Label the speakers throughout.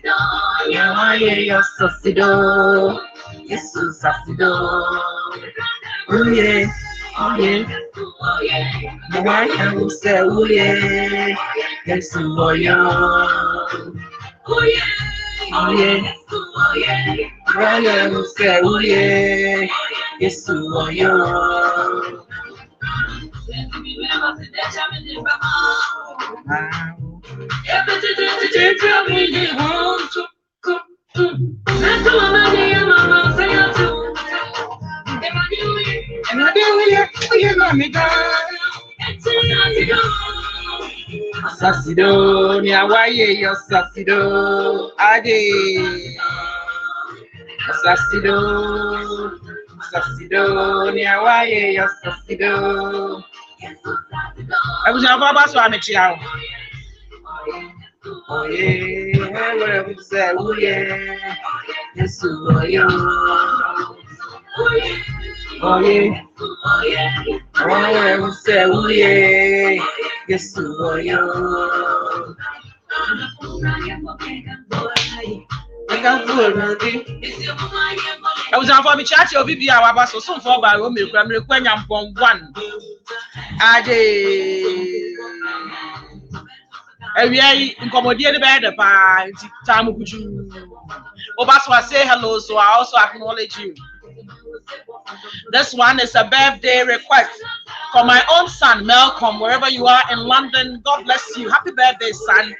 Speaker 1: Yawa ye sassido. Yes, sassido. Oh yeah, oh yeah. Yawa ye say oh yeah. Yes, oh yeah. Oh yeah. Yawa say oh yeah. Yes, oh yeah. Sassido, Niawaye, your Sassido, Ade, Sassido, Sassido, Niawaye, your Sassido. I was never about to make you out. Oh yeah, whatever you say, oh yeah, yes, oh yeah, oh yeah, whatever you say, oh yeah, yes, oh yeah. I was on for me chat your BB hour about so soon for by Romeo Grammy when I'm from one. Ade. Every incommodate the by time of you. Obaswa say hello, so I also acknowledge you. This one is a birthday request for my own son, Malcolm, wherever you are in London. God bless you. Happy birthday, son.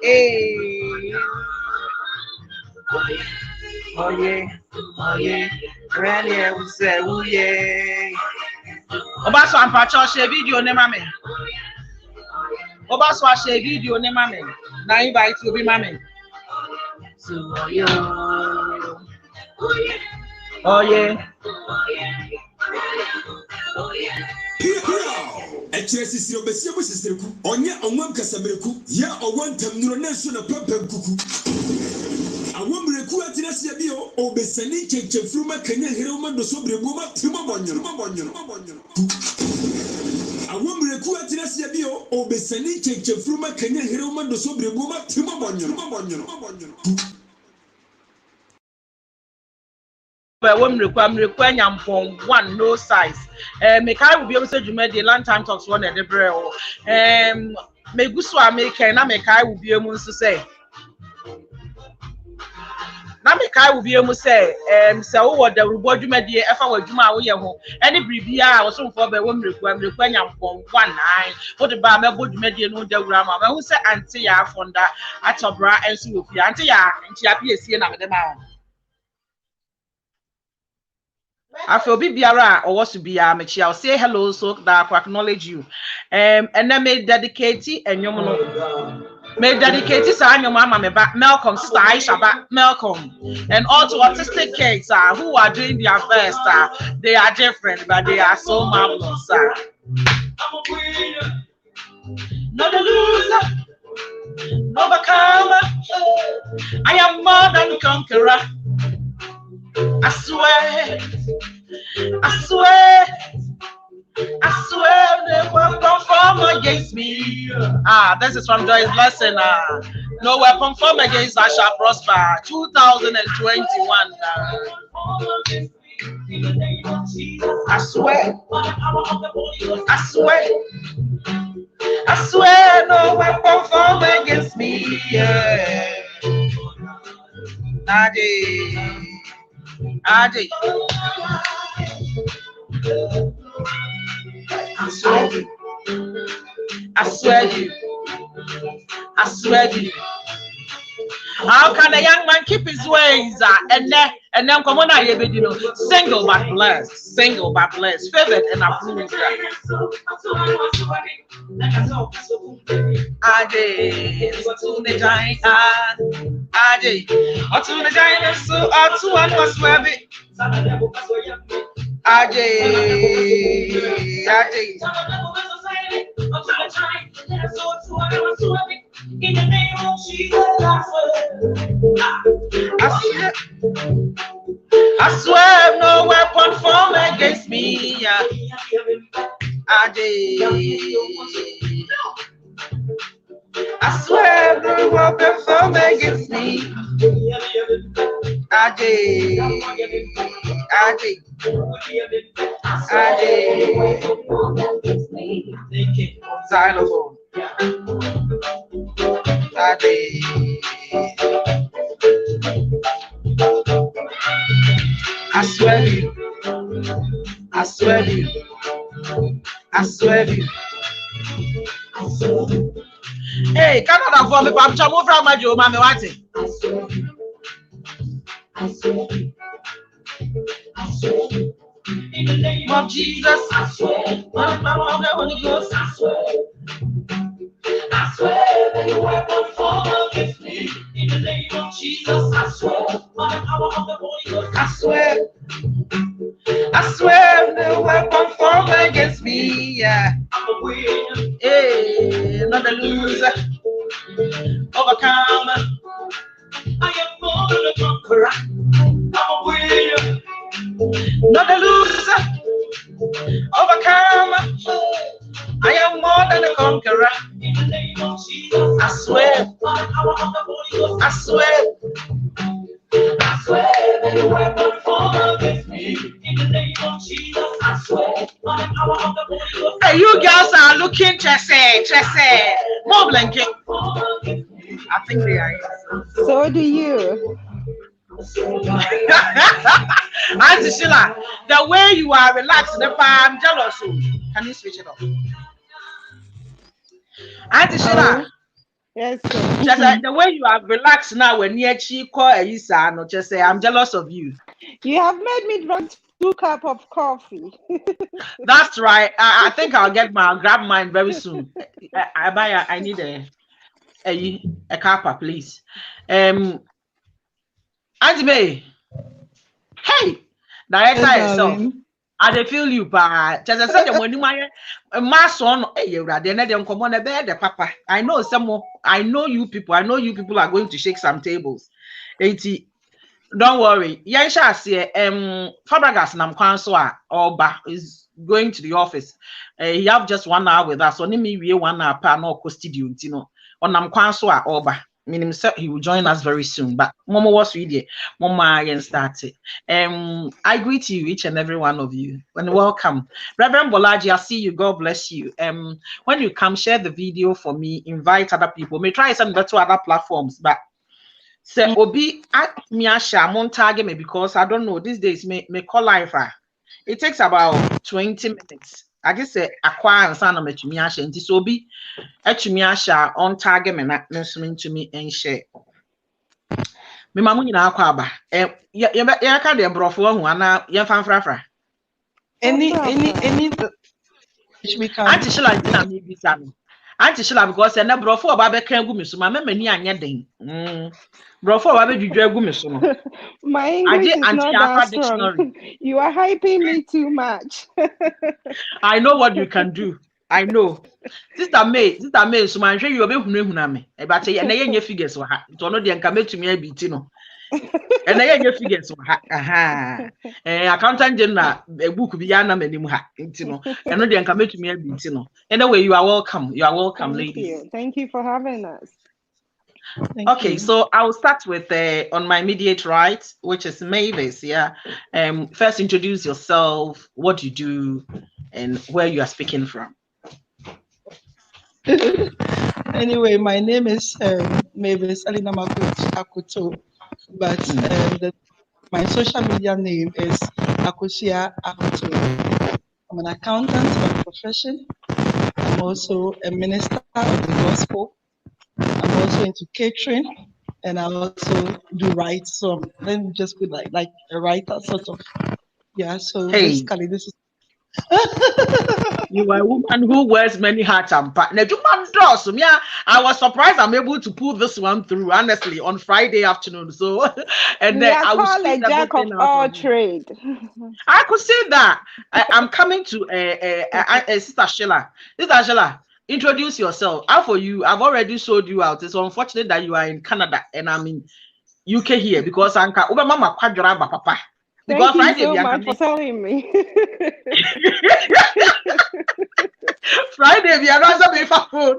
Speaker 1: Hey. Oh yeah, oh yeah. Really, we say, oh yeah. Obaswa and Pacho share video, ne mame. Obaswa share video, ne mame. Now invite you, be mame. So, oh yeah. Oh yeah.
Speaker 2: Echesi obesia busisireku onya onwam kasamereku ya owontam nuro nanso na papam kuku awomreku atinase bio obesani chechefruma kanya heroma doso breboma timo bonyono awomreku atinase bio obesani chechefruma kanya heroma doso breboma timo bonyono
Speaker 1: Women require from one no size. Mekai will be able to do the Lunchtime TALKS one at the braille. Meguswa make and Mekai will be able to say. Now Mekai will be able to say, so what the reward you made if I were Juma home. Any bribia was soon for the women require from 1 9. What the Bama would make you know the grammar. Who said Auntie Fonda at Tobra and Sophia, Auntie, and she appears here now with the man. I feel biara or was to be I'll say hello so that I acknowledge you. And then may dedicate and you may dedicate this on your mama back Malcolm Style Shabbat Malcolm and all to autistic kids who are doing their best. They are different, but they are so marvelous. Not a loser, no overcomer. I am more than conqueror. I swear, they will perform against me. This is from Joy's lesson. No weapon formed against us shall prosper. 2021. I swear, no weapon formed against me. Adi. I swear you. How can a young man keep his ways? And then come on, single but blessed, favored and approved. In the name of Jesus, I swear no weapon formed against me. I swear the world perform against me. I did. Xylophone. I did. I swear to you. I swear to you. I swear to you. Hey, Canada for me, Pam Chamo from my Joe, Mammy Watty. I swear to you. I swear to you. In the name of Jesus, I swear. I'm the Holy Ghost, I swear. I swear that you weapon formed against me. In the name of Jesus, I swear. By the power of the Holy Ghost, I swear. I swear the weapon formed against me. Yeah. I'm a winner. Hey, not a loser. Overcomer. I am more than a conqueror. I'm a winner. Not a loser. Overcomer. I am more than a conqueror. In the name of Jesus, I swear. By the power of the Holy Ghost, I swear. I swear that the weapon formed against me. In the name of Jesus, I swear. By the power of the Holy Ghost. Hey, you girls are looking Chese. More blanket. I think they are.
Speaker 3: So do you.
Speaker 1: Auntie Sheila, the way you are relaxed, I'm jealous. Can you switch it off? Auntie Sheila.
Speaker 3: Yes,
Speaker 1: Just like the way you are relaxed now when you call Isa, no, just say I'm jealous of you.
Speaker 3: You have made me drink 2 cups of coffee.
Speaker 1: That's right. I think I'll grab mine very soon. I need a cup, please. Auntie May. Hey, director yourself. I feel you, but just said when you my son, the papa. I know some. I know you people. I know you people are going to shake some tables. 80. Don't worry. Yansha say Fabregas nam kwanso Oba is going to the office. He have just 1 hour with us. Only me 1 hour pa no co studio ntino. On nam kwanso Oba. Meaning he will join us very soon. But Momo was ready. Mama and started. I greet you, each and every one of you, and welcome. Reverend Bolaji, I see you. God bless you. When you come, share the video for me. Invite other people. May try some better other platforms, but say Obi at Miasha montage me because I don't know these days. May call live. It takes about 20 minutes. I just say acquire and sign on me to Miasha and this Obi. Miasha on target me not listening to me and share. Me mamu nyina akwa aba. Ya ka de brofo hu ana ya fanfrafra.
Speaker 4: Any which we can.
Speaker 1: Auntie Sheila na me bisa no. Auntie Sheila because na brofo oba be kan gu me so ma mani anya den. Brofo oba be dwudwa gu me so no.
Speaker 3: My English is not that strong. You are hyping me too much.
Speaker 1: I know what you can do. I know. Sister May, so man hwe you obehunu me. E ba che na ye figures wa ha. To no de nka metumi abiti no. E na ye figures wa ha. Aha. Accountant general book bi ya na manim ha. Nti no. E no de nka metumi abiti no. Anyway, you are welcome. You are welcome, ladies.
Speaker 3: Thank you for having us.
Speaker 1: Okay, so I'll start with on my immediate right, which is Mavis. Yeah. First introduce yourself, what you do, and where you are speaking from.
Speaker 4: Anyway, my name is Mavis Alina Akuto, but my social media name is Akusia Akuto. I'm an accountant by profession. I'm also a minister of the gospel. I'm also into catering, and I also do write. So let me just put like a writer sort of. Yeah. So basically, this is.
Speaker 1: You are a woman who wears many hats and partner. Yeah, I was surprised I'm able to pull this one through, honestly, on Friday afternoon. So, and then I was
Speaker 3: a jack of all trade.
Speaker 1: I could say that. I'm coming to Sister Sheila. Sister Sheila, introduce yourself. How for you? I've already showed you out. It's unfortunate that you are in Canada and I'm in UK here because Anka Mama Quadra Papa. Because
Speaker 3: Thank you
Speaker 1: Friday
Speaker 3: so
Speaker 1: we are
Speaker 3: much for
Speaker 1: coming.
Speaker 3: telling me.
Speaker 1: Friday we are not be for food.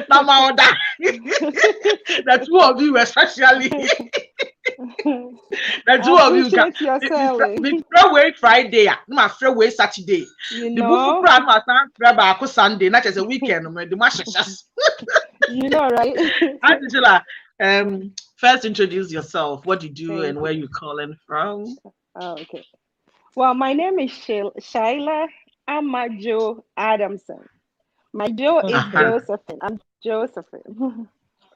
Speaker 1: Now my order. The two of you especially. The two
Speaker 3: I
Speaker 1: of you can.
Speaker 3: appreciate your selling.
Speaker 1: We throw away Friday. No, throw away Saturday.
Speaker 3: You
Speaker 1: The book
Speaker 3: know,
Speaker 1: program was not grab Sunday. Not just a weekend. The match just.
Speaker 3: you know, right?
Speaker 1: Angela, first introduce yourself. What you do
Speaker 3: Thank
Speaker 1: and where
Speaker 3: you.
Speaker 1: you calling from.
Speaker 3: Oh, okay. Well, my name is Shaila Amajo Adamson. My Joe is
Speaker 1: Uh-huh.
Speaker 4: Okay.
Speaker 3: Josephine. I'm Josephine.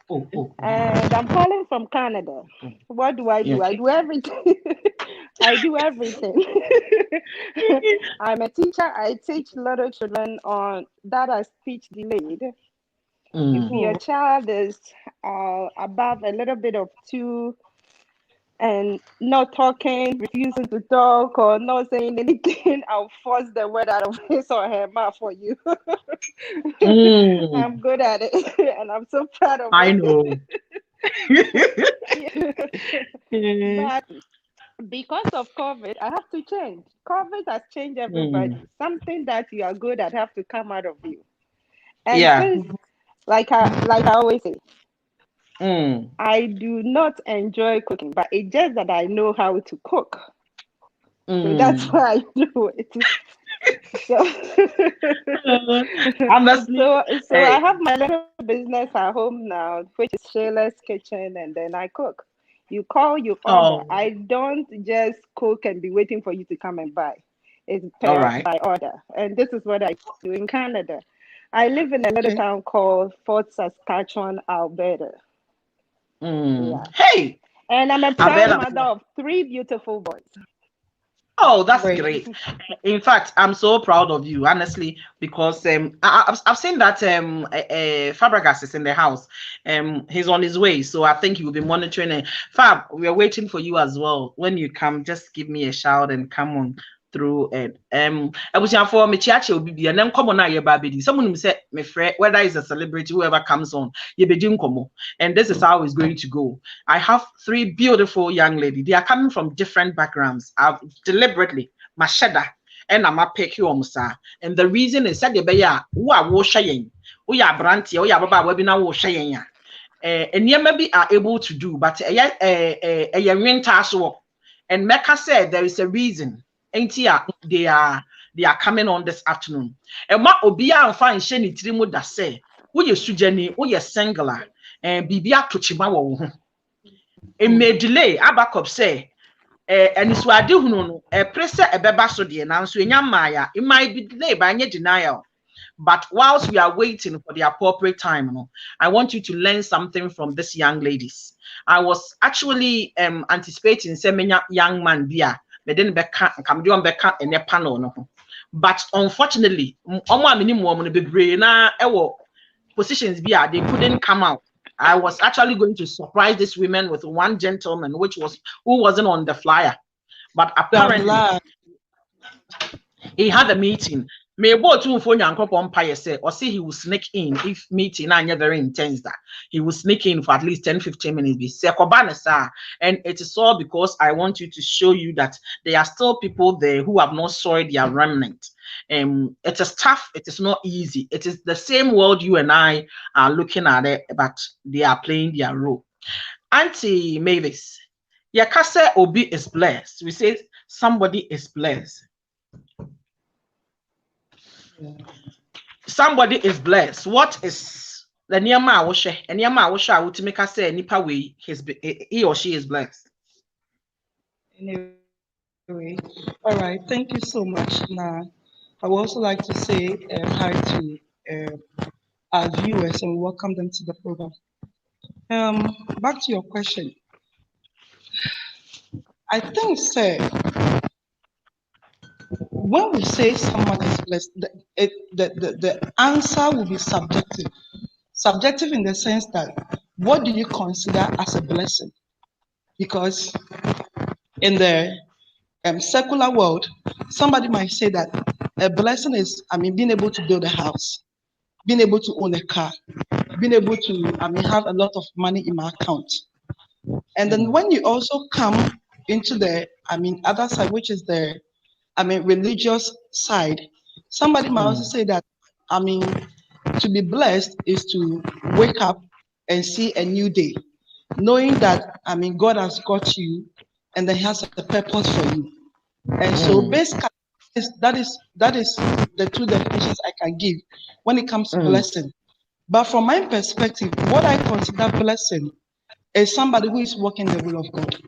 Speaker 1: Oh.
Speaker 3: And I'm calling from Canada. What do I do? I
Speaker 1: Okay.
Speaker 3: do everything. I do everything. I'm a teacher. I teach little children on that are speech delayed. If
Speaker 1: Mm.
Speaker 3: your
Speaker 4: Oh,
Speaker 3: child is above a little bit of 2 and not talking, refusing to talk, or not saying anything, I'll force the word out of his or her mouth for you.
Speaker 1: Mm.
Speaker 3: I'm good at it, and I'm so proud of
Speaker 1: I
Speaker 3: it.
Speaker 1: know.
Speaker 3: But because of COVID, I have to change. COVID has changed
Speaker 1: Mm.
Speaker 3: everybody. Something that you are good at have to come out of you. And
Speaker 1: Yeah.
Speaker 3: since, like I always say,
Speaker 1: Mm.
Speaker 3: I do not enjoy cooking, but it's just that I know how to cook. So that's
Speaker 1: Mm.
Speaker 3: why I do it. So,
Speaker 1: Honestly,
Speaker 3: so I
Speaker 1: hey.
Speaker 3: have my little business at home now, which is Shayla's Kitchen, and then I cook. You call, you order.
Speaker 1: Oh,
Speaker 3: I don't just cook and be waiting for you to come and buy. It's
Speaker 1: all
Speaker 3: per
Speaker 1: right.
Speaker 3: by order, and this is what I do in Canada. I live in a little
Speaker 4: okay.
Speaker 3: town called Fort Saskatchewan, Alberta.
Speaker 1: Mm.
Speaker 3: Yeah,
Speaker 1: Hey,
Speaker 3: and I'm a proud
Speaker 1: Avella.
Speaker 3: mother of 3 beautiful boys.
Speaker 1: Oh, that's
Speaker 4: Great.
Speaker 1: great. In fact, I'm so proud of you, honestly, because I've seen that Fabregas is in the house. He's on his way, so I think he will be monitoring it. Fab, we are waiting for you as well. When you come, just give me a shout and come on through it. I was for me chiachi will be and then come on now your baby. Someone said my friend, whether it's a celebrity, whoever comes on, you be doing como. And this is how it's going to go. I have 3 beautiful young ladies. They are coming from different backgrounds. I've deliberately mashada and I'm a pick you sir. And the reason is that the beya who are washing, we are branty, we are baba webinar washing. And you maybe are able to do, but a winter so and Mecca said there is a reason. Ain't here they are coming on this afternoon. And what obia and fine shiny trimu that say, we are sujani, we are singular, and bibia to chimawo. It may delay Abacop say. And it's what I do no pressure a beba so dear now so maya it might be delayed by any denial. But whilst we are waiting for the appropriate time, I want you to learn something from these young ladies. I was actually anticipating some young man there, but then come down back in a panel. No. But unfortunately, positions they couldn't come out. I was actually going to surprise these women with one gentleman, who wasn't on the flyer, but
Speaker 4: I'm
Speaker 1: apparently
Speaker 4: glad.
Speaker 1: he had a meeting. May both two phone and umpire say, or say he will sneak in if meeting are very intense that he will sneak in for at least 10-15 minutes. And it is all because I want you to show you that there are still people there who have not soiled their remnant. It is tough, it is not easy. It is the same world you and I are looking at it, but they are playing their role. Auntie Mavis, Yakase Obi is blessed. We say somebody is blessed.
Speaker 4: Yeah.
Speaker 1: Somebody is blessed. What is the niyama awoshe? And niyama awoshe I would make us say nipa way he or she is blessed.
Speaker 4: Anyway, all right. Thank you so much. Now, I would also like to say hi to our viewers and welcome them to the program. Back to your question. I think, sir, when we say someone is blessed, the answer will be subjective. Subjective in the sense that what do you consider as a blessing? Because in the secular world, somebody might say that a blessing is, being able to build a house, being able to own a car, being able to, have a lot of money in my account. And then when you also come into the, other side, which is the, religious side, somebody might also say that, to be blessed is to wake up and see a new day, knowing that, God has got you and that He has a purpose for you. And so basically, that is the two definitions I can give when it comes to blessing. But from my perspective, what I consider blessing is somebody who is walking the will of God.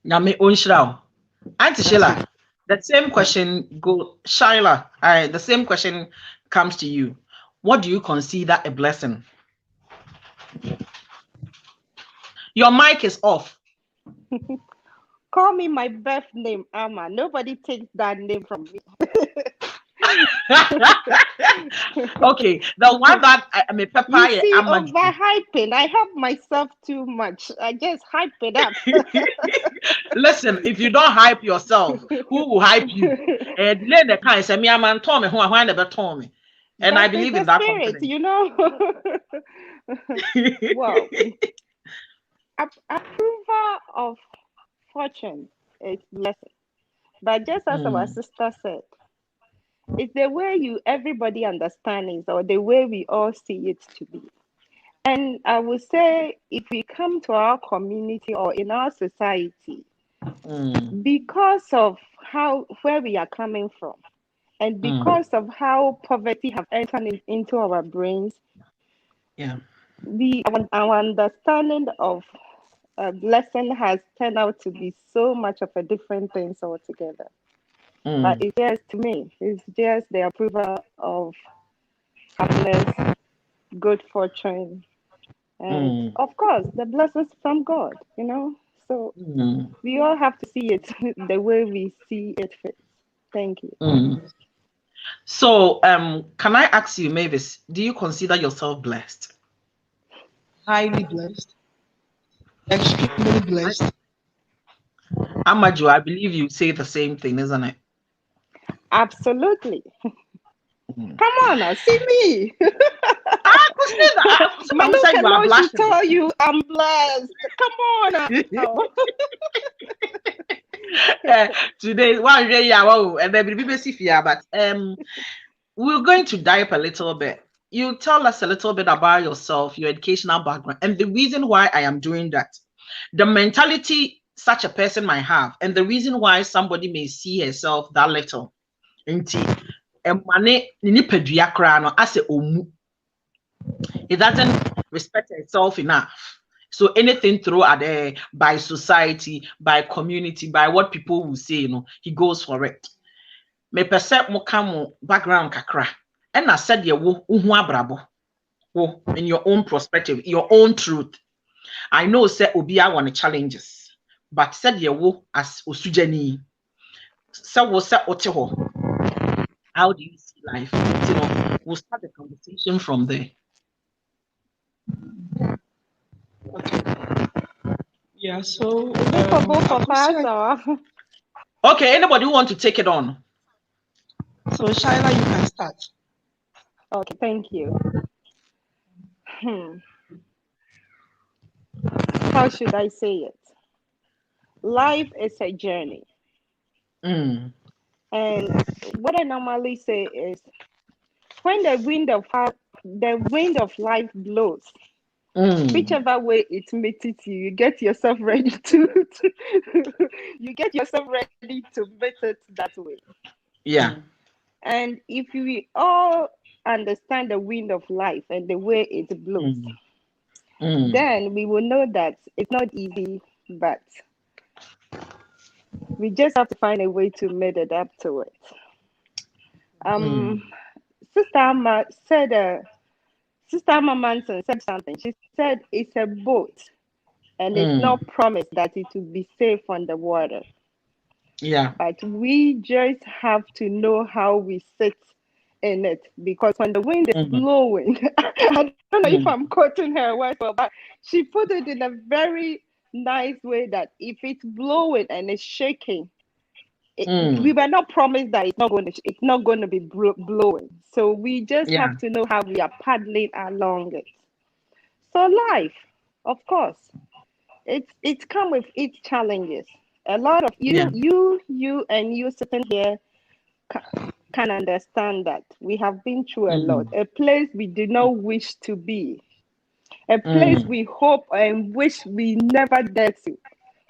Speaker 1: Name Onshirao. Auntie Sheila, the same question Shaila, the same question comes to you. What do you consider a blessing? Your mic is off.
Speaker 3: Call me my birth name, Amma. Nobody takes that name from me.
Speaker 1: Okay, the one that I'm a pepper.
Speaker 3: You see, overhyping. I help myself too much. I just hype it up.
Speaker 1: Listen, if you don't hype yourself, who will hype you? And then the kind say me a man told me who I never told me. And I believe in that
Speaker 3: spirit,
Speaker 1: confidence.
Speaker 3: you know. Well, approval of fortune is blessing. But just as our sister said, it's the way everybody understands or the way we all see it to be. And I would say if we come to our community or in our society, because of where we are coming from, and because of how poverty have entered into our brains, our understanding of blessing has turned out to be so much of a different thing altogether. But it's just, to me, it's just the approval of happiness, good fortune, and of course the blessings from God, you know. So we all have to see it the way we see it fit. Thank you.
Speaker 1: So can I ask you, Mavis, do you consider yourself blessed?
Speaker 4: Highly blessed. Extremely blessed.
Speaker 1: Amaju, I believe you say the same thing, isn't it?
Speaker 3: Absolutely. Come on now, see me.
Speaker 1: I could say that.
Speaker 3: Manu can tell you I'm blessed. Come on now.
Speaker 1: Today, one day, and then but we're going to dive a little bit. You tell us a little bit about yourself, your educational background, and the reason why I am doing that. The mentality such a person might have, and the reason why somebody may see herself that little. It doesn't respect itself enough. So anything thrown at there by society, by community, by what people will say, he goes for it. Me perceive mo come background kakra. And I said you abrabo. In your own perspective, your own truth. I know say obia want challenges, but said you as osujani. So was say oteho. How do you see life? We'll start the conversation from there.
Speaker 4: Yeah, so
Speaker 3: for both of us.
Speaker 1: Okay, anybody who want to take it on?
Speaker 4: So Shaila, you can start.
Speaker 3: Okay, thank you. How should I say it? Life is a journey. And what I normally say is, when the wind of life blows, whichever way it meets you, you get yourself ready to meet it that way.
Speaker 1: Yeah.
Speaker 3: And if we all understand the wind of life and the way it blows, then we will know that it's not easy, but we just have to find a way to meet it up to it. Sister Amma Manson said something. She said it's a boat, and it's not promised that it will be safe on the water.
Speaker 1: Yeah.
Speaker 3: But we just have to know how we sit in it, because when the wind is blowing, I don't know if I'm quoting her words, but she put it in a very nice way that if it's blowing and it's shaking, we were not promised that it's not going to be blowing. So we just have to know how we are paddling along it. So life, of course, it's come with its challenges. A lot of
Speaker 1: Yeah.
Speaker 3: you and you sitting here can understand that we have been through a lot. A place we did not wish to be, a place we hope and wish we never get to.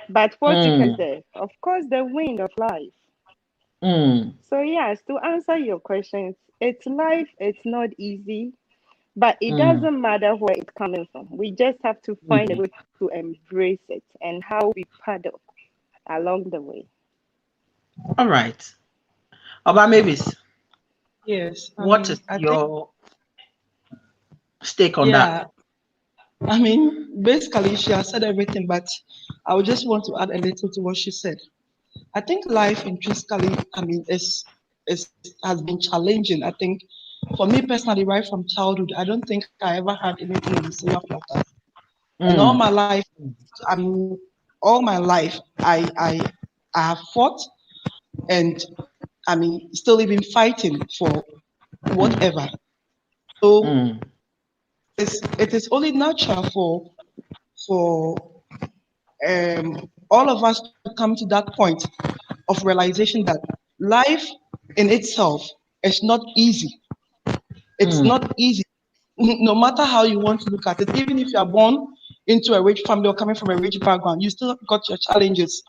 Speaker 3: But what took us there? Of course, the wind of life. So yes, to answer your questions, it's life. It's not easy, but it doesn't matter where it's coming from. We just have to find a way to embrace it and how we paddle along the way.
Speaker 1: All right. Oba Mavis,
Speaker 4: Yes,
Speaker 1: what is
Speaker 4: I think,
Speaker 1: your stake on that?
Speaker 4: yeah, basically, she has said everything, but I would just want to add a little to what she said. I think life intrinsically, is has been challenging. I think for me personally, right from childhood, I don't think I ever had anything in the silver platter. And I mean, all my life, I have fought, and still even fighting for whatever. So it is only natural for all of us to come to that point of realization that life in itself is not easy. It's not easy, no matter how you want to look at it. Even if you are born into a rich family or coming from a rich background, you still got your challenges.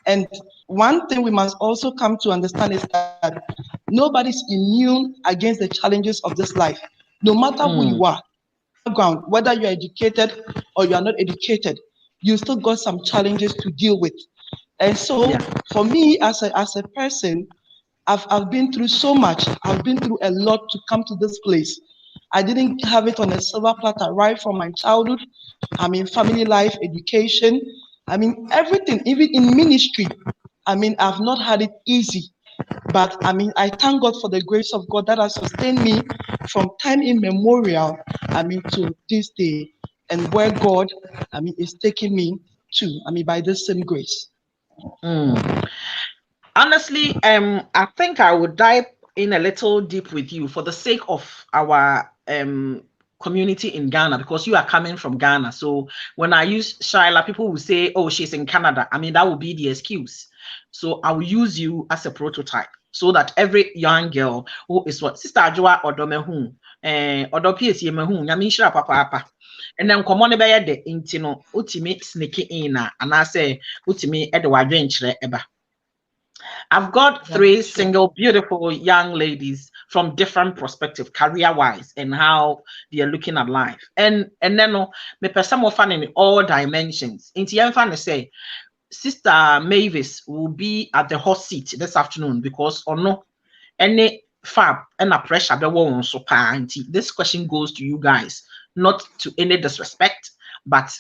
Speaker 4: And one thing we must also come to understand is that nobody's immune against the challenges of this life. No matter who you are, background, whether you're educated or you are not educated, you still got some challenges to deal with. And so for me as a person, I've been through so much. I've been through a lot to come to this place. I didn't have it on a silver platter right from my childhood. Family life, education. Everything, even in ministry. I've not had it easy. But I thank God for the grace of God that has sustained me from time immemorial, to this day, and where God, is taking me to, by this same grace.
Speaker 1: Honestly, I think I would dive in a little deep with you for the sake of our community in Ghana, because you are coming from Ghana. So when I use Shaila, people will say, "Oh, she's in Canada." That will be the excuse. So I will use you as a prototype so that every young girl who is what Sister Joa Odomehu, Odopiesi Mehu, Yamishra Papa. And then come on be the intino ultimate sneaking in and I say ultimate Edward venture eba. I've got three single, beautiful young ladies from different perspectives, career-wise, and how they are looking at life. And then me person more fun in all dimensions. In the end, say, Sister Mavis will be at the hot seat this afternoon because no any fab and a pressure the one so this question goes to you guys, not to any disrespect, but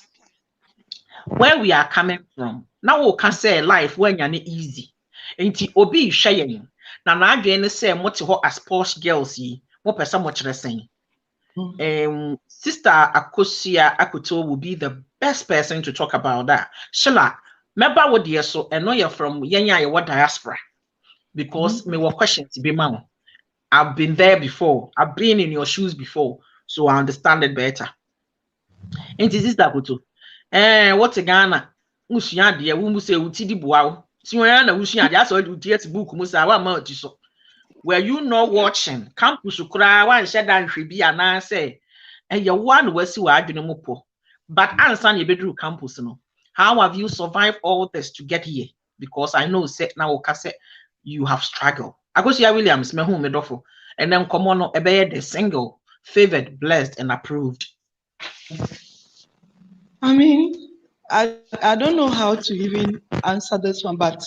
Speaker 1: where we are coming from. Now we can say life when you're easy. Nti obi hwɛ yɛn na n'adwene ne sɛ mote hɔ as posh girls yi mo pɛ mo kyerɛ sɛn. Sister Akosia Akuto will be the best person to talk about that. Sheila, meba wo deɛ so ɛno yɛ from yɛn a yɛwɔ diaspora because me wɔ questions bi ma wo. I've been there before. I've been in your shoes before, so I understand it better. Nti Sister Akuto, what Ghana usua deɛ wo mu sɛ uti di boa. Were you not watching? Campus one shed and should be an answer. And your one was you are doing but answer your bedroom campus. No, how have you survived all this to get here? Because I know set now you have struggled. I go see Williams, my home medofo, and then come on a bed the single, favored, blessed, and approved.
Speaker 4: I don't know how to even answer this one, but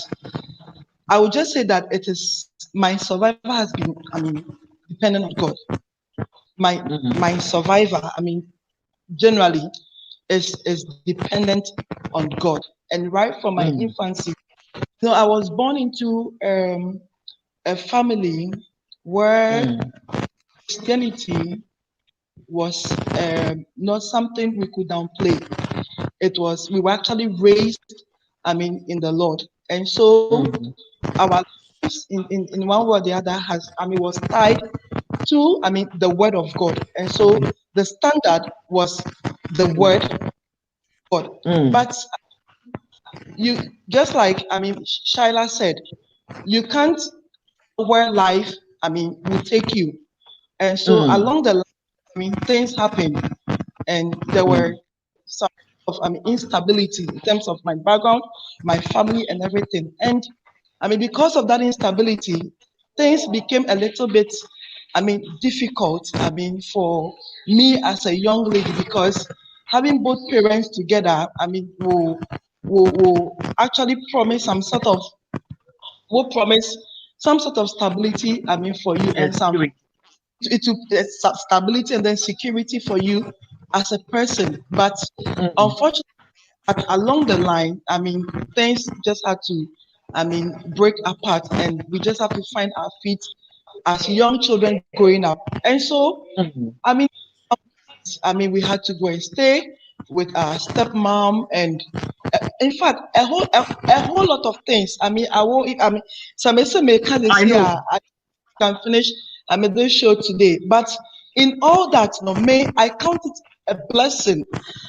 Speaker 4: I would just say that it is my survival has been, dependent on God. My survivor, generally is dependent on God. And right from my infancy, I was born into a family where Christianity was not something we could downplay. We were actually raised, in the Lord. And so our lives in one way or the other was tied to, the word of God. And so the standard was the word. God. But you just like Shaila said, you can't where life will take you. And so along the line, things happened, and there were some of instability in terms of my background, my family, and everything. And because of that instability, things became a little bit difficult for me as a young lady, because having both parents together will actually promise some sort of stability for you, and stability and then security for you as a person. But unfortunately, along the line, things just had to break apart, and we just have to find our feet as young children growing up. And so we had to go and stay with our stepmom, and in fact a whole lot of things. I won't some may I can finish this show today, but in all that, I count it a blessing.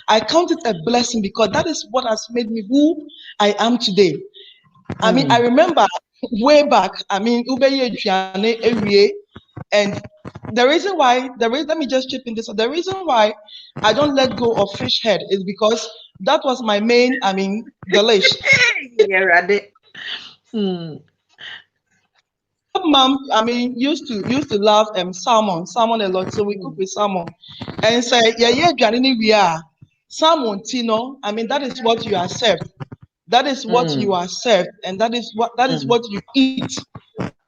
Speaker 4: I count it a blessing because that is what has made me who I am today. I remember way back, and let me just chip in this. The reason why I don't let go of fish head is because that was my main, delish.
Speaker 1: Yeah, ready.
Speaker 4: Mom, used to love salmon a lot, so we cook with salmon. And say, we are salmon, Tino. That is what you are served. That is what you are served, and that is what you eat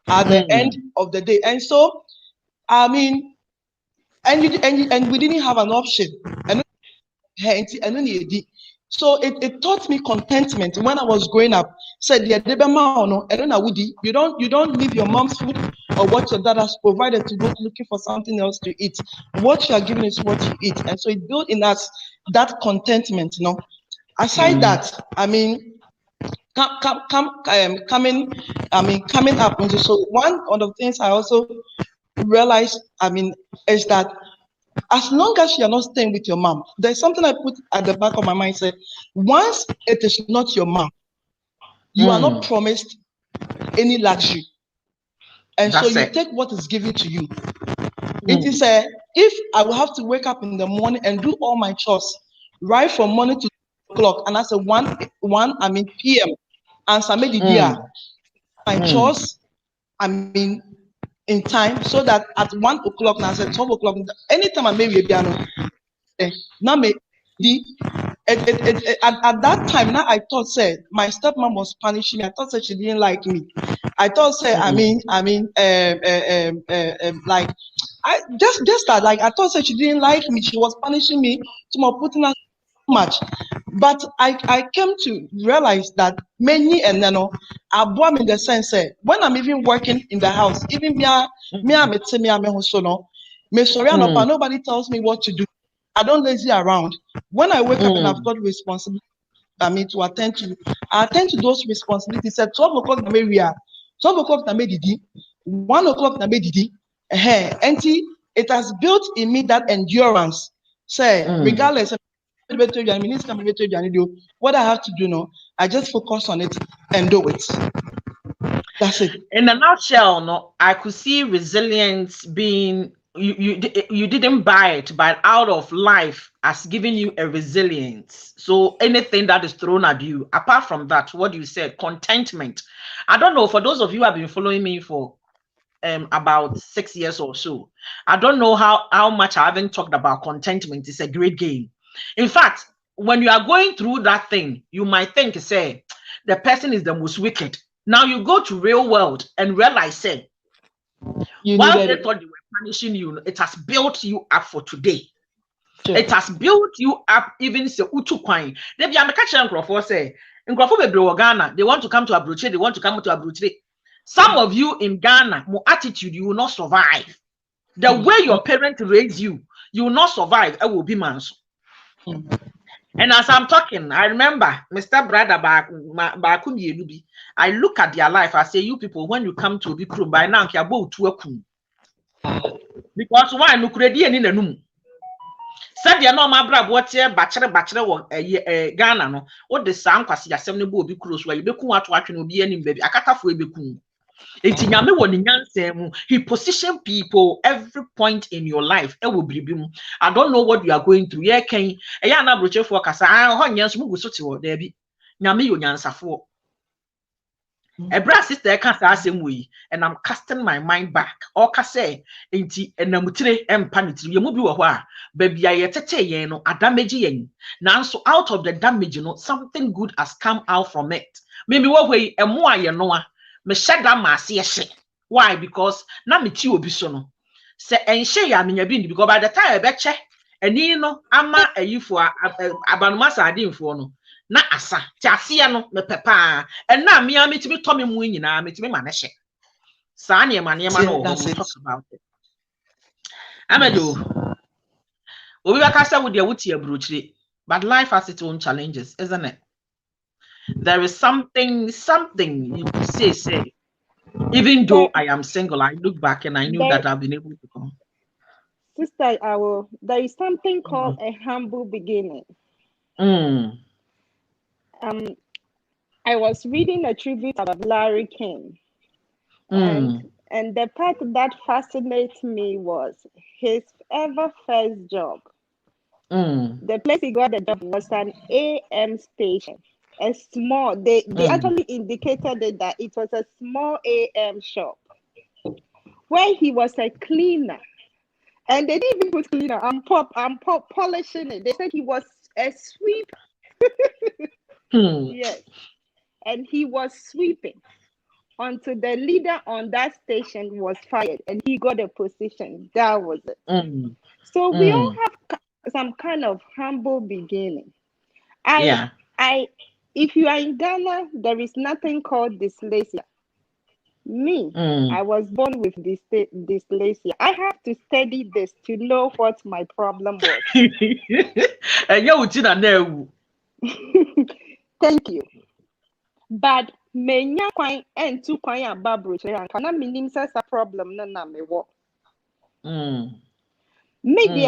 Speaker 4: at the end of the day. And so, and we didn't have an option. So it taught me contentment when I was growing up. Said you don't leave your mom's food or what your dad has provided to go looking for something else to eat. What you are given is what you eat. And so it built in us that contentment, Aside that, coming up into, so one of the things I also realized is that as long as you're not staying with your mom, there's something I put at the back of my mind. Said, once it is not your mom, you are not promised any luxury, and so you take what is given to you. It is if I will have to wake up in the morning and do all my chores right from morning to 2 o'clock, and that's a 1 p.m. and some my chores in time, so that at 1 o'clock now, at 12 o'clock, anytime I may be piano, now at that time, now I thought my stepmom was punishing me. I thought she didn't like me. I thought like I just that, like I thought she didn't like me. She was punishing me to putting us much. But I came to realize that many and I'm in the sense when I'm even working in the house, even nobody tells me what to do. I don't lazy around. When I wake up and I've got responsibility, to attend to, I attend to those responsibilities. At 12 o'clock, 12 o'clock, 1 o'clock, and it has built in me that endurance. Regardless of what I have to do now, I just focus on it and do it. That's it.
Speaker 1: In a nutshell, I could see resilience being you didn't buy it, but out of life has given you a resilience. So anything that is thrown at you, apart from that, what you said, contentment. I don't know, for those of you who have been following me for about 6 years or so, I don't know how much I haven't talked about contentment. It's a great game. In fact, when you are going through that thing, you might think, the person is the most wicked. Now you go to real world and realize, while they thought they were punishing you, it has built you up for today. Sure. It has built you up even say utukwan. They be catching Nkrofo say Nkrofo bebre Ghana, they want to come to Abuja, they want to come to Abuja. Some of you in Ghana, more attitude, you will not survive. The way your parents raised you, you will not survive. I will be manso. And as I'm talking, I remember Mr. Brother Bakumbi. I look at their life. I say, you people, when you come to Bikrum, by now, because why no credit in the room? said ya no ma bra botie bachere wo Ghana no wo de sa nkwase yasem ne bo obi close wa yebeku ato atwe no obi anim baby akatafo ebeku enti nyame wo ne nyansem mu he position people every point in your life e wo biribi mu I don't know what you are going through ye kan e ya na brochefo kasa ho nyanso mu guso te wo da bi nyame yo nyansafo Ebra sister can say asem we and I'm casting my mind back. Or ka say enti enamutire empanitire yemu bi wo ho a baby aye tete yen no adamage yen. Nanso out of the damage no something good has come out from it. Maybe wo hwe emo aye no a me sheda ma ase hye. Why? Because na me ti obi so no. Se enhye ya menya bi because by the time e be che eni no ama ayifo abanuma sadinfo no na asa ti ase no me pepa and na me ametimi to me mu nyina ametimi ma ne hye sa na ema no we'll talk about it Amedo obi baka say wo de wuti abrochire but life has its own challenges isn't it there is something you could say even though I am single I look back and I knew that I've been able to come
Speaker 3: sister there is something called a humble beginning. I was reading a tribute about Larry King, and the part that fascinates me was his ever first job. The place he got the job was an AM station, a small. They actually indicated it that it was a small AM shop where he was a cleaner, and they didn't even put cleaner. I'm polishing it. They said he was a sweeper. Yes. And he was sweeping until the leader on that station was fired and he got a position. That was it. So we all have some kind of humble beginning. If you are in Ghana, there is nothing called dyslexia. Me, I was born with dyslexia. I have to study this to know what my problem was. Thank you. But menya kwan and two kwan ababro and kana minim says a problem na me wo. Maybe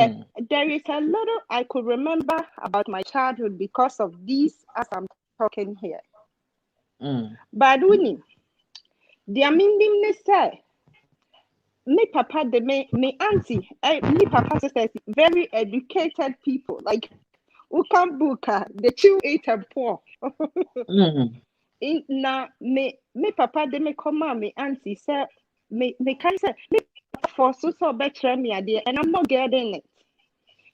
Speaker 3: there is a little I could remember about my childhood because of these as I'm talking here. But winning the amindim ne say me papa de me auntie me papa sisters very educated people like Ukambuka the chew ate and poor. Na me papa de me come me auntie say me can say me for so better me idea and I'm not getting it.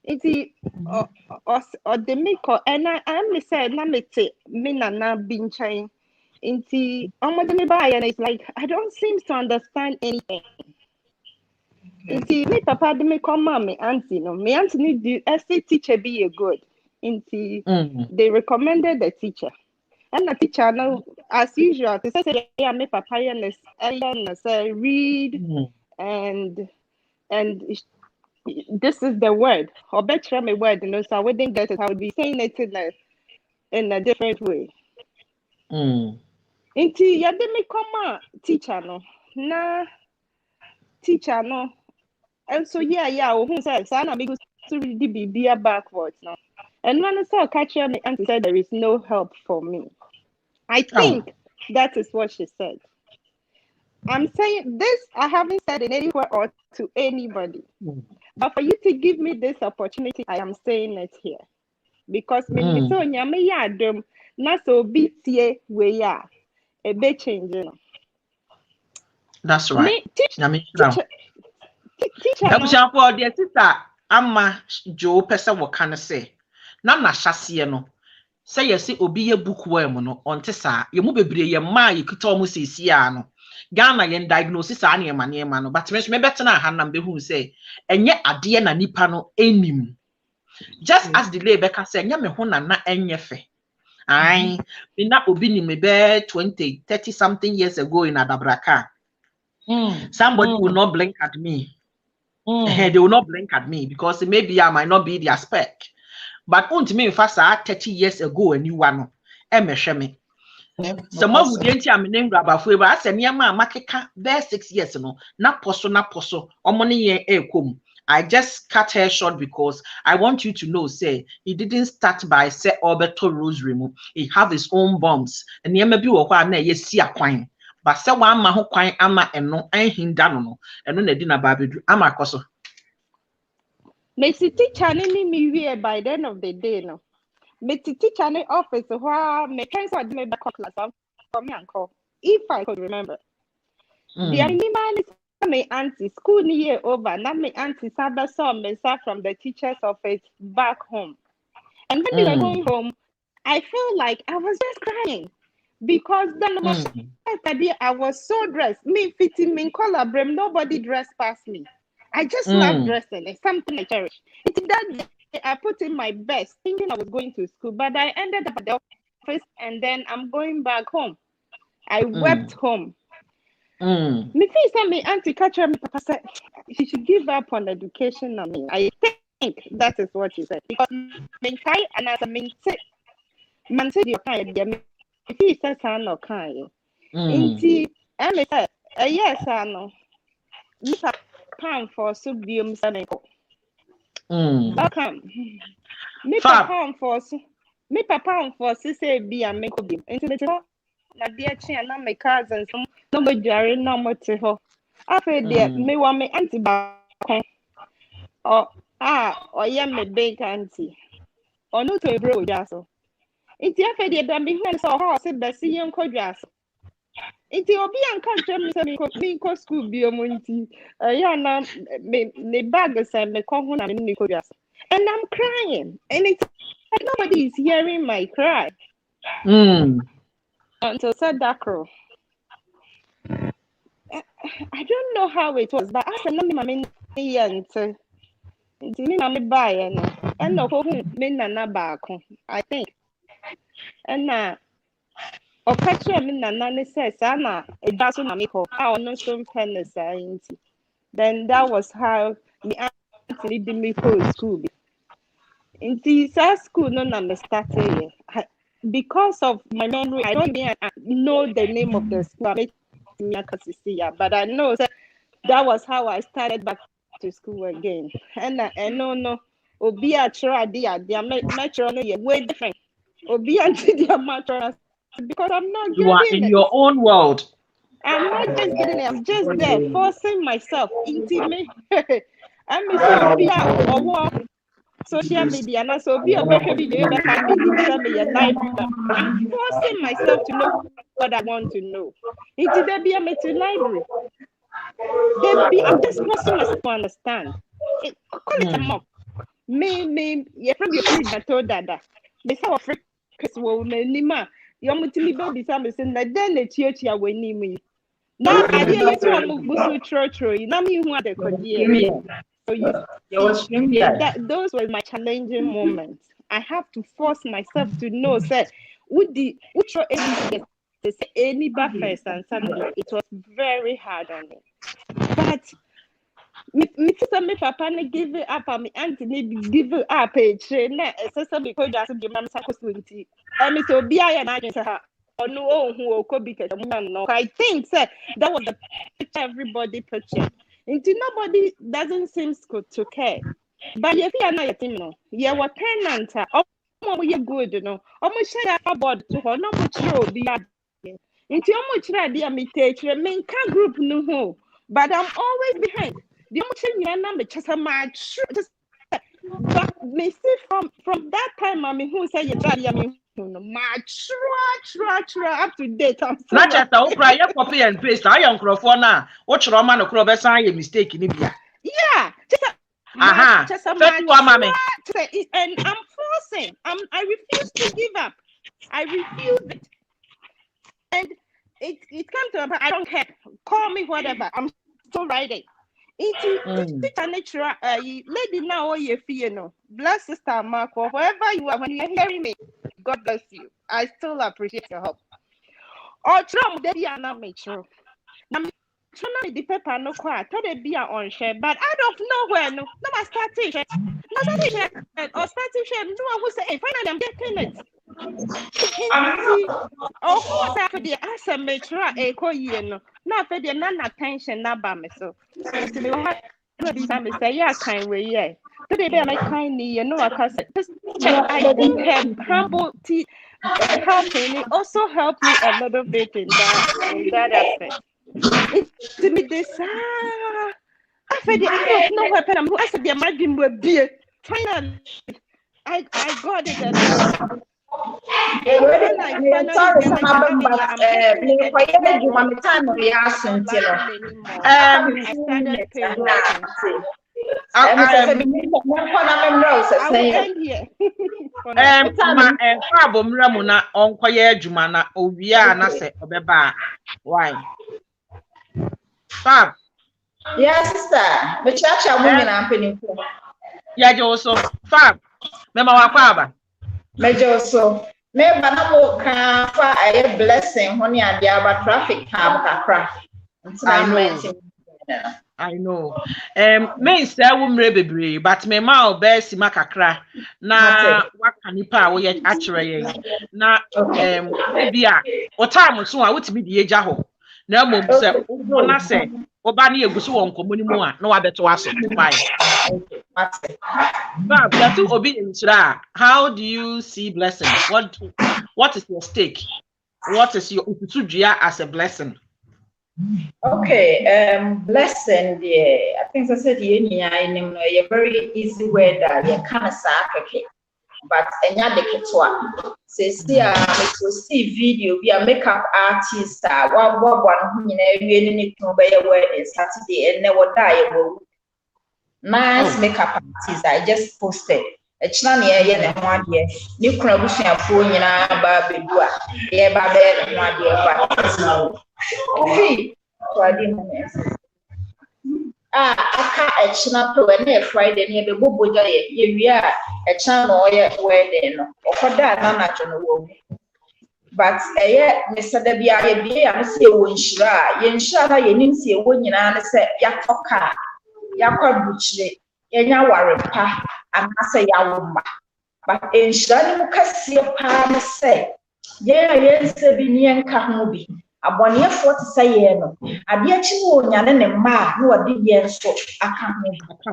Speaker 3: It's or the me and I me say na me te me na bin chain into me buy and it's like I don't seem to understand anything. Into me papa de me come me auntie no me auntie need do essay teacher be a good into they recommended the teacher. And the teacher now, as usual, they say, "Yeah, me papa and say read, and this is the word. Or better me word, so I wouldn't get it. I would be saying it in a different way." Into ya de me come teacher no, teacher no, and so who said, "Son, I'm going to read the Biblia backwards now." And when I saw catcher me and said, "There is no help for me." I think that is what she said. I'm saying this, I haven't said it anywhere or to anybody. But for you to give me this opportunity, I am saying it here. Because me so nyame ya adom na so bi tie we ya e be changing.
Speaker 1: That's right.
Speaker 3: Teacher.
Speaker 1: For the sister Amma Joe Pesa wakana say. Na shasiye no. Say you see obi ye bookworm no onte sa ye mu bebre ye ma ye kita omu sisia no Ghana ye diagnosis a na ma no but me better na ha na be hu say enye ade na nipa no enim just as the lay beka say enye me ho na enye fe ai me na obi ni me be 30 something years ago in Adabraka somebody will not blink at me they will not blink at me because maybe I might not be their spec. But me in fact 30 years ago and you one me. Some of the am name grabber for I said near my makeka there 6 years no na poso or money ye kum I just cut her short because I want you to know, say, he didn't start by say Alberto Rosary. He have his own bombs. And you may be na yes see a quine. But say one ma ho kwan ama eno anhinda no. Eno na di na ba bedu ama koso.
Speaker 3: Me si teacher ni me by the end of the day no. Me teacher ni office where me can so me back class for me uncle. If I could remember. The animal my auntie school year over. Now my auntie Saba saw me from the teacher's office back home. And when we were going home, I felt like I was just crying because then I was so dressed. Me fitting me color brim, nobody dressed past me. I just love dressing. It's something I cherish. It's that day I put in my best, thinking I was going to school, but I ended up at the office and then I'm going back home. I wept home. Me think me auntie catch me papa said she should give up on education. I mean, I think that is what she said because me kai and as a man say you kind me if he says I no kind. Inti me say yes I know. Me pound for subium saneko. Come. Me papa for say be and make be. Into na dear chin na my cousins no go jare no mo te ho afa de me wa me auntie ba kon o ye me big auntie onu to ebro jaso iti afa de da me hu so ho se be si yen kodwaso iti obi an kan tell me say me ko school bi o mo nti ya na me bag say me ko hu na me kodwaso and I'm crying and it's like nobody is hearing my cry until said that crow. I don't know how it was, but I said, "No, me buy and no me na back. I think, and or catch me na says, Anna, it doesn't make her. I no some pennies. Then that was how me actually did me to school. In the school, no, me started. Because of my memory, I don't even know the name of the school. But I know that was how I started back to school again. And no, Obia Tradia, their metro way different. Obia their metro because I'm not
Speaker 1: you are in your own world.
Speaker 3: I'm not just getting it, I'm just there forcing myself into me. I'm Obia or social media and so be a better video that I mean library. I'm forcing myself to know what I want to know. Into there be a library. I'm just forcing myself to understand. Call it a mock. Me, you're from your food that told dada. They say Africa will nima. You're multi baby something that then the church ya when me. Now I did you to move busu trotro. You know me who are the codier. Those were my challenging moments. I have to force myself to know that any first and Sunday, it was very hard on me. But me papa ne give it up and me auntie ne give it up because just be mama sakosunti. Me so be I na just her no who could be no. I think that was the picture everybody pictured. Until nobody doesn't seem to care. But if you are not a team, no, you were tenant, you good, no, almost share about to her, no much road. Until much idea me take main group no, but I'm always behind. The only number just a match. But me see from that time, I mean, who say you try, I mean, match, up to date. I'm
Speaker 1: not just a copy and paste. I am Crofona. Watch Roman or Crobes, I a mistake in India.
Speaker 3: Yeah, just a match. And I'm forcing. I refuse to give up. I refuse it. And it comes to I don't care. Call me whatever. I'm still writing. It's a natural lady now or you feel bless sister Mark or wherever you are when you're hearing me. God bless you. I still appreciate your help. Or Trump they are not make sure. Now the paper no quiet, thought they be on share, but out of nowhere, no my starting share. No starting share or starting share, no one will say, hey, finally I'm getting it. Oh, who was after the answer make sure a call you no. Now for the non attention now by me so. maybe some say, yeah, kind way, yeah. Today, be my kind, you know, I think her humble helping it also helped me a little bit in that aspect. To me, this I said, I don't know what happened. I said, there might be more beer. Finally, I got it. And
Speaker 5: yes, sister. But chacha women are penny.
Speaker 1: Yeah, also Fab. Mema wakwaba.
Speaker 5: Major so. Me banamo can for a blessing when you are the traffic calm.
Speaker 1: I know. Me say umre bebre, but me ma obe si makakra na wakanipa wo ye akire ye na bia o time so a wotimi die agya ho na mom say na say oba na egusu won komoni mu a na wabeto aso bye. But that obi inchira, how do you see blessings? What is your stake? What is your utudua as a blessing?
Speaker 5: Okay, blessing, yeah. I think I said a very easy word that you can't say, but another kitwa. Says here, we see video, we are makeup artist, one who really need to be a wedding Saturday and never die. Nice makeup artist, I just posted. A channel here and 1 year. New Krabushi and phone, baby, yeah, baby, 1 year, but hey, I can't a channel to a Friday near the Bobo Day. We are a channel wedding or for that, I'm not on the wall. But yet, Mr. Debbie, I see a winshira, Yenshara, Yeninsi, a winning, and I said, Yakoka. Yakwa buchile yenya warepa anase yawomba but enshani mukasie pa me se yense bi nienka ho bi abonefo te se ye no ade achi wo nyane ne ma na wade ye nso aka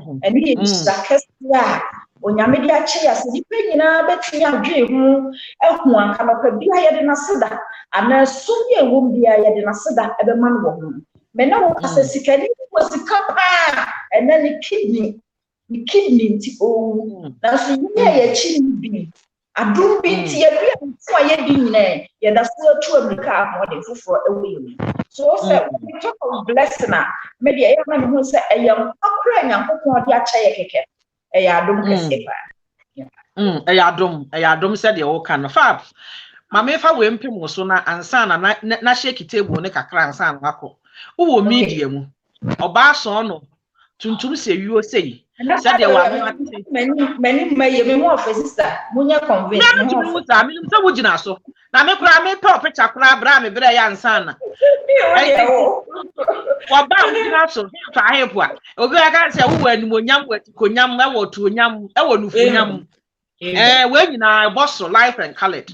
Speaker 5: ho ene ye bisakasia onyame de achi ya se dipe nyina beti adwe hu ehu anka no pa bia ye de na seda ana so ye wom bia ye de na seda ebe man wo hu me na wo asasikani was the cup and then the kidney that's ye chimbi adum binti ye bia so ye dinne ye da so to amika ho de foforo away so say we talk of blessing me de ya na me say eyam akura nyankopon de acha ye keke eya adum kese ba
Speaker 1: eya adum said the all can Fab mama fa we mpem so na ansa na shake table ne kakra ansa na akọ wo media mu oba so no tuntum se wiwo sei said there were
Speaker 5: many me mo sister munya convince
Speaker 1: me say wo gina so na me kura me pop picture kura bra me bra ya ansa na oba wo gina so fa hepo a obi aga say wo animonyam watikonyam e wo tuonyam e wo nufunyam we nyina boss life and colored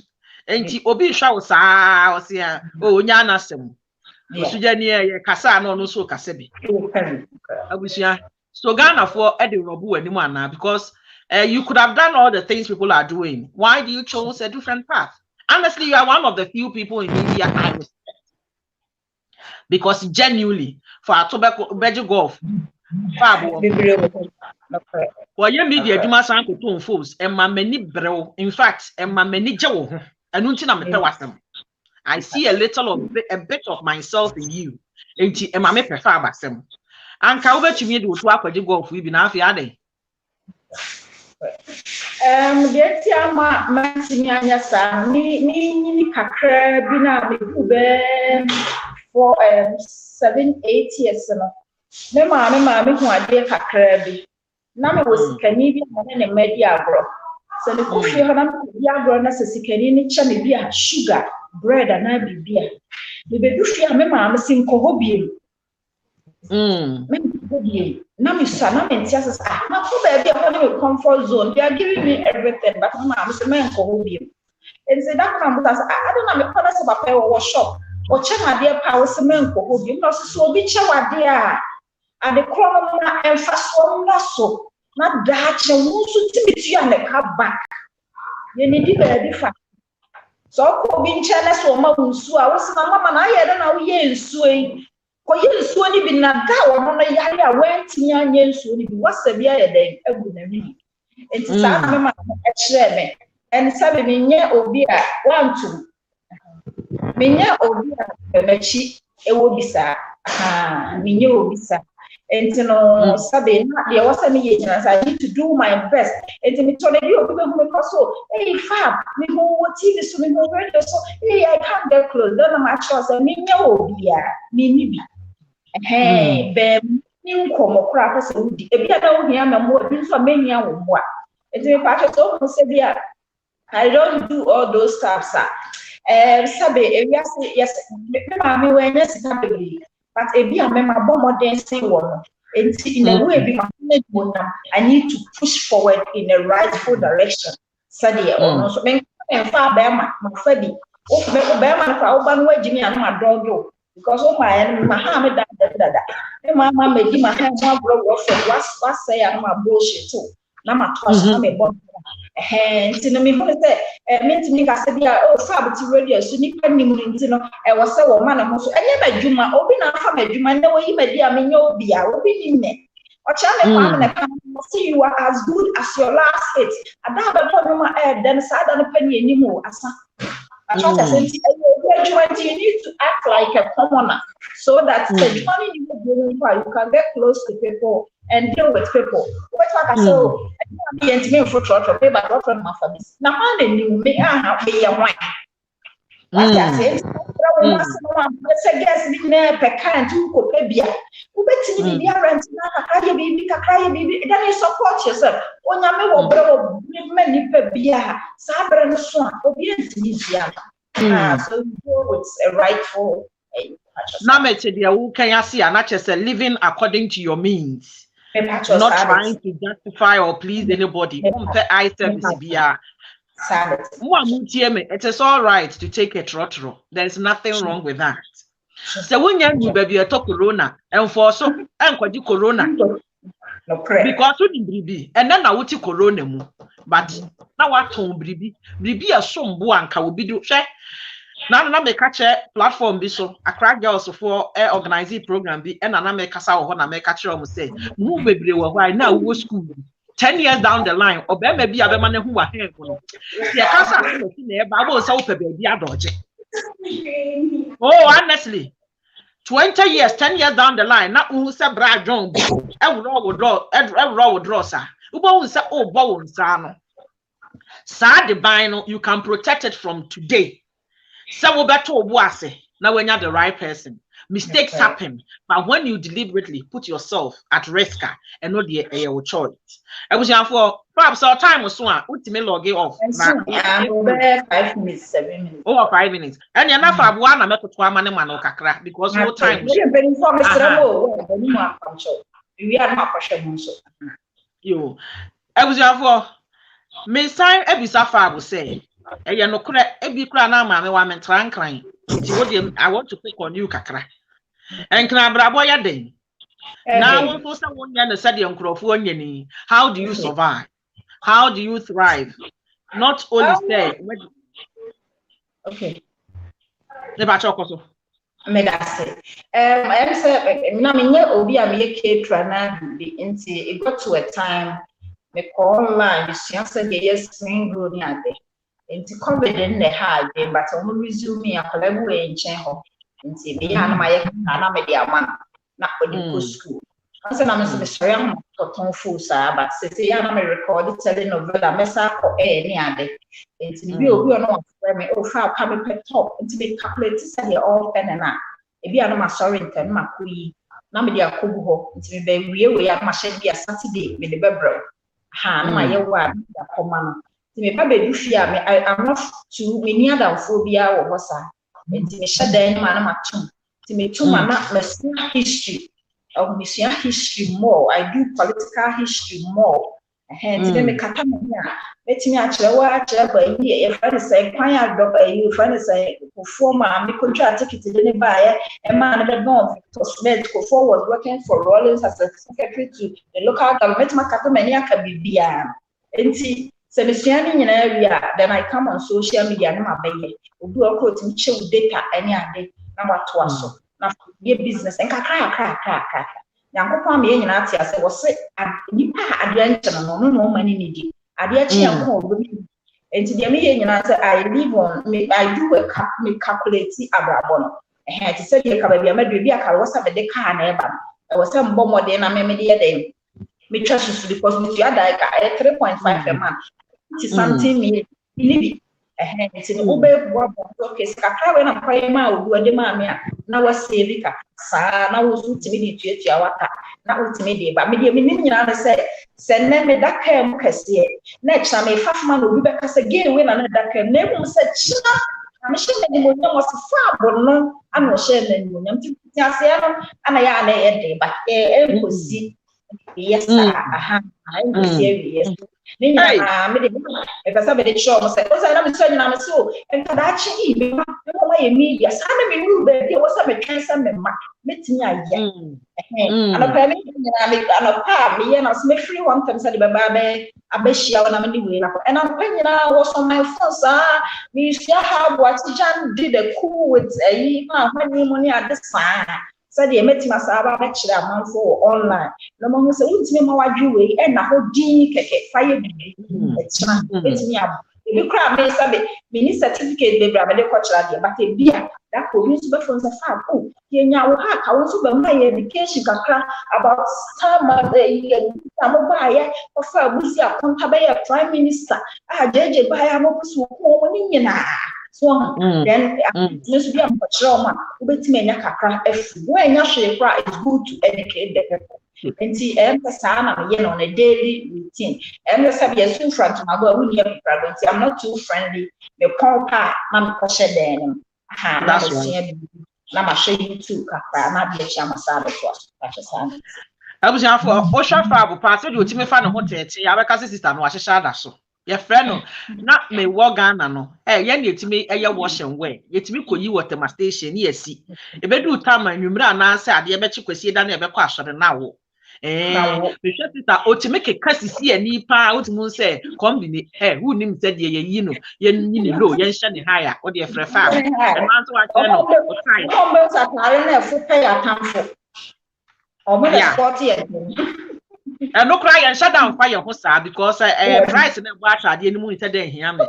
Speaker 1: enti obi hwa wo saa o se a o nya na sem Sujani ye kasa no so kasa bi. Abusia. So Ghana for Eddie Robu anymore now because you could have done all the things people are doing. Why do you choose a different path? Honestly, you are one of the few people in India I respect. Because genuinely, for a tobacco beji golf, for your media, you must uncle to fools and my many bro. In fact, and my many joe and untina me pewasem. I see a bit of myself in you. And my me prefer basem. And cover to me do to work with you golf we be now for day.
Speaker 5: Yet ma Maximiania sa ni kakra bina me ube for 7-8 years no. Me ma me hu ade kakra bi. Na me was kani bi na media bro. So the coffee hana media bro na se sikani ni cha me bi sugar, bread and na bibia. Me be du fia me ma sin ko hobie. Na me sana me tia say na ko baby I want me comfort zone. They are giving me everything but ma say me ko hobie. And say that come because I don't know me papa say papa wo shop. O che na dey pa wo say me ko hobie. No so obi che wa dey and the chrono and fast one so not that you want to be on the car back. You need to be different. So, being challenged for my so I was mamma and I don't know yen swing. For you, Swany be not that one. I went in your yen swing. What's the beer day? A good name. It's a mamma at and 7 minutes or beer 1 2. Minya obia mechi ewo bisa minya obisa entino sabe na de wasa me yenya I need to do my best entimi tole bi obi be hu me so hey fab me hu TV so me hu radio so hey I can't get close then my choice minya obia mini bi be ni nkomo kra ka se udi e bia da wo hia me mo bi so menya wo mo a entimi pa so mo se bia I don't do all those stuff sir. Sabe, yes, me when yes, but a be a member more dancing one. And in a way, I need to push forward in the rightful direction. Sadia, so make far bear my Freddy. Oh, bear my crowd, way Jimmy and my dog you. Because oh my Mohammed that mamma made him a hand one blow off what say I'm a bullshit too. Nama toss me bomb. Hence, in a minute, meant to make us say, oh, Sabbath radio, so you can I was so man, I never do my open from a human, no way, maybe I mean, you'll be out in there. Or see you are as good as your last hit. I don't have a problem, then side on a penny anymore. I try to say, you need to act like a commoner so that the money you can get close to people and deal with people. What like I say, I can't be for trouble, pay by doctor my family. Now, how you may have be a wine. What I said, let's guess the name per kind to Copebia. Who bet in the rent now, cry baby, then you support yourself. When you will grow many per beer, Sabre and Swan, obedience easier. So you go with a rightful.
Speaker 1: Now, who can you see? And not just living according to your means. Not trying to justify or please anybody. It is all right to take a trotro. There's nothing wrong with that. So when you baby a talk corona and for so and corona because we be and then I would corona but now what home bribi a some buanka will be do share. Now na make catch platform be so Accra girls for organizing program be and na make kasa ho na make catch am say mu bebre wo why now we school 10 years down the line or maybe abema ne hu wa hen ko ya kasa na e ba bo so pe baby adoje. Oh honestly 20 years 10 years down the line na who say bra John e draw sa ubo say oh bo nsa no sa the bind you can protect it from today. Some better say now when you're the right person. Mistakes happen, but when you deliberately put yourself at risk and not the choice. I was for perhaps our time was one ultimate log off.
Speaker 5: 5 minutes, 7 minutes.
Speaker 1: Oh, 5 minutes. And you're not for one I'm to man kakra because no time.
Speaker 5: We are not question.
Speaker 1: You I was for Miss Time Ebisafa will say. You know, every cry now, mammy, woman, trying crying. I want to pick on you, Kakra. And can I brabo ya day? Now, for someone yan said young Crofonian, how do you survive? How do you thrive? Not only say,
Speaker 5: okay.
Speaker 1: The Bachokoso.
Speaker 5: Medase. I'm saying, Namina Obi, I'm a kid, it got to a time, me call online, she answered yes, SUNGLE near day. Into COVID in the hard day, but on resume a collaborate in Chenho. Into the Hanamaya Media man, not when you go school. As an Mr. Young for full, sir, but say I'm a recorded telenovela, Messa or any other. Into the view, we are not where me oh, how come a top into the calculated say all pen and I. If you are not sorry, turn my queen, Namadia Kubo, into the we have my shed be a Saturday with the bebro. Ha, my one, the command. I'm not too many other phobia or was I. And to me, shut down my tomb. To me, too, my history of Mission history more. I do political history more. Hence, they make Catamania. Let me actually watch a year. If I say, Quire dog, you friend say, performer, me contract ticket to the buyer, a man that known to Smith go forward working for Rollins as a secretary to the local government. Macatamania can be beyond. And see, Sebastian in an area, then I come on social media, and my baby, will do a quote and show data any day. Number two, now be business and crack. Nyankopɔn me nyina ate ase wo se nipa ade nkyɛ no no mani ni di ade akye yanko obi enti de me nyina sɛ I live on me I do me calculate abrabɔ no te sɛ de ka ba bia ma bi aka wo sa be de ka na eba no wo sɛ mbɔ mɔden na me de yɛ me twa susu because me tua da ka 3.5 a month ti something me ni enti no obe boa okay kakra we na kwae ma odu ade ma me a na wa save ka saa na wo su timi di tuatua waka na ultimi de ba me de me nyina na sɛ ne me da ka mu kase na kya me fafuma no obi be ka sɛ gay we na da ka na mu sɛ kya na me hye ne mo nyam so fa bono ana o hye ne mo nyam ti ase no ana ya na e de ba kosi yes aha ai kosi yes ni nyina me de e pesa be de show mo sɛ o sɛ na me so nyina me so nkadachi ibe ma mo ye media sa na me nu be de wo sɛ me twen sɛ me ma metimi ayɛ anɔpa me nyina me anɔpa me yɛ na so me free one time sɛ de baba be abɛhyia na me de we na and I'm nyina was on my phone sa me share how what Jan did a cool with a when money at the sign said the metimi asaba be kyerɛ amanfo online na mo sɛ untimi ma wadwe we e na ho din kɛkɛ fire bi ɛkyena metimi abo ebi kra me sabe me ni certificate be bra me de kɔkyerɛ de but e bia that police be from the farm oh yenya wo ha ka wo so be ma education kakra about time mo ba ye ofa abusi akonta be ye prime minister jeje ba ya mo so ko ni nyina so then just be am kɔkyerɛ ma wo betime nya kakra afu wo enya hwe kra is good to educate the people enti empesa na me on a daily routine say be so front na go we near people I'm not too friendly me pompa na me kɔhyɛ dan na me see na ma share YouTube kakra na be chia masada to us
Speaker 1: abusia for o hwa fa abo pa so de otime fa ne ho tete ya be ka sister no ahyehyɛ ada so ye frɛ no na me wo Ghana no ye na etime eye wash and wear yetime koyi water ma station ye si ebedu time anwumra na ase ade be chikwasi da na e be kɔ asɔre na wo me hwɛ sister otime keka sisi ani pa otumu sɛ combine who nim sɛ de ye yi no ye nyi ne low ye nhye ne higher o de frɛ fa e man so wa kyɛ no o try
Speaker 5: combo satare na fu pay atamfo o mo na sport ye
Speaker 1: and no cry and shut down fire ho sa because price na gba atade ni mu ni tede hia me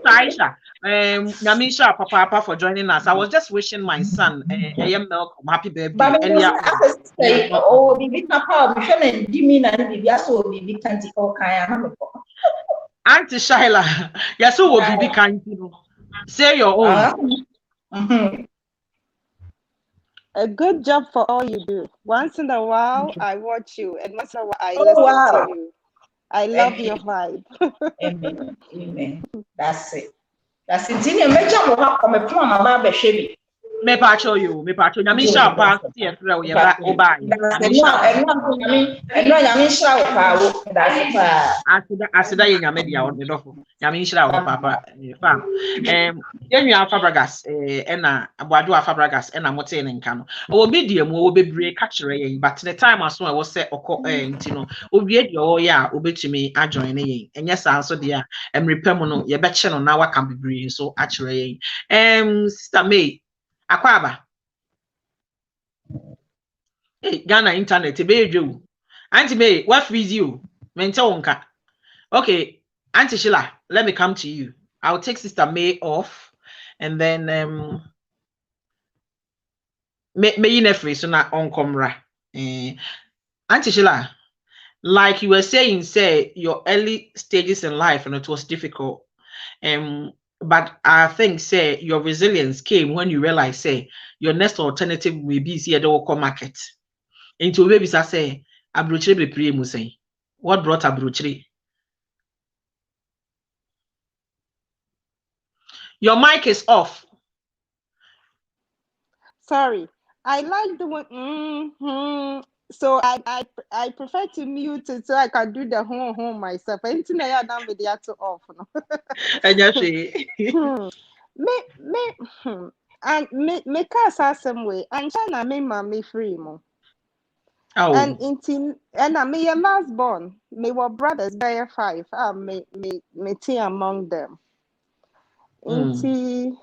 Speaker 1: Aisha Nyamisha papa for joining us. I was just wishing my son milk happy birthday earlier
Speaker 5: oh bibi papa me hwe na di mi na bibi aso bibi kanti o kan na me ko
Speaker 1: Auntie Shaila yes so bibi kanti no say your own
Speaker 3: A good job for all you do. Once in a while, I watch you, and once in a while, I listen to you. I love your vibe.
Speaker 5: Amen. That's it. That's it. Tini mecha mo ha come from mama be hwe bi.
Speaker 1: Me pa show you. Nyamisha pa tie frɛ wo ye ba oba.
Speaker 5: Nyamisha wo pa wo. That's it.
Speaker 1: Asida ye nyame dia wo dofo. Nyamisha wo papa fam. Yenua Fabragas na aboado Fabragas na mote ne nka no. O media mu wo bebre ka kyerɛ yen but the time aso e wo sɛ okɔ nti no owie de o ye a obetumi ajoin ne yen. Enye saa so de a emrepam no ye bɛkye no na waka bebre so a kyerɛ yen. Sister May Akwaba. Ghana internet be edwu. Auntie May, what freeze you? Mente wonka. Okay, Auntie Sheila, let me come to you. I'll take Sister May off and then May you never so na on camera. Auntie Sheila, like you were saying, say your early stages in life and it was difficult. But I think, say, your resilience came when you realize, say, your next alternative will be see a local market. Into babies, I say, Abruchri be pre musay. What brought Abruchri? Your mic is off.
Speaker 3: Sorry, I like the one. So I prefer to mute it so I can do the home myself. Anything I done with the to off. No? And me cast some way and China me mommy free mo. And I me a last born. Me were brothers by 5. Me tea among them. Inti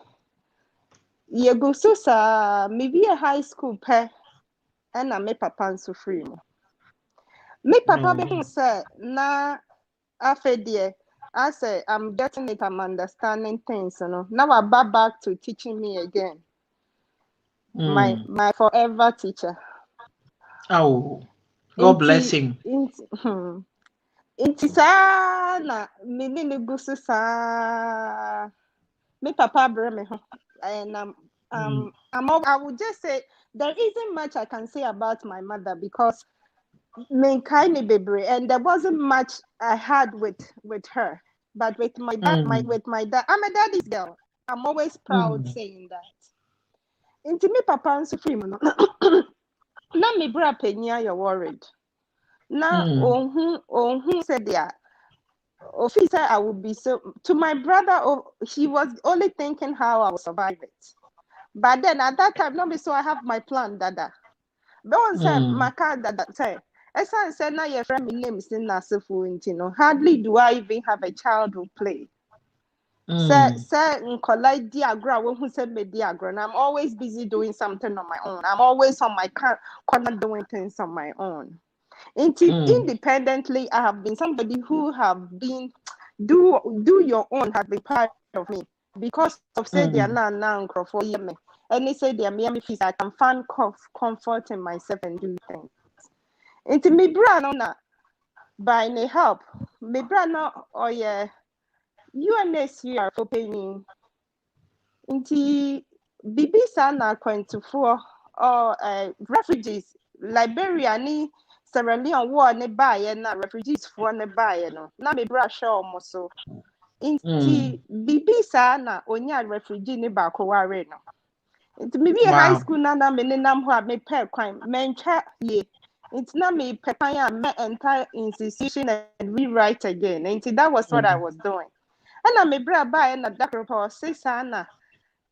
Speaker 3: ye go so sa me be a high school pe and I me papa so free mo. Me papa be say na afedie. I say I'm getting it, I'm understanding things, you know. Now I back to teaching me again. My forever teacher.
Speaker 1: Oh, God bless him.
Speaker 3: Inti sa na me gusu sa me papa bring me home. And I would just say there isn't much I can say about my mother because me kind of baby, and there wasn't much I had with her. But with my dad, I'm a daddy's girl. I'm always proud saying that. Into me, papa and supreme, no. Na me bra penya, you're worried. Na who said yeah. Officer, I would be so to my brother. Oh, he was only thinking how I would survive it. But then at that time, not so I have my plan, dada. Don't say my car dada say. As I said, now your friend name is in Nasifu, you know. Hardly do I even have a child who play. Say collide diagram who said me diagram. I'm always busy doing something on my own. I'm always on my corner doing things on my own. Independently, I have been somebody who have been do your own have been part of me because of say they are now for me. And they say they are me fees. I can find comfort in myself and do things. Into me brana by any help. Me brana or yeah. UNSU for paying into BBC na 24 or refugees Liberia ni Sierra Leone war ne buy na refugees for ne buy no na me bra show mo so into BBC na onya refugee ne ba ko ware no into me be high school na me nam ho me pay kwan mencha ye it's not me pepaya me entire institution and rewrite again into that was what I was doing. And I'm a bra by and a doctor or Sisana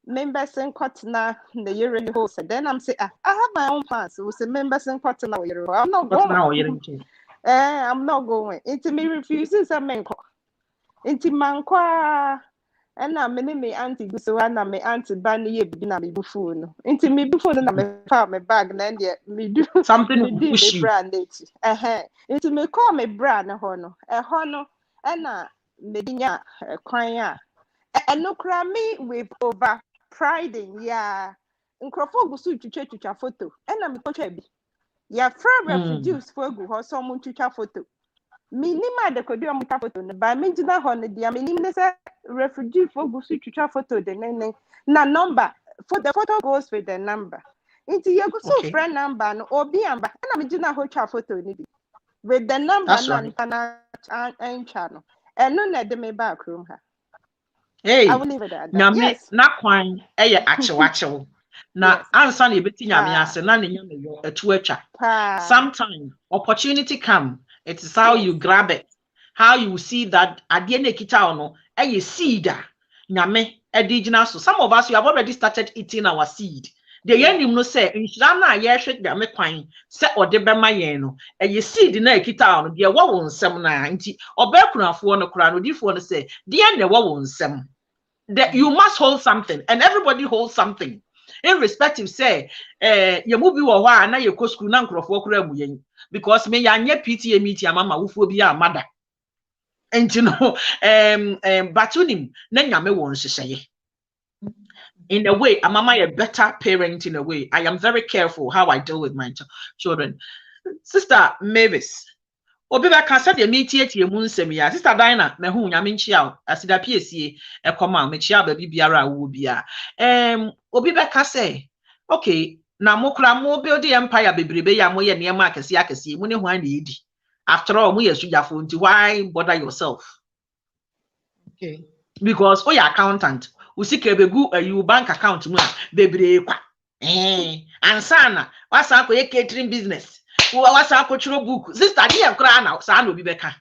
Speaker 3: members in Cotton the year in the host. Then I'm saying, I have my own plans. It was a members in Cotton. I'm not going. I'm not going. Into me refuses a manco. Into manqua. And I'm me auntie Gusuana, me auntie Banny, Bina me buffoon. Into me before then I'm a my bag, and then yet me do something me do me brand nature. Into me call me brand a honor, and Medinya kwanya and no cry me with over priding yeah nkrofo gusu twitwa photo and na me kwatwa bi ya from refugees for go ho so mo twitwa photo minima de kodi o twitwa photo ne ba me gina ho ne dia minim ne say refugee for gusu twitwa photo de nene na number for the photo goes with the number into your gusu friend number no obi amba na me gina ho twa photo ni bi with the number na and channel. And no net me back room her.
Speaker 1: Hey,
Speaker 3: I will leave it at that. Yes.
Speaker 1: Not quite actual. Now, answer the bit in a twitcher. Sometimes opportunity come. It is how you grab it, how you see that at the end of kitano, and you see that. Nyame, a so some of us you have already started eating our seed. The yenim no say inshana ye hwet da me kwan se ode be ma yen no e ye seed na ekita no de wo won nsem na nti obakunafo no kura no difo no say de na wo won nsem that you must hold something and everybody holds something irrespective say ye mu bi wo ho na ye ko school na nkrofo kura mu yen because me ya nye PTA meeting amama wofo bi amada enti no batunim na nyame won hyehyeye. In a way, I'm a better parent in a way. I am very careful how I deal with my children. Sister Mavis, Obiba can say the meet ye moon semia. Sister Dinah, me who yamin chiao, as the PSC, a command, me chia baby biara wubia. Obiba can say, okay, na mokra mo build the empire baby ya moye near Marcus Yakasi, money one need. After all, we are phone to why bother yourself?
Speaker 4: Okay.
Speaker 1: Because your accountant. Usike begu you bank account mu bebre kwa ansana wasa ko catering business was a cultural book. Sister, dear cry now, son will be better.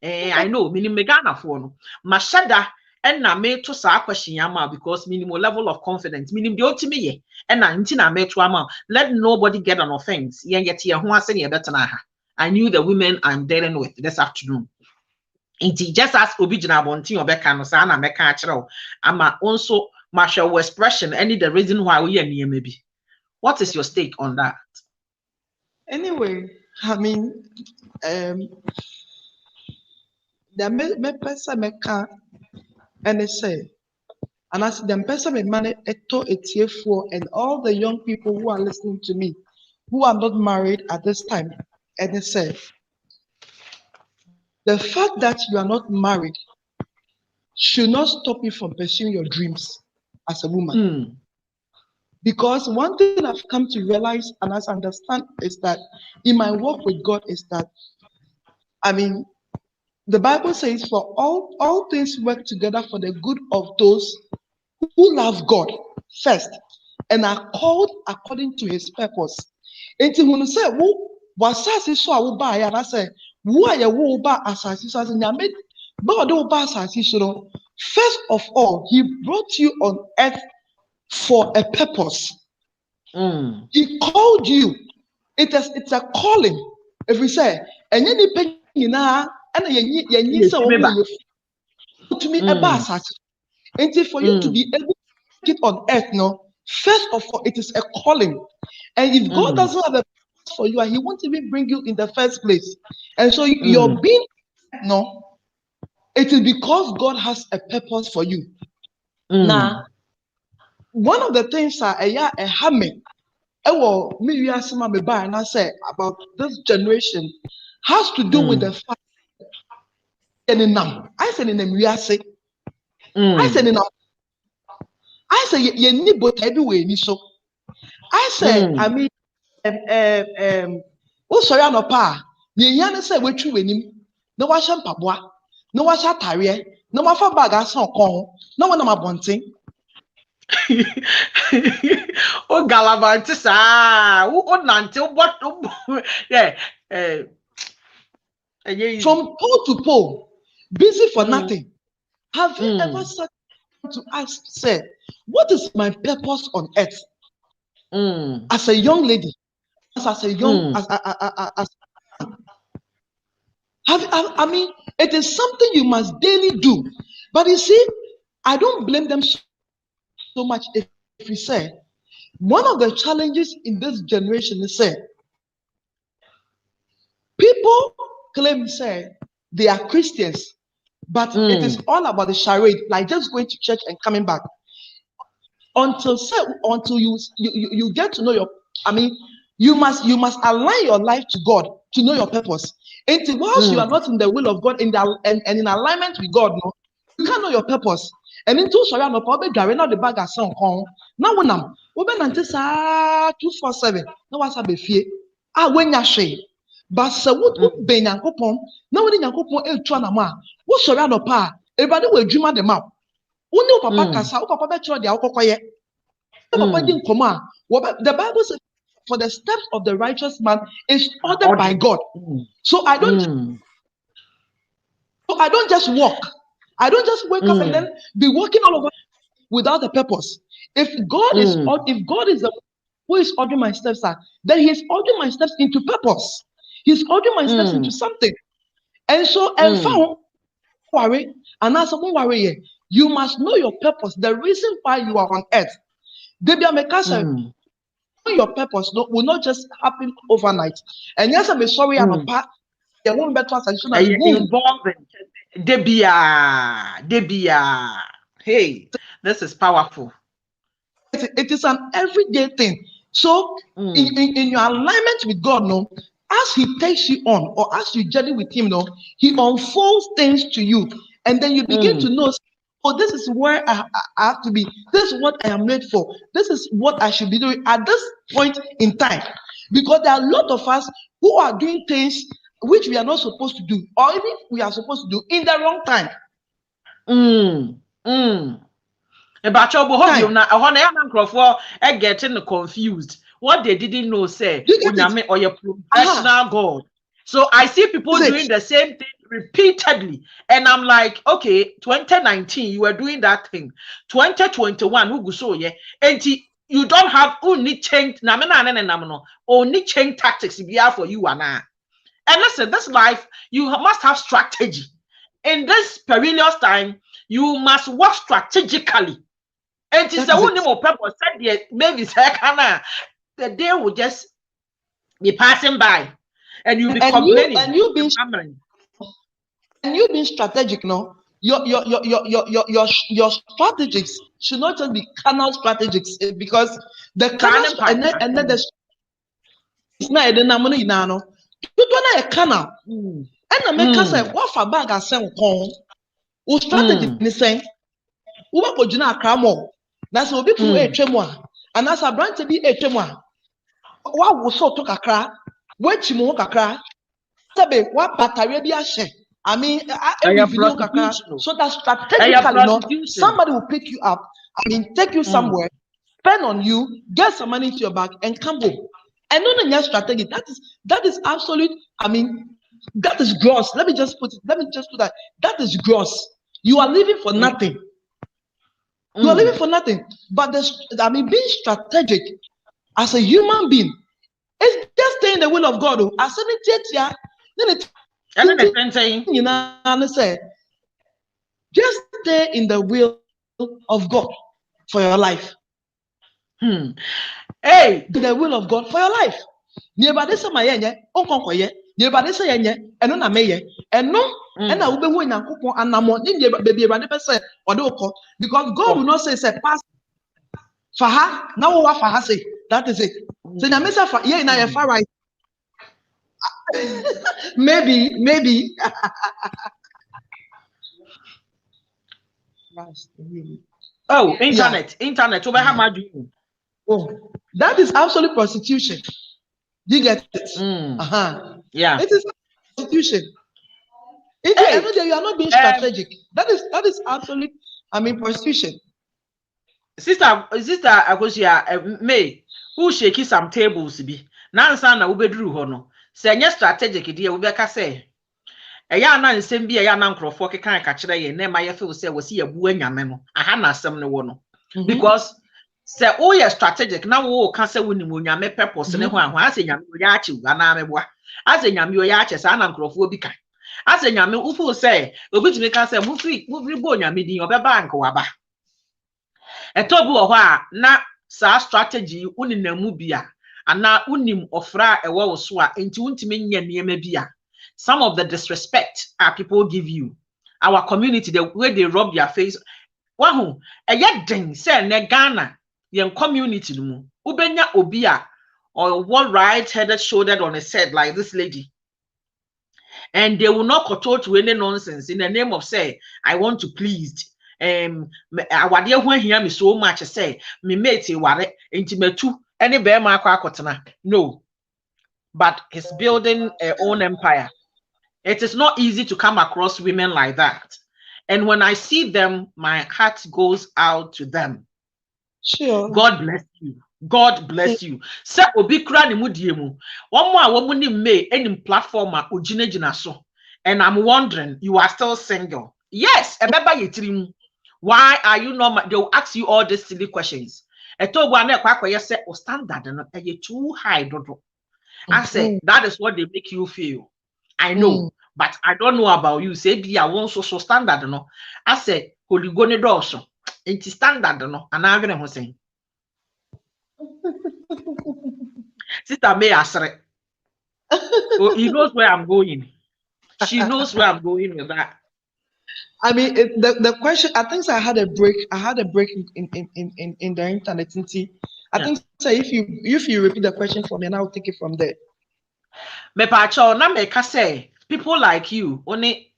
Speaker 1: I know, meaning Megana for no. Mashada and na me to sa question yama because minimum level of confidence, meaning the ultimate and na intina me to ama. Let nobody get an offense. Yet here who was saying better na. I knew the women I'm dealing with this afternoon. It just as original bonti or becca no sana meka chero. Ama also martial expression any the reason why we are near maybe. What is your stake on that?
Speaker 4: Anyway, I mean, the me person me can and they say, and as the person me money eto for and all the young people who are listening to me, who are not married at this time, and they say, the fact that you are not married should not stop you from pursuing your dreams as a woman. Because one thing I've come to realize and as I understand is that in my walk with God is that, I mean, the Bible says for all things work together for the good of those who love God first and are called according to his purpose. And when you say, "Who was so I will buy?" and I say, "Who are you buy asasi?" So I say, "God will buy asasi." So first of all, he brought you on earth for a purpose. He called you. It's a calling. If we say, and any penny na and you say to me about and for you to be able to get on earth, no, first of all, it is a calling. And if God doesn't have a purpose for you, he won't even bring you in the first place. And so you're being no, it is because God has a purpose for you. Now, one of the things a hammer. Me and I say about this generation has to do with the fact that I said in the I said I say you need both everywhere so I say I mean oh sorry no pa ye yan say we twi wenim na wa hye mpaboa na wa hye atare na wa fa bag asan kon na wa na mabonten.
Speaker 1: Oh, Galavantis, oh, Nante, what? Yeah,
Speaker 4: from pole to pole, busy for nothing. Have you ever sat to ask, say, what is my purpose on earth? As a young lady, as a young, I mean, it is something you must daily do. But you see, I don't blame them so much if we say, one of the challenges in this generation is say, people claim say they are Christians, but it is all about the charade, like just going to church and coming back. Until you get to know your, I mean, you must align your life to God to know your purpose. And whilst you are not in the will of God and in alignment with God, no, you can't know your purpose. And into sorry, no probably carrying out the bag as some home. Now when I'm open until 247, no what's up fear. When you say, but so what be Yankopon, no one in Yankopon el Twanama, what sorry, no pa, everybody will dream at the map. Only papa kasa, papa better the alcohol. Papa didn't come on. The Bible says, for the steps of the righteous man is ordered by God. So I don't just walk. I don't just wake up and then be walking all over without a purpose. If God is the one who is ordering my steps, then He is ordering my steps into purpose. He's ordering my steps into something. And so, and found worry, and as someone worry, you must know your purpose, the reason why you are on earth. Your purpose will not just happen overnight. And yes, I'm sorry, I'm a part. There won't be transition.
Speaker 1: Debia. Hey, this is powerful.
Speaker 4: It is an everyday thing. So, in your alignment with God, no, as He takes you on, or as you journey with Him, no, He unfolds things to you, and then you begin to know. Oh, this is where I have to be. This is what I am made for. This is what I should be doing at this point in time. Because there are a lot of us who are doing things which we are not supposed to do, or even we are supposed to do in the wrong time.
Speaker 1: About your behavior now, getting confused. what they didn't know, say,
Speaker 4: You get it?
Speaker 1: Onyame or your professional God. So I see people
Speaker 4: Is it?
Speaker 1: doing the same thing repeatedly, and I'm like, okay, 2019 you were doing that thing, 2021 who go so yeah, and you don't have only change only change tactics for you and I. And listen, this life you must have strategy. In this perilous time, you must work strategically. And it's the only more purpose said maybe the day will just be passing by, and you'll be complaining.
Speaker 4: And you being strategic, no? Your strategies should not just be carnal strategies, because the carnal and then the is not the namano inano. You don't know a canal. And the makers say, what for bag are sent home? Who strategy is saying, who will go to cramo? That's what people a tremor. And as a branch to be a tremor. What was so took a crack? What you mock a crack? Sabe, what Patarebia share? I mean, every video so that strategically, somebody will pick you up. I mean, take you somewhere, spend on you, get some money to your bag, and come home. And not your strategy. That is absolute. I mean, that is gross. Let me just put that. That is gross. You are living for nothing. You are living for nothing. But being strategic as a human being is just staying in the will of God. As you know, say, just stay in the will of God for your life.
Speaker 1: Hey,
Speaker 4: the will of God for your life. Nobody say my yenye, onkonkoye. Nobody say yenye, eno na meye. Eno, ena ube hu nyankopon anamo. Ni baby everybody say odoko, because God will not say pass. Faha, now what faha say? That is it. So na mesa fa ye na ye far right. Maybe.
Speaker 1: Oh, internet.
Speaker 4: Oh, that is absolute prostitution. You get it?
Speaker 1: Yeah.
Speaker 4: It is prostitution. You are not being strategic. That is absolute. I mean, prostitution.
Speaker 1: Sister, Agosia, May, who shake some tables be. Nansa na ubedru hono. Say nye strategic dia ubeka say. Eya na nsem bi eya na nkrofo kekan ka kire ye na ma ye feel say wasi abu anyame no. Aha na asem ne wo no. Because say oh yeah strategic na wo ka say woni onyame purpose ne ho aho ase nyame oya achi ana meboa. Ase nyame oya achi sa na nkrofo bi kan. Ase nyame ufu say obitumi ka say mufri bo nyame din obeba anka waba. Etobu oho a na sa strategy uninamu bia ana unim ofra ewo wo so a enti untimi nya niema bia. Some of the disrespect people give you, our community, the way they rub their face. Wahu, a yet ding say ne Ghana, yen community mu, ubenya obia, or one right headed shouldered on his head like this lady. And they will not control to any nonsense in the name of say, I want to please. Our dear when hear me so much say, me mate ware, intimate too, any bear my quackotana. No. But he's building a own empire. It is not easy to come across women like that. And when I see them, my heart goes out to them.
Speaker 4: Sure.
Speaker 1: God bless you. God bless you. Sa obi kra ni mudiemu. One more woman ni me any platform ojinejina so. And I'm wondering, you are still single. Yes, why are you not? They will ask you all these silly questions. Standard too high. I say that is what they make you feel. I know, but I don't know about you. Say be I want so standard no. I say holy go ne also. It's standard no. And I'm gonna say, Sister May Asre. Oh, he knows where I'm going. She knows where I'm going with that.
Speaker 4: I mean, the question. I think I had a break. I had a break in the internet. I think so. If you repeat the question for me, and I'll take it from there.
Speaker 1: Me pacho na me ka say people like you only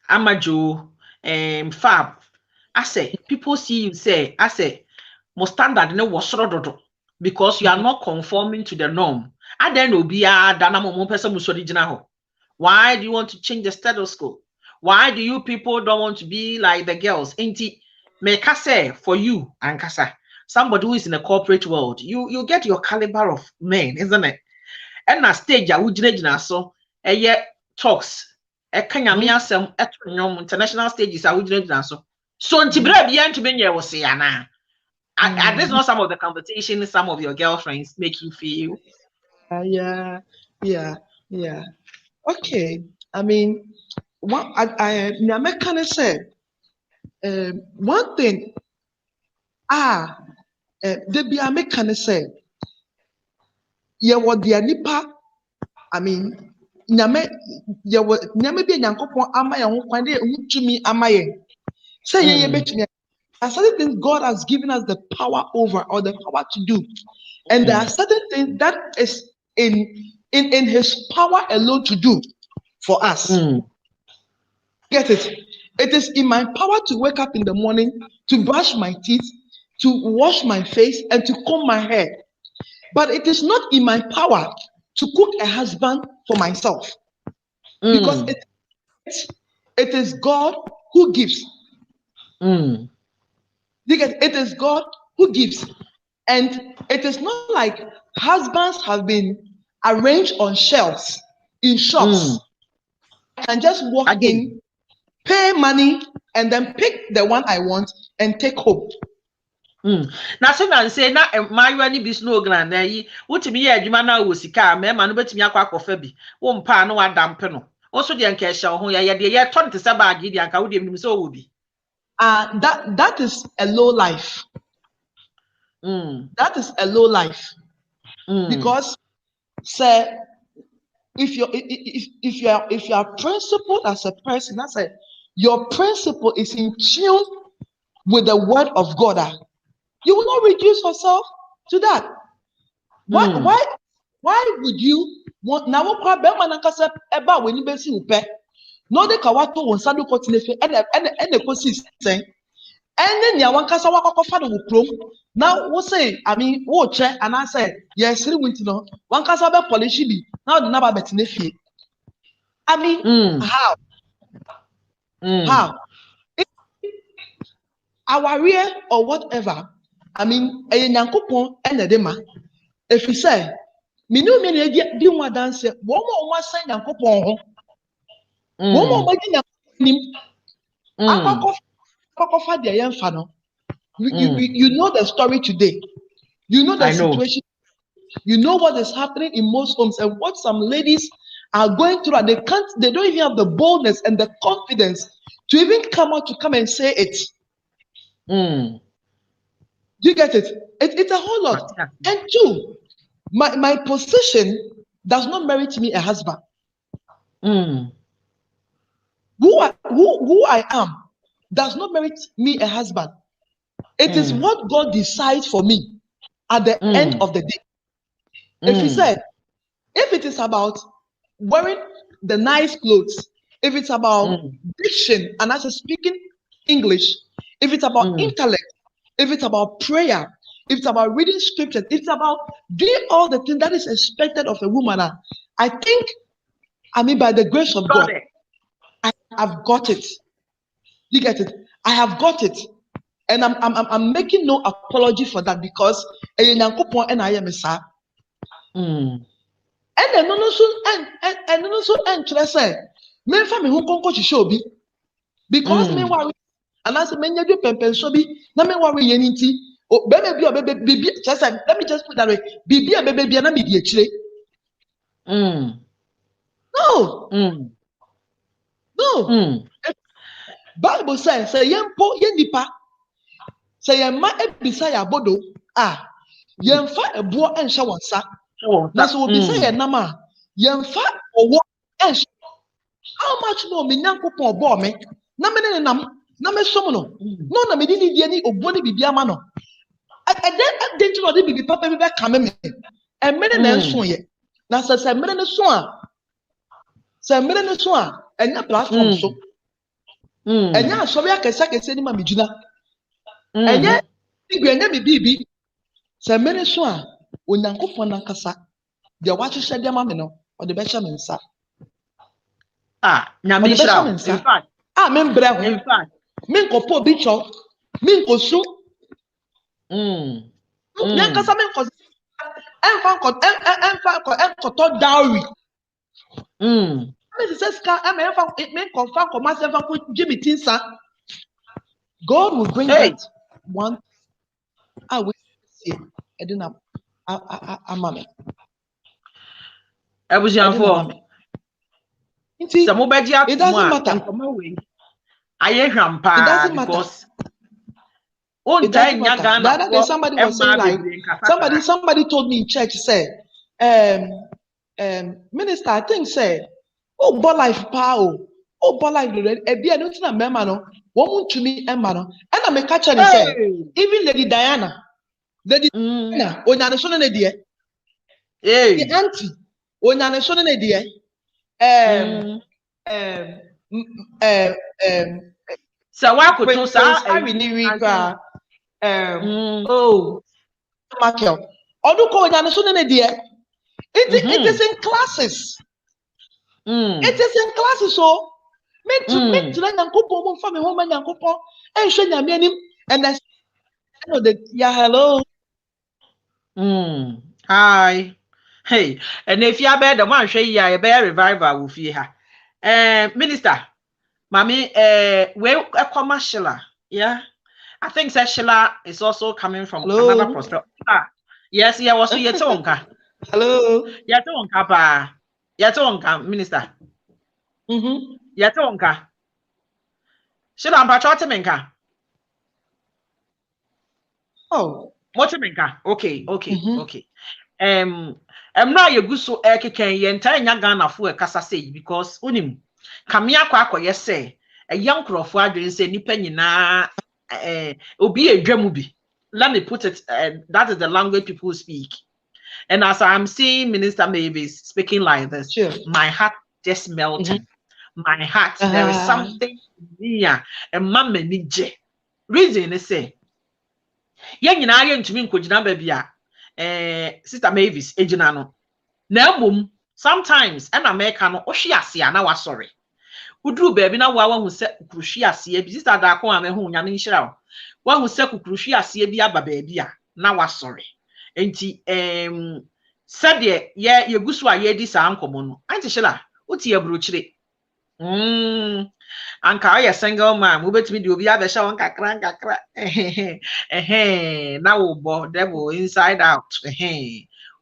Speaker 1: Amajo Fab. I say people see you say I say mo standard no was because you are not conforming to the norm. And then obia dana mo person musori gina ho. Why do you want to change the status quo? Why do you people don't want to be like the girls? Ain't me ka say for you ankasa. somebody who is in the corporate world, you get your caliber of men, isn't it? And na stage a wujina so talks international stages a wujina so ntibra bia ntube nye wo se ana. At least not some of the conversation some of your girlfriends make you feel.
Speaker 4: Yeah. Okay. I mean, what I kind of said, one thing, they be I make kind of say, yeah, what the nipa, I mean, nyame, yeah, what nyame be nyankopon amaye ho kwande hutumi amaye. Say yeah, betumi. There are certain things God has given us the power over or the power to do, and there are certain things that is in His power alone to do for us. Get it? It is in my power to wake up in the morning, to brush my teeth, to wash my face, and to comb my hair. But it is not in my power to cook a husband for myself. Because it is God who gives. It is God who gives. And it is not like husbands have been arranged on shelves in shops. I can just walk in, pay money, and then pick the one I want and take home.
Speaker 1: Now, so I say, now my money be snow grand. What to me, you man now was sika, man, but me a quack of Febby. One pa no one dampen. Also, the uncasha, who ya turn to Sabagi, the uncle would so would be.
Speaker 4: That is a low life. That is a low life. Because, sir, if you are principled as a person, I said your principle is in tune with the word of God. You will not reduce yourself to that. Why would you want now? What about when you be see upe? No, they kawato on sadu kotinefe and the consistent. And then ya wankasa wakoko fado ukrom. Now we say, I mean, check and I say, yes, winter no. Wankasa be polish bi. Now the number betinefe. I mean, how? How? Our rear or whatever. I mean, a yankopon and a dema. If you say, me no me di one dance, one more say yankopon. One more you know the story today. You know the situation. You know what is happening in most homes and what some ladies are going through, and they don't even have the boldness and the confidence to even come and say it. Do you get it? It's a whole lot. And two, my position does not merit me a husband. Who I am does not merit me a husband. It is what God decides for me at the end of the day. If he said, if it is about wearing the nice clothes, if it's about diction and as speaking English, if it's about intellect, if it's about prayer, if it's about reading scriptures, it's about doing all the things that is expected of a woman. I think, by the grace of God, I have got it. You get it? I have got it. And I'm making no apology for that because and I am a sir. And then also say, men family who conquer to show be because me worry and as men you pempen so be na me worry yeniti o baby just let me just put that way bibi and baby na me di chire. No. Bible says say yempo yenipa say yemma ebisa ya bodo yemfa ebo enhye wonsa na so obisa ye nama yemfa owo enhye. How much more me nyankopon obo me na me ne nam na me som no na me di die ni obo ni bibia ma no and then you know the bibi papa be ka me e me ne na nso ye na se me ne so a enya platform so enya so be akesa ni ma me juna enya enya bibi se me ne so a onyankopon na kasa de wa hwehwe de ma me no o de be hye me nsa.
Speaker 1: Nyamishra. In fact,
Speaker 4: men bravo. In fact, men kopo bicho, men kosu. Yanka samen cause enfan dowry. It says Jimmy Tinsa. God will bring
Speaker 1: Hey.
Speaker 4: that one. I will see. I didn't have a mommy.
Speaker 1: Ebusianfo.
Speaker 4: It
Speaker 1: doesn't
Speaker 4: matter. It doesn't matter
Speaker 1: because
Speaker 4: it doesn't matter. The other day somebody was saying like somebody told me in church said minister I think said oh but life power oh but life ebi eno tina mema no woman to me emma no and I make catch and say even Lady Diana onyane so na die the auntie onyane so na die
Speaker 1: so wa koto sa
Speaker 4: oh Michael oduko onyane so na die it is in classes. It is in classes, so make to learn Yankopo, one family home and Yankopo, and show your meaning. And that's yeah, hello.
Speaker 1: Hi. Hey, and if you are better, one show you a bear revival with you. Minister, Mommy, where a commercial, yeah. I think Sheila is also coming from another perspective. Yes, yeah, was your tonka.
Speaker 4: Hello.
Speaker 1: Yeah, tonka, pa. Yeah, tonka, Minister. Yeah, tonka. Sheila, I'm patriotic.
Speaker 4: Oh,
Speaker 1: what okay. I'm not a good so can ye entire Ghana for a cassa say because unim Kamia Quaco, yes, say a young Crawford didn't say ni penny na obi a dremubi. Let me put it, that is the language people speak. And as I'm seeing Minister Mavis speaking like this,
Speaker 4: sure.
Speaker 1: My heart just melted. My heart, there is something near a mama nije. Reason is say. Yen nyina ye ntumi nkogina ba bia Sister Mavis ejina no na mbom sometimes na America no ohwe ase na wasori uduru ba bi na wahu se kuruhwe ase bi Sister da ko amehu nyame nhira wahu se kuruhwe ase bi aba ba bi a na wasori enti sade ye gusu a ye di sa ankomo no anti shila uti ye brochire anka I single man we betimi di obi abesha won kakra now bo devil inside out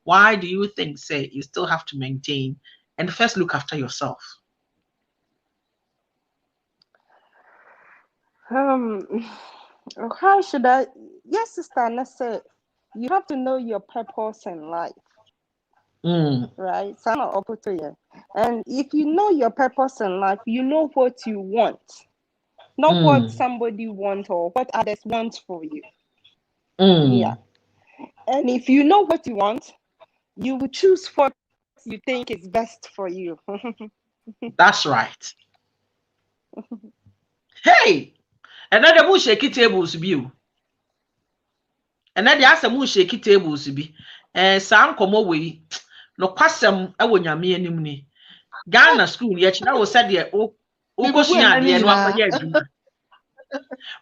Speaker 1: why do you think say you still have to maintain and first look after yourself?
Speaker 3: How should I? Yes, sister, let's say you have to know your purpose in life. Right? And if you know your purpose in life, you know what you want, not what somebody wants or what others want for you. Yeah. And if you know what you want, you will choose what you think is best for you.
Speaker 1: That's right. Hey, another bush shaky tables be. Another ask a moon shaky tables be. Sam come away. No kwasem ewo nyame anim ni Ghana school ye china wo said ye o kosia de no akoye aduma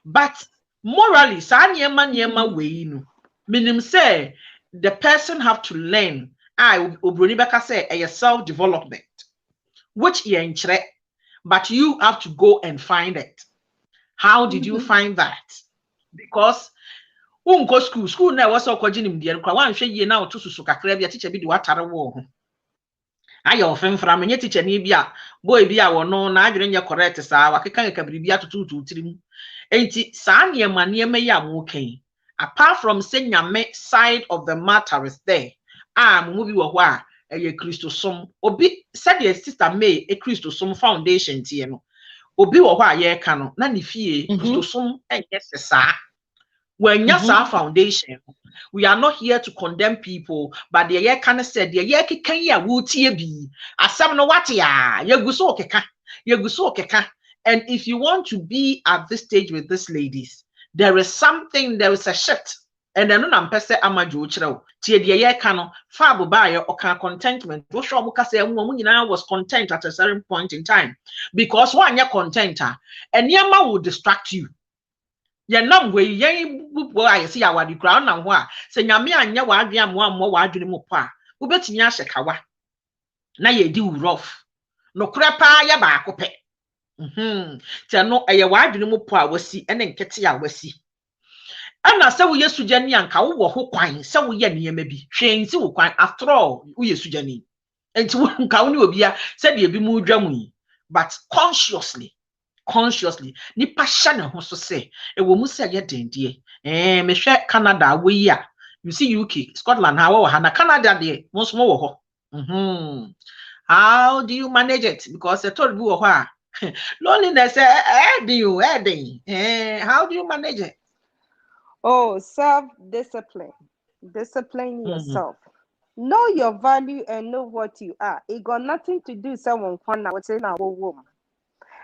Speaker 1: but morally sa niema we no minim say the person have to learn obroni beka say a self development which ye nchire but you have to go and find it. How did you find that? Because unko school na was so kwajinim de nkwa wan hwe ye na otosusu kakra bia teacher bi de watare wo ho ayo ofemfra menye teacher ni bia boy bia wo no na adwene nye correct sa wakeka kabiri bia tutu tirim enti sa niema ya mo kan apart from say nyame side of the matter is there mo bi wo ho a eye Christosom obi said the Sister May a Christosom foundation tie no obi wo ho a ye ka no na ne fie Christosom enye sesa. When Yasa Foundation, we are not here to condemn people, but the year can said the year can ya wootie be a seven what ya yeguso keka. And if you want to be at this stage with these ladies, there is a shift. And then I'm pese amajo chiro. Tie the year can fabo buy or can contentment. What show muka say was content at a certain point in time. Because one year contenter and yama will distract you. ye nam we yen bubo aye se ya wade kura na ho a se nyame anya wadwe ammo wadwe mu pa wo betumi ahye kawa na ye di rough no kura pa ya ba akopɛ te no eye wadwe mu po a wasi ene nkete a wasi ana se wo yesu jani anka wo ho kwan se wo ye niyema bi hwensi wo kwan after all wo yesu jani enti wo nka wo ne obia se de bi mu dwa mu but consciously nipa sha ne ho so se e wo mu se ye dendie me hwe Canada wo yi a you see UK Scotland ha wo ha na Canada de mo so mo wo ho how do you manage it because I told you how loneliness how do you manage it?
Speaker 3: Oh, self-discipline. Discipline yourself. Know your value and know what you are. It got nothing to do with someone what's in our womb.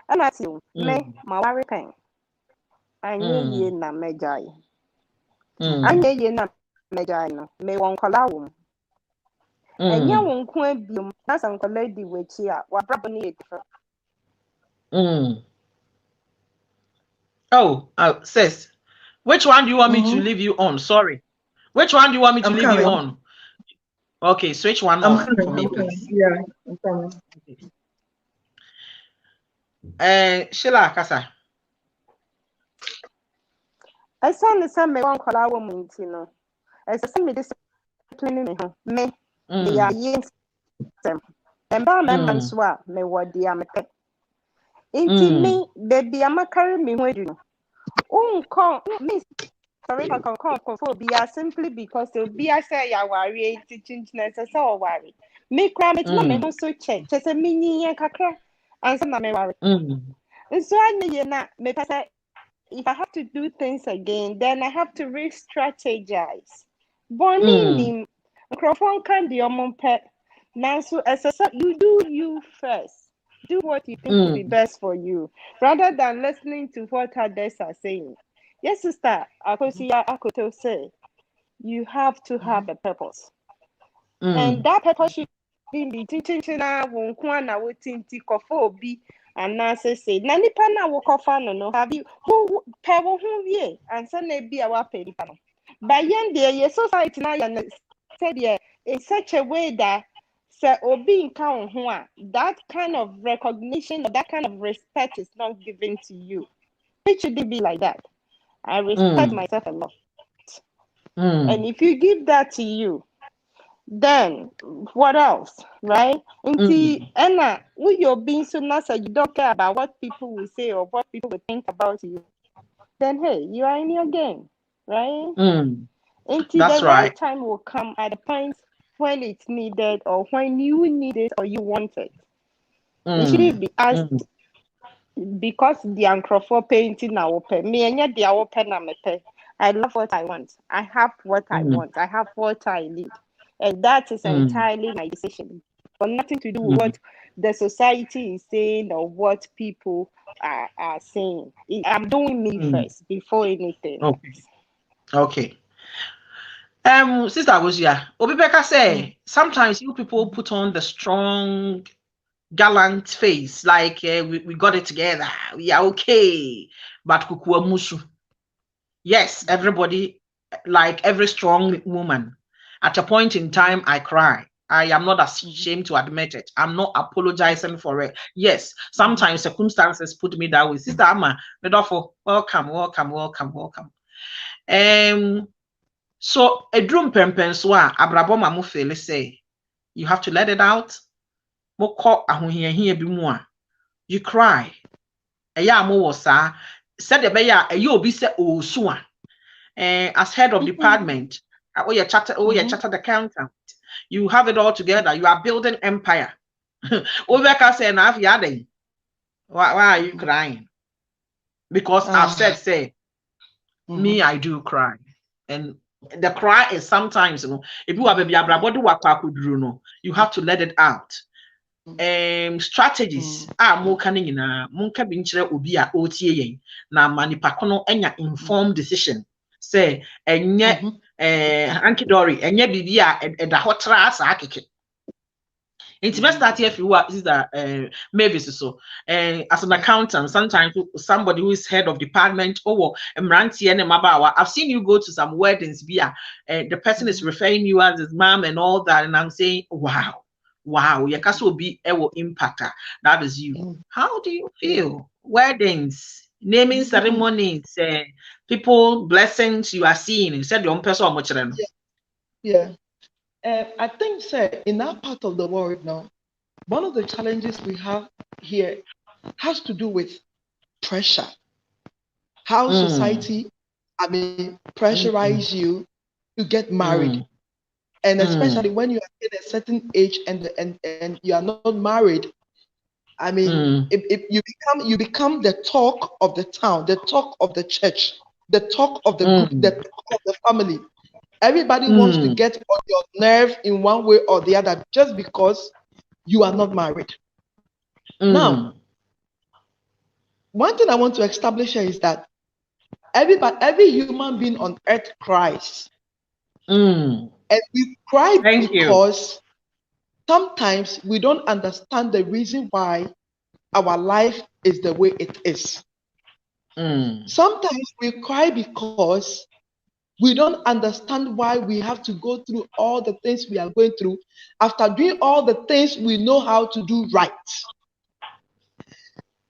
Speaker 3: And I see me, my worry pain. I knew ye na mejai. I knew ye na mejai no. Me won't call out. And you won't quite be that's uncle lady which here. What probably
Speaker 1: Oh, sis. Which one do you want me to leave you on? Sorry. Which one do you want me to leave you on? Okay, switch one on for me, please.
Speaker 6: Yeah, I'm coming.
Speaker 1: Sheila Kasa.
Speaker 3: I saw the same me one call our woman, you know. As a semi disciplining me, they are yes, and by members were me what they are. Into me, baby, I'm a carry me with you. Oh, call me. Sorry, I can call for be simply because they'll be I say I worry, teaching nurses or worry. Me cram it, no, me so check. Just a mini and cacra, and some of me worry. And so I need not me say if I have to do things again, then I have to re-strategize. Bonnie, microphone can be your mom pet. Now, so as a you do you first. Do what you think will be best for you, rather than listening to what others are saying. Yes, sister, Akoto say, you have to have a purpose. And that purpose should be teaching na wonkwana wotinti kofo obi anase say na nipa na wokofa no have you who pewo hu wie ansa na bi a wa pe nipa no. But yen the society na said in such a way that obi nka ho a that kind of recognition or that kind of respect is not given to you. It should be like that. I respect myself a lot. And if you give that to you, then what else, right? And Anna, with your being so nice, you don't care about what people will say or what people will think about you, then hey, you are in your game, right? Until the right time will come at a point when it's needed or when you need it or you want it. It shouldn't be asked because the uncrophone painting now open. Me and yet the open I love what I want. I have what I want. I have what I need. And that is entirely my decision. But nothing to do with what the society is saying or what people are saying. I'm doing me first before anything.
Speaker 1: Okay. Sister Agosia, Obibeka say sometimes you people put on the strong, gallant face, like we got it together, we are okay. But kukua musu. Yes, everybody, like every strong woman, at a point in time, I cry. I am not ashamed to admit it. I'm not apologizing for it. Yes, sometimes circumstances put me that way. Sister Amma, welcome. So a drum pempenswa abraboma mu feel say you have to let it out. Moko ahohiahia bi mu a you cry. Eya mo wosa said ebeya eya obi se osu a as head of department your chartered accountant, you have it all together, you are building empire. Oveka say na afi why are you crying? Because I've said say me I do cry. And the cry is sometimes, if you have a you have to let it out. Strategies are more cunning in a munka binchre ubia OTA na manipakono enya informed decision. Say enye Ankidori enye bibia da hotra asa akeke. It's best start here if you are maybe so. As an accountant, sometimes somebody who is head of department or I've seen you go to some weddings via the person is referring you as his mom and all that, and I'm saying, wow, yakaso will be impact. That is you. How do you feel? Weddings, naming ceremonies, people blessings you are seeing. You said your own person much.
Speaker 4: Yeah. I think, sir, in that part of the world now, one of the challenges we have here has to do with pressure. How society, pressurize you to get married. And especially when you are at a certain age and you are not married, if you become the talk of the town, the talk of the church, the talk of the group, the talk of the family. Everybody wants to get on your nerve in one way or the other just because you are not married. Now, one thing I want to establish here is that every human being on earth cries. And we cry because sometimes we don't understand the reason why our life is the way it is. Sometimes we cry because we don't understand why we have to go through all the things we are going through after doing all the things we know how to do right.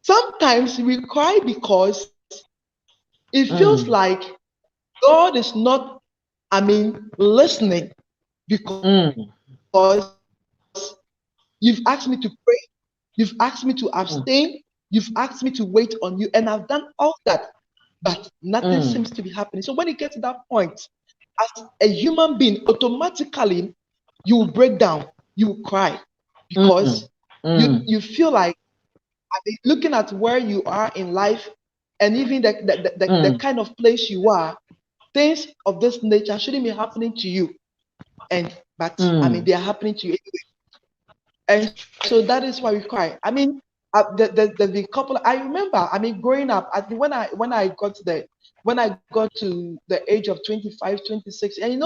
Speaker 4: Sometimes we cry because it feels like God is not, listening because you've asked me to pray, you've asked me to abstain, you've asked me to wait on you, and I've done all that, but nothing seems to be happening. So when you get to that point, as a human being, automatically you will break down, you will cry because you feel like, looking at where you are in life and even the kind of place you are, things of this nature shouldn't be happening to you, but they are happening to you anyway. And so that is why we cry. The couple, I remember, growing up, when I got to the age of 25, 26, and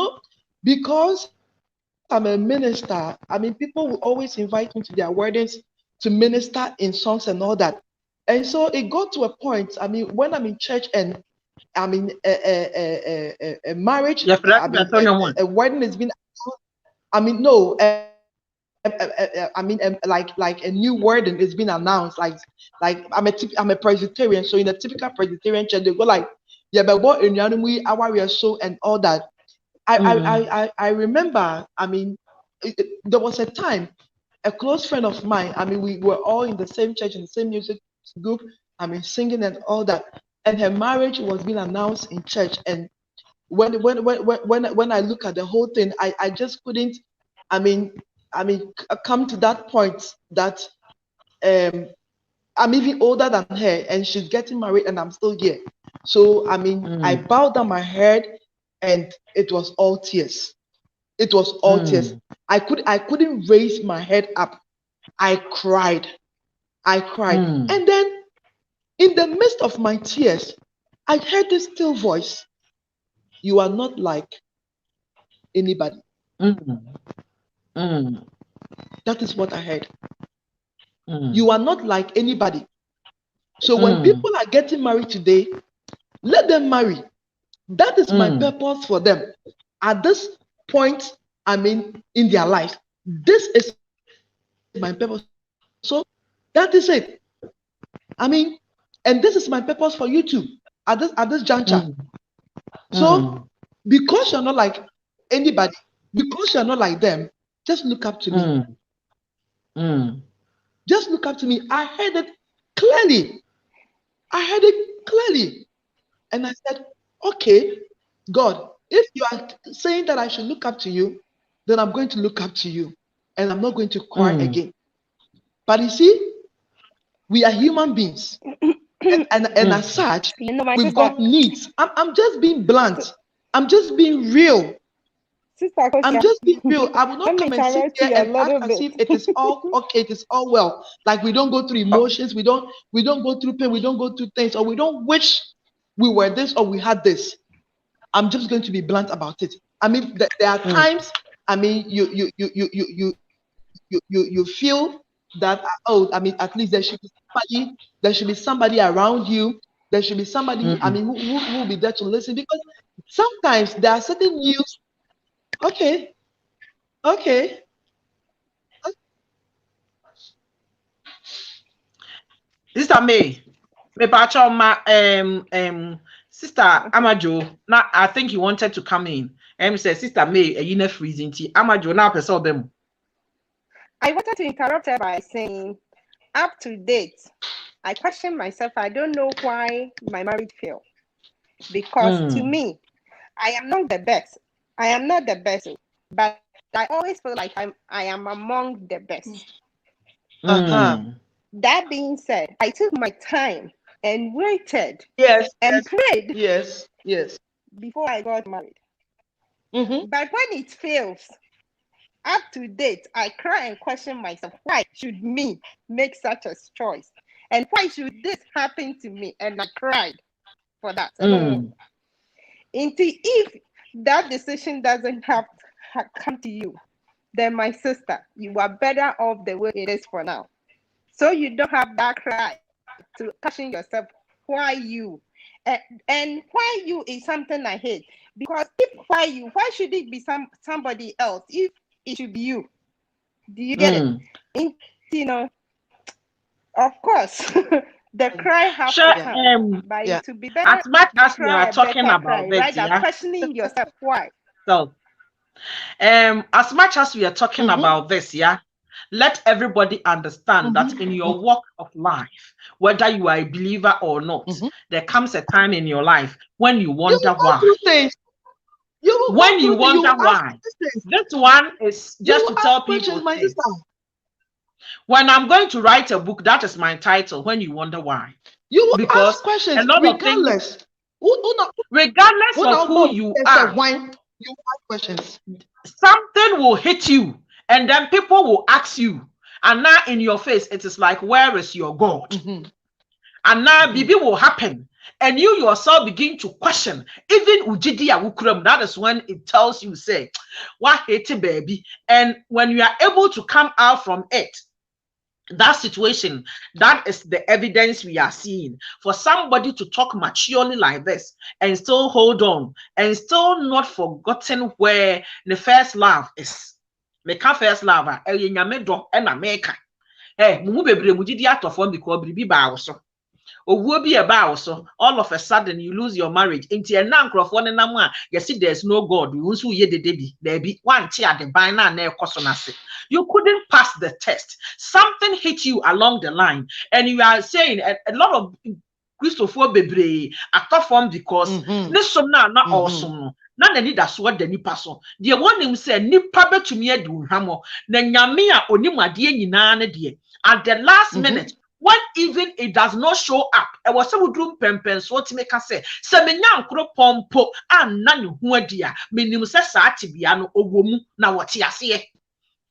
Speaker 4: because I'm a minister, people will always invite me to their weddings to minister in songs and all that. And so it got to a point, when I'm in church and a marriage, a wedding has been, like a new wedding is being announced. Like I'm a Presbyterian, so in a typical Presbyterian church, they go like, yeah, but what in our so and all that. I remember, there was a time, a close friend of mine, we were all in the same church, in the same music group, singing and all that. And her marriage was being announced in church. And when I look at the whole thing, I just couldn't, come to that point that I'm even older than her and she's getting married and I'm still here. So, I bowed down my head and it was all tears. It was all tears. I couldn't raise my head up. I cried. And then in the midst of my tears, I heard this still voice. You are not like anybody. That is what I heard. You are not like anybody. So when people are getting married today, let them marry. That is my purpose for them. At this point, in their life, this is my purpose. So that is it. And this is my purpose for you too at this juncture. So because you're not like anybody, because you're not like them, just look up to me. Just look up to me. I heard it clearly. And I said, okay, God, if you are saying that I should look up to you, then I'm going to look up to you and I'm not going to cry again. But you see, we are human beings. And as such, we've got needs. I'm just being blunt. I'm just being real. I'm just being real. I will not come and sit here and act as if it is all okay, it is all well. Like we don't go through emotions, we don't go through pain, we don't go through things, or we don't wish we were this or we had this. I'm just going to be blunt about it. There are times, you you feel that, oh, I mean, at least there should be somebody around you. There should be somebody, I mean, who will be there to listen, because sometimes there are certain news. Okay.
Speaker 1: Sister May, me pacho ma Sister Amajo. Now I think you wanted to come in. Say Sister May, you know freezing tea. Amajo now person them.
Speaker 3: I wanted to interrupt her by saying, up to date, I question myself. I don't know why my marriage failed. Because to me, I am not the best. I am not the best, but I always feel like I am among the best. That being said, I took my time and waited and prayed before I got married. But when it fails, up to date, I cry and question myself, why should me make such a choice? And why should this happen to me? And I cried for that. If that decision doesn't have come to you, then my sister, you are better off the way it is for now. So you don't have that cry to question yourself, why you? And why you is something I hate. Because if why you, why should it be somebody else if it should be you? Do you get it? You know, of course, the cry has to come. But to be better,
Speaker 1: as much as we are talking about this,
Speaker 3: right? Questioning yourself, why?
Speaker 1: So, as much as we are talking about this, let everybody understand that in your walk of life, whether you are a believer or not, there comes a time in your life when you wonder why. When you wonder why. This one is just to tell people. When I'm going to write a book, that is my title. When you wonder why.
Speaker 4: You will ask questions, regardless.
Speaker 1: Regardless of who you are.
Speaker 4: You ask questions.
Speaker 1: Something will hit you, and then people will ask you, and now in your face it is like, where is your God? And now Bibi will happen, and you yourself begin to question. Even Ujidia Wukram, that is when it tells you, say, what hate baby? And when you are able to come out from it, that situation, that is the evidence we are seeing. For somebody to talk maturely like this and still hold on and still not forgotten where the first love is. Meka first love, and America. Mumu bebre mujidi out of one because bibi ba so. Owo bi e ba so. All of a sudden you lose your marriage. Inti ena nkrofo ne nam a, you see there's no God. We won't ye de debi. There be one tia the bind na ekoso na se. You couldn't pass the test. Something hit you along the line, and you are saying a lot of Christopher Bebre are tough on because this some now not awesome. None need that's what the nipa so. The one him said nipa be to me do hamo. The nyamia onimadie nyina na die. At the last minute, when even it does not show up, I was so room pempen so to make us say, Semenya nkro pompo and nani huadia, minim se sa tibiano owomu na what yase.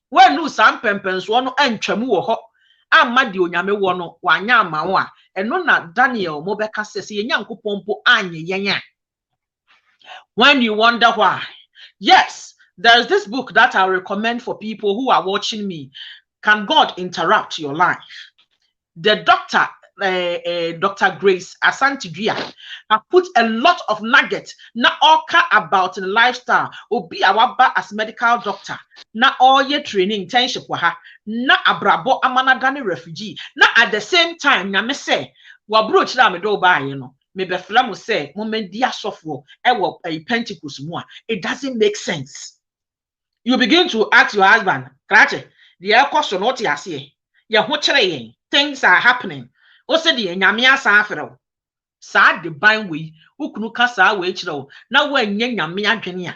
Speaker 1: When no some pempens one and chamu ho, Amadi onyame wono, wanya mawa, and no na Daniel Mobeka says, Yanko pompo anye yanya. When you wonder why, yes, there's this book that I recommend for people who are watching me. Can God interrupt your life? The doctor, Dr. Grace Asantidria, have put a lot of nuggets na oka about the lifestyle. Obi awaba as medical doctor. Na all your training internship waha. Na abrabo amanagani refugee. Na at the same time, na me say, wabroach la me do ba you know. Me be flamu say, moment dia software, a Pentecost mua. It doesn't make sense. You begin to ask your husband, Krache, the air question what you see. Ya ho things are happening. Ose the nyamia safero. Sa divine way, ukunu kasa we chiro. Na when nyamia dwene a.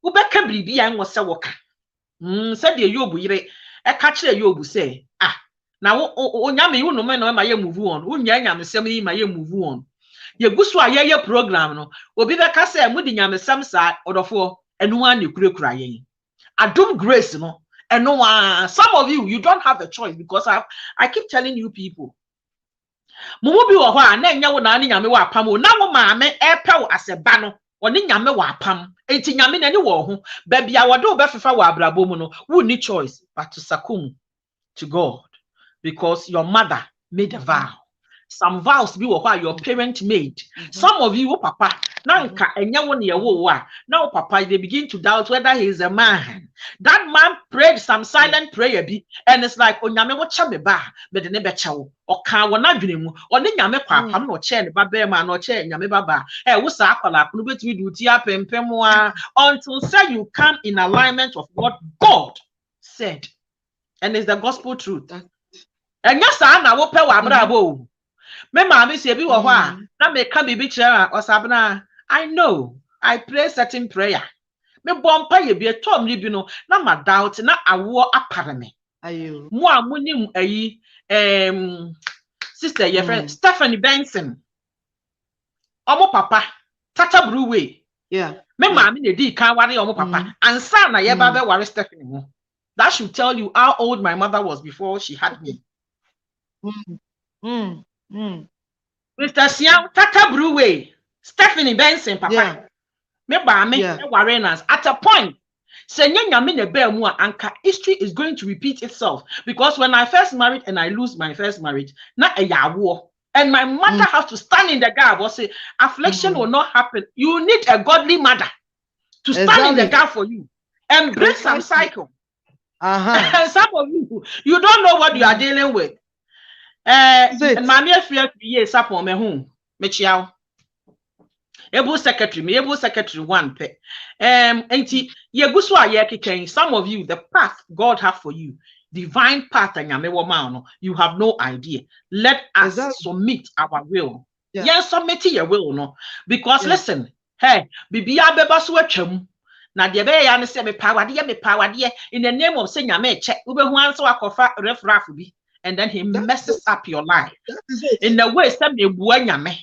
Speaker 1: Ubeka bribi an wo se woka. Said the yobu yire, e ka kire yobu say, na onyame wo no me no ma ye move on. Unya nyamesem yi ma ye move on. Ye gusu a ye program no. Obi beka say mu di nyamesem sa odofo enu an kurekura yen. Adum grace no. And no one, some of you don't have a choice because I keep telling you people. Mumubi wa na nya wo na anya me wa pamo na wo maame e pew as a bano Oni nyame wa pam. Enti nyame na ni wo ho. Baby a wode obefifa wa abrabo mu no, wo ni choice but to succumb to God because your mother made a vow. Some vows be what your parent made. Some of you, papa, nanka now papa, they begin to doubt whether he is a man. That man prayed some silent prayer be, and it's like onyame wo chame ba, but the nebe chawo. Or can wana dream, or ni nyame papa no chair ba be man no chair nyame baba. Wo sa akwala no betimi do ti apempem until say you come in alignment of what God said. And it's the gospel truth. And yes, I na wo pe wa brabo. Me mama say bi wo ho a na me ka bibi kire a osabna. I know. I pray certain prayer. Me bompa ye bi etom ni bi no na ma doubt na awo apare me.
Speaker 4: Ayo.
Speaker 1: Mo a monim ayi sister your friend Stephanie Benson. Omo papa Tata Brewer.
Speaker 4: Yeah.
Speaker 1: Me mama na di kan ware omo papa. Ansa na ye ba be ware Stephanie mo. That should tell you how old my mother was before she had me. Mr. Siam, Tata Brewer, Stephanie Benson, papa.
Speaker 4: Yeah.
Speaker 1: Me ba me, Warreners. At a point, anka history is going to repeat itself. Because when I first married and I lose my first marriage, not a yawo. And my mother has to stand in the gap or say, affliction will not happen. You need a godly mother to stand in the gap for you and break some cycle. And some of you don't know what you are dealing with. Mammy fear 3 years up on me home. Mechiao. Able secretary 1 pe. Enti ye guswa ye keken. Some of you, the path God have for you, divine path and you have no idea. Let us submit our will. Yes, submit your will, no. Because listen, hey, bibia beba so atwam. Na de be ya ne se me power de in the name of say nyame che ube hu anso akofa refraf bi. And then he messes up your life. In the way, some me nyame.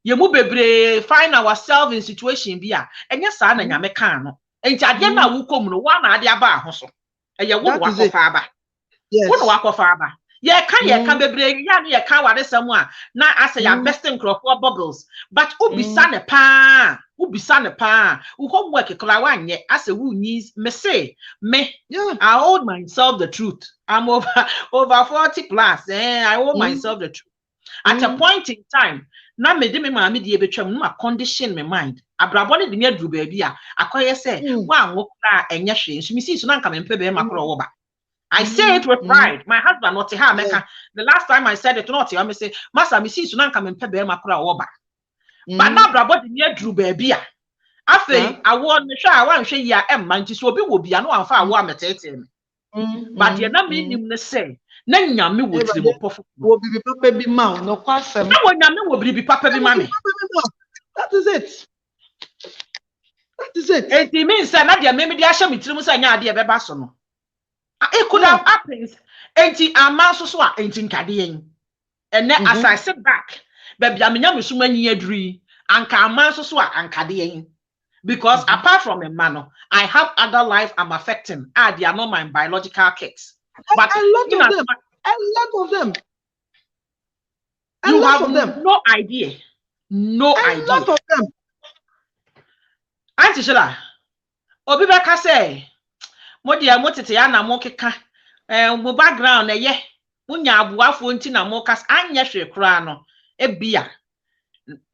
Speaker 1: You mu bebre find ourselves in situation bia. Enya sa na nyame kan no. Enti ade na wo kom no wa na ade aba ho so. Eye wo no wakofa aba. Wo no wakofa aba. Ye kan bebre ya no ye kan ware sam a na asa ya best crop bubbles. But ubisa ne pa. Wo homework kla wanye asa wo needs me say me. I hold myself the truth. I'm over 40 plus. I hold myself the truth. At a point in time, na me de me mama de betwam no condition my mind. Abrabone de me adru ba bia. Akoye say, wa ngo kra enye hwe. So me see so na nka me mpe be makro wo ba. I say it with pride. My husband not ha meka. The last time I said it not I say, "Master, me see so na nka me mpe be makro wo ba." But na abrabone de me adru ba bia. Afei, awo me hwe a wan hwe ya emma nti so obi wo bia no amfa awo ametete me. But ye na me nim ne say na nyame wo tiri mo pofo
Speaker 4: wo bibi papa bi ma no kwasem
Speaker 1: na wo nyame wo bibi papa bi ma me.
Speaker 4: That is it.
Speaker 1: It means say na de me de ahye me tiri mu say nya de beba so no. It could have happened. Enti aman so a enti nkade yen. And then as I sit back, baby amenya me so manyi aduri anka aman so a ankade yen. Because apart from a man, I have other life I'm affecting. They are not my biological kids. But
Speaker 4: a lot of them.
Speaker 1: You have no idea. No idea.
Speaker 4: A lot of them.
Speaker 1: Auntie Shela, Obi Beka say, mo dia mo tete ya na mo keka. Mo background ye. Mo nya abuafo nti na mo kas anya hwe kra no. Ebia.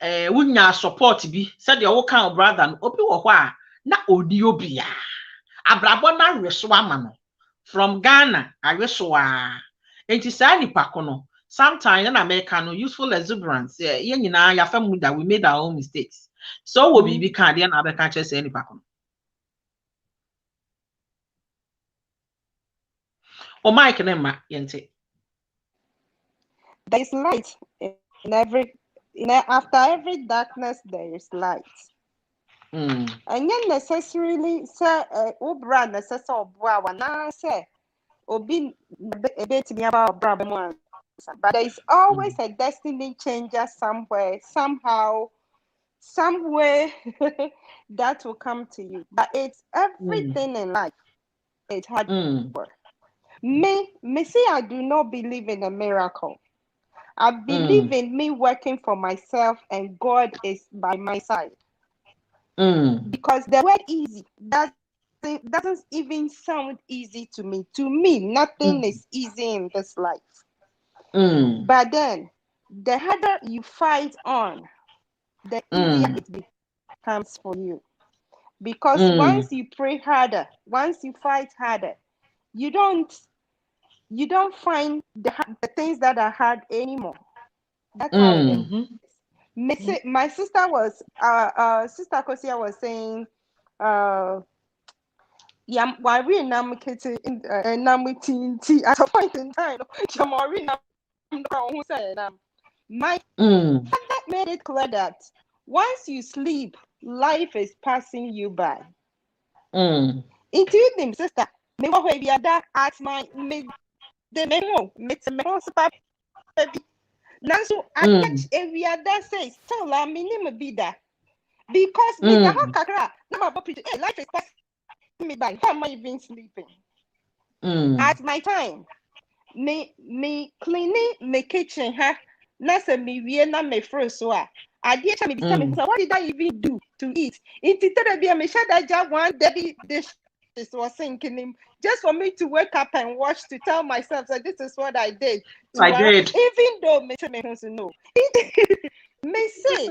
Speaker 1: Wunya support bi said the wo kan brother no obi wo ho a na odi obia abrabo na reso ama no from Ghana areso a enti sa nipa ko no sometimes in America no useful exuberance ye nyina ya fam that we made our own mistakes so wo bibi kan de na abeka che say nipa ko o mic na ma yente
Speaker 3: there is light after every darkness there is light. And yet necessarily say ubra necessary obwa wana say obi a bit me about problem. But there is always a destiny changer somewhere, somehow, somewhere that will come to you. But it's everything in life. It's hard work. Me see, I do not believe in a miracle. I believe in me working for myself and God is by my side. Because the word easy doesn't even sound easy to me. To me, nothing is easy in this life. But then, the harder you fight on, the easier it becomes for you. Because once you pray harder, once you fight harder, you don't find the things that are hard anymore. That's how it is. My sister was Sister Kosia was saying yeah, why we nam kiti at a point in time my father made it clear that once you sleep, life is passing you by. Into them, sister, me what we are that at my me the memo, me baby. Now so I catch every other say still I minimum be that because me the whole kakra life is passing me by. How am I even sleeping? At my time, me cleaning my kitchen, nasa me na me first so I did tell me what did I even do to eat? It be a me that just one Debbie dish was sinking him just for me to wake up and watch to tell myself that this is what I did. Even though me wants to know. Me say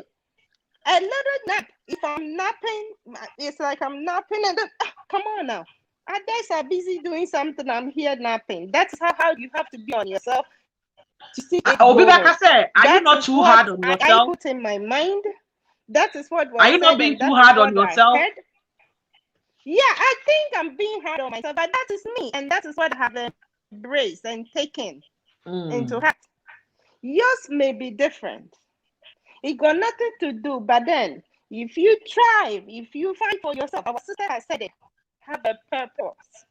Speaker 3: a little nap. If I'm napping, it's like I'm napping and then come on now. Others are busy doing something. I'm here napping. That's how you have to be on yourself to see it.
Speaker 1: Are you not too hard on yourself?
Speaker 3: I put in my mind. That is what was
Speaker 1: Are you not being too hard on yourself?
Speaker 3: Yeah, I think I'm being hard on myself, but that is me, and that is what I have embraced and taken into heart. Yours may be different. It got nothing to do, but then if you try, if you fight for yourself, our sister has said it, have a purpose.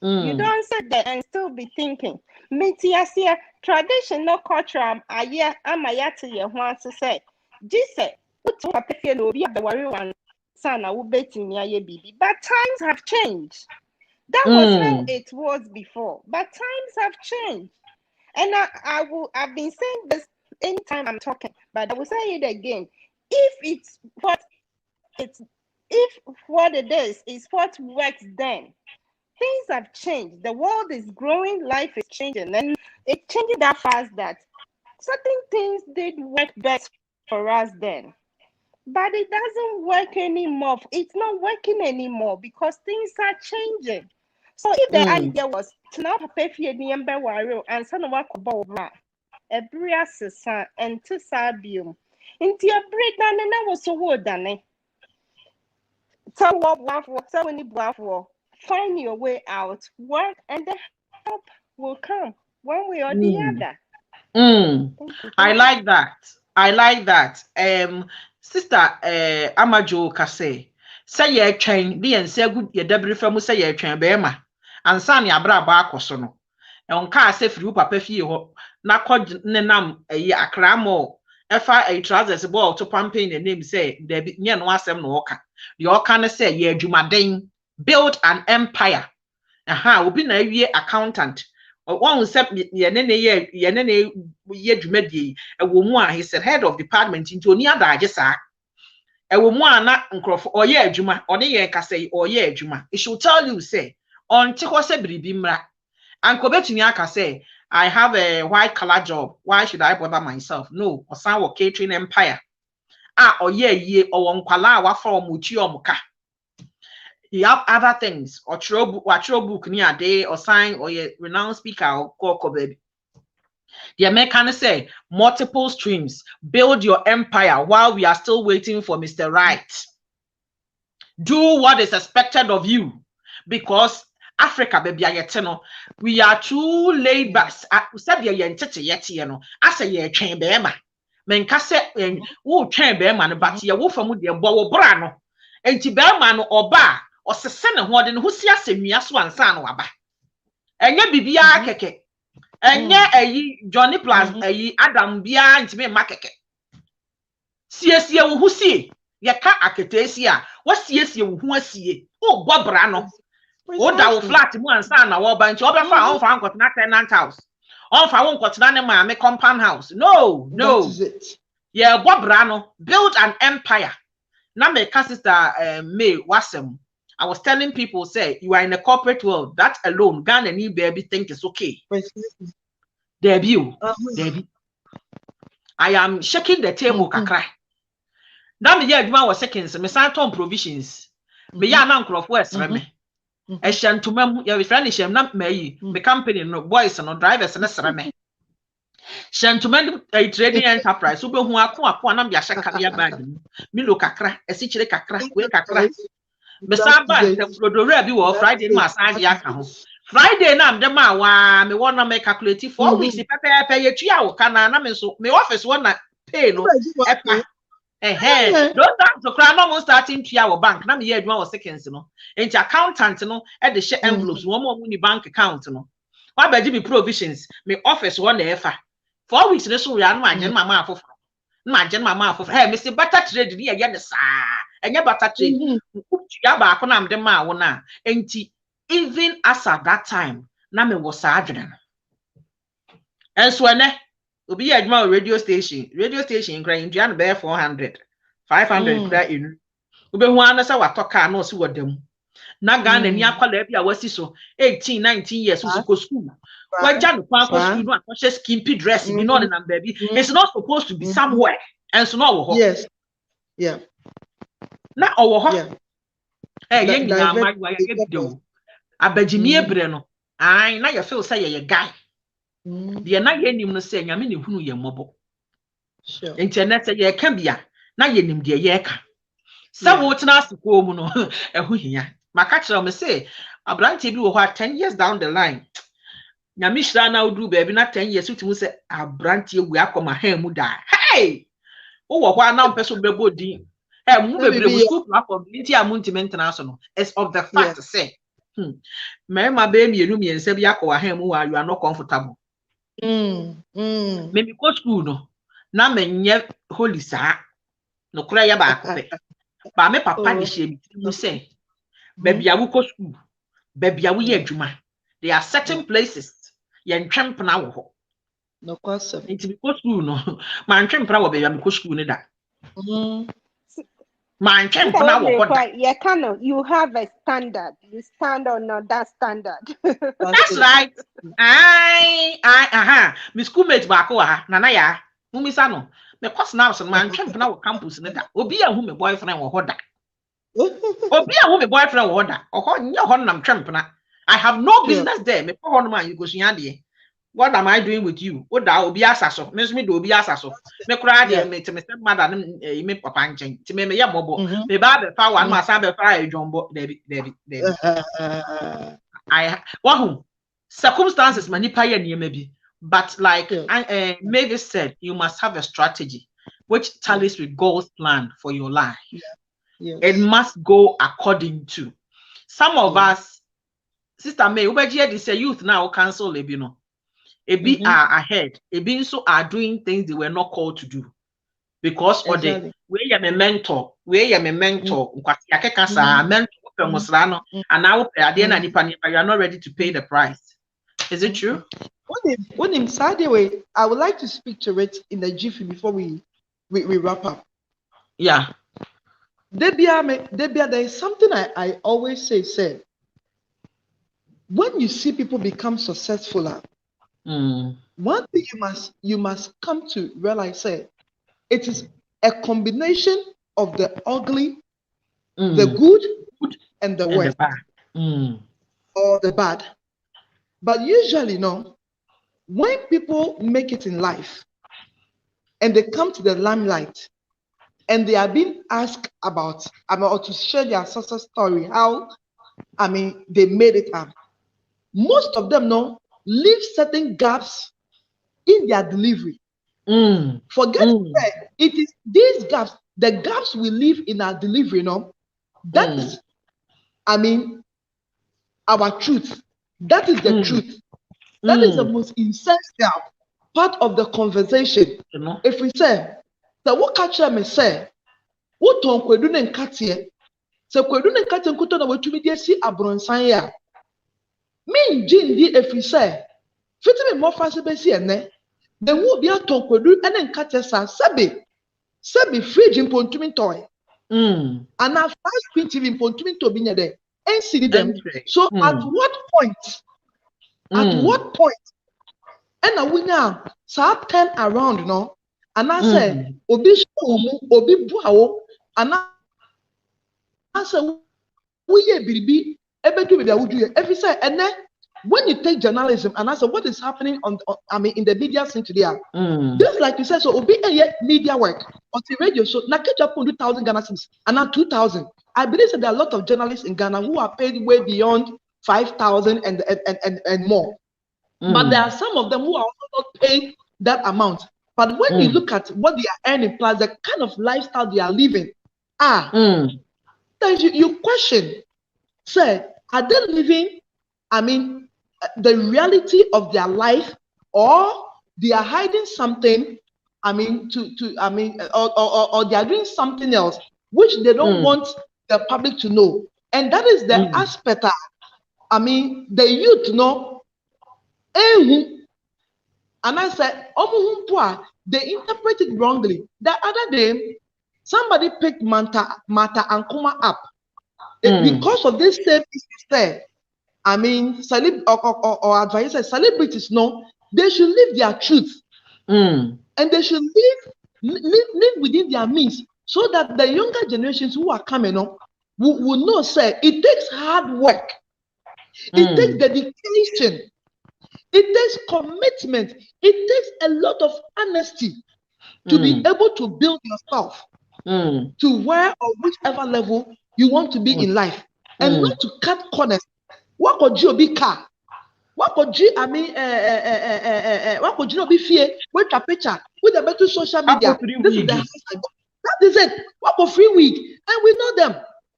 Speaker 3: You don't sit there and still be thinking. Metiasia traditional culture I'm to your one to say. Jesus, what papa feel no be the worry one son I will bet in your baby. But times have changed. That was how it was before. But times have changed. And I've been saying this anytime I'm talking, but I will say it again. If what it is what works then, things have changed. The world is growing, life is changing, and it's changing that fast that certain things did work best for us then. But it doesn't work anymore. It's not working anymore because things are changing. So if the idea was to now prepare for the and son of a every assessor and to sabium into your breakdown, and I was so good than find your way out, work, and the help will come one way or the other.
Speaker 1: I like that. Sister Amajo Kase say ye train be and say good ye debris from say ye train bema and san ya bra ba akoso no e on ka say free papa fie ho na kod nenam akra mo efa a trousers ball to campaign the name say there nye no asem no oka the oka ne say ye adwumaden build an empire obi na awie accountant one step ye dwumadi ewo mu a he said head of department into oni adaje sa ewo mu ana nkrofo oye adwuma oni ye kase oye adwuma it should tell you say on ti ho se biribi mra anko betumi aka say I have a white collar job, why should I bother myself? No, osan wo catering empire oye ye owo nkwala wa from uchi omuka. You have other things or watch book near day or sign or a renowned speaker or coco baby. The American say multiple streams, build your empire while we are still waiting for Mr. Right. Do what is expected of you because Africa baby we are too laid back. Said ye yet I say ye train bema. Men kase wo train bema but ye wo from the bow brano. And Tibema no oba. Or send a warden who see us in Miasu and San Waba. And ye be keke. And ye a Johnny Plus a Adam Bia and me makeke. See who see ye ka aketesia. What see you who see? Oh, Bob Brano. Oh, that will flat mu and San or bunch of our found got not tenant house. On for one got none me compound house. No. Yeah, Bob Brano build an empire. Now my sister May Wasem. I was telling people, say you are in the corporate world. That alone, Ghana and you baby think it's okay. Debut. I am shaking the table, kakra. Now me yeah, was seconds. Me santon provisions. Me ya na nkrofo esreme. E shantumam ya friend shem na me company no boys no drivers na sreme. Shantumam trading enterprise. So be hu ako na me ahye carrier bag mu. Me lo kakra, esi kire kakra, we kakra. Me saba the product bi wo Friday ma asage aka ho. Friday na am ma wa me wona me calculate 4 weeks pepe ye tua wo kana na me so me office wona pay no epa don't have to cry no mo starting tua wo bank na me ye adwuma wo seconds no enti accountant no e de share envelopes wo mo ni bank account no wa ba me provisions me office wona efa 4 weeks ne so ya no anje mama afofo na anje mama afofo me say better trade ni ye de sa enye better trade tua ba ko na am de ma wo na enti even as at that time, na me was adrenaline. And so ne, obi adwuma radio station crying Indiana bear 400, 500 cry in. Obi hu anasa wa toka no si wodam. Na Ghana ni akwala bia wasi so 18, 19 years so go school. Waja no kwa school no akwa skimpy dress bi no na baby. It's not supposed to be somewhere. And so no wo.
Speaker 4: Yes. Yeah.
Speaker 1: Na owo ho. Yen nyina amagwa ya gedo. Abagimie bre no ai na ye feel say ye guy de na ye nim no say nyame ne hunu ye mmobo
Speaker 4: sure
Speaker 1: internet say ye ka bia na ye nim de ye ka sa wo tena asiko mu no ehu hia maka kire me say abrante bi wo ho 10 years down the line nyame hira na uduru baby na 10 years utimu say abrante egu akoma ha mu da hey wo ho na mpeso bebodi mu bebre mu school platform nti amunti so no is of the fact say my baby you me and say you are not comfortable. Maybe go school no. Na me nye holy sa. No kura ya ba ko pe. Ba me papa ni she me say baby awu go school. Baby awu ye adwuma. There are certain places ye ntwempna wo ho.
Speaker 4: No kwasem.
Speaker 1: Nti go school no. Ma ntwempna wo baby am go school ni da. Man,
Speaker 3: you have a standard. You stand on that standard.
Speaker 1: That's right. My schoolmate bako nana ya. Mumisa no. Me course now so man champ na campus ne da. Obi a hu me boyfriend wo hoda. Obi a hu me boyfriend wo hoda. Oho nya ho nam champ na. I have no business there. Me ko no man you go sua de. What am I doing with you? Oda obi asaso. Me so me do obi asaso. Me kura de me step mother me papa nchen. Ti me ya mobo. Me ba be fa one ma sa be fa edwombo. Debi. I wahu circumstances manipa ya niema bi. But like Mavis said, you must have a strategy which tallies with God's plan for your life. It must go according to. Some of us, Sister May, ubeji say youth now cancel lebino. Ebi are ahead. Ebi so are doing things they were not called to do. Because of the where you are mentor, mentor and now at the end of you are not ready to pay the price. Is it true?
Speaker 4: When inside the way, I would like to speak to it in a jiffy before we wrap up.
Speaker 1: Yeah.
Speaker 4: Debia, there is something I always say, when you see people become successful, one thing you must come to realize, it is a combination of the ugly, the good, and the worst, or the bad. But usually, when people make it in life and they come to the limelight and they are being asked about, or to share their success story, how, they made it up. Most of them leave certain gaps in their delivery. Forget it is these gaps, the gaps we leave in our delivery, that is, our truth. That is the truth. That is the most essential part of the conversation. If we say, the what catcher may say, what on Kwadun and Katia, so Kwadun and Katia Kuton, what you may see a bronsaya. Me, Jin, if we say, fitting more fancy, then will be a talk with you and then Katia Sabi free jim pontumin toy.
Speaker 1: Mm.
Speaker 4: And now 5 TV in Pontumin to be there. And see them.
Speaker 1: Entry.
Speaker 4: So at what point? At what point? And now we now start turn around, no? And I say, Obi Buao, and I say, we be able to be there. Would you every say, and then when you take journalism and I say, what is happening on in the media scene today? Just like you said, so Obi media work on the radio show, now catch up on 2,000 Ghana cents and now 2,000. I believe that there are a lot of journalists in Ghana who are paid way beyond 5,000 and more. But there are some of them who are also not paid that amount. But when you look at what they are earning plus the kind of lifestyle they are living, then you question, say, are they living, the reality of their life, or they are hiding something, or they are doing something else which they don't want the public to know. And that is the aspect the youth know. And I said, they interpret it wrongly. The other day, somebody picked Mata and Kuma up. Because of this same issue, or advisors, celebrities know they should live their truth. And they should live within their means, so that the younger generations who are coming on will know, say, it takes hard work. It takes dedication. It takes commitment. It takes a lot of honesty to be able to build yourself to where or whichever level you want to be in life, and not to cut corners. What could you be car? What could you, what could you be fear? With a picture, with a better social media. This is the house I got. That is it. What for free week? And we know them.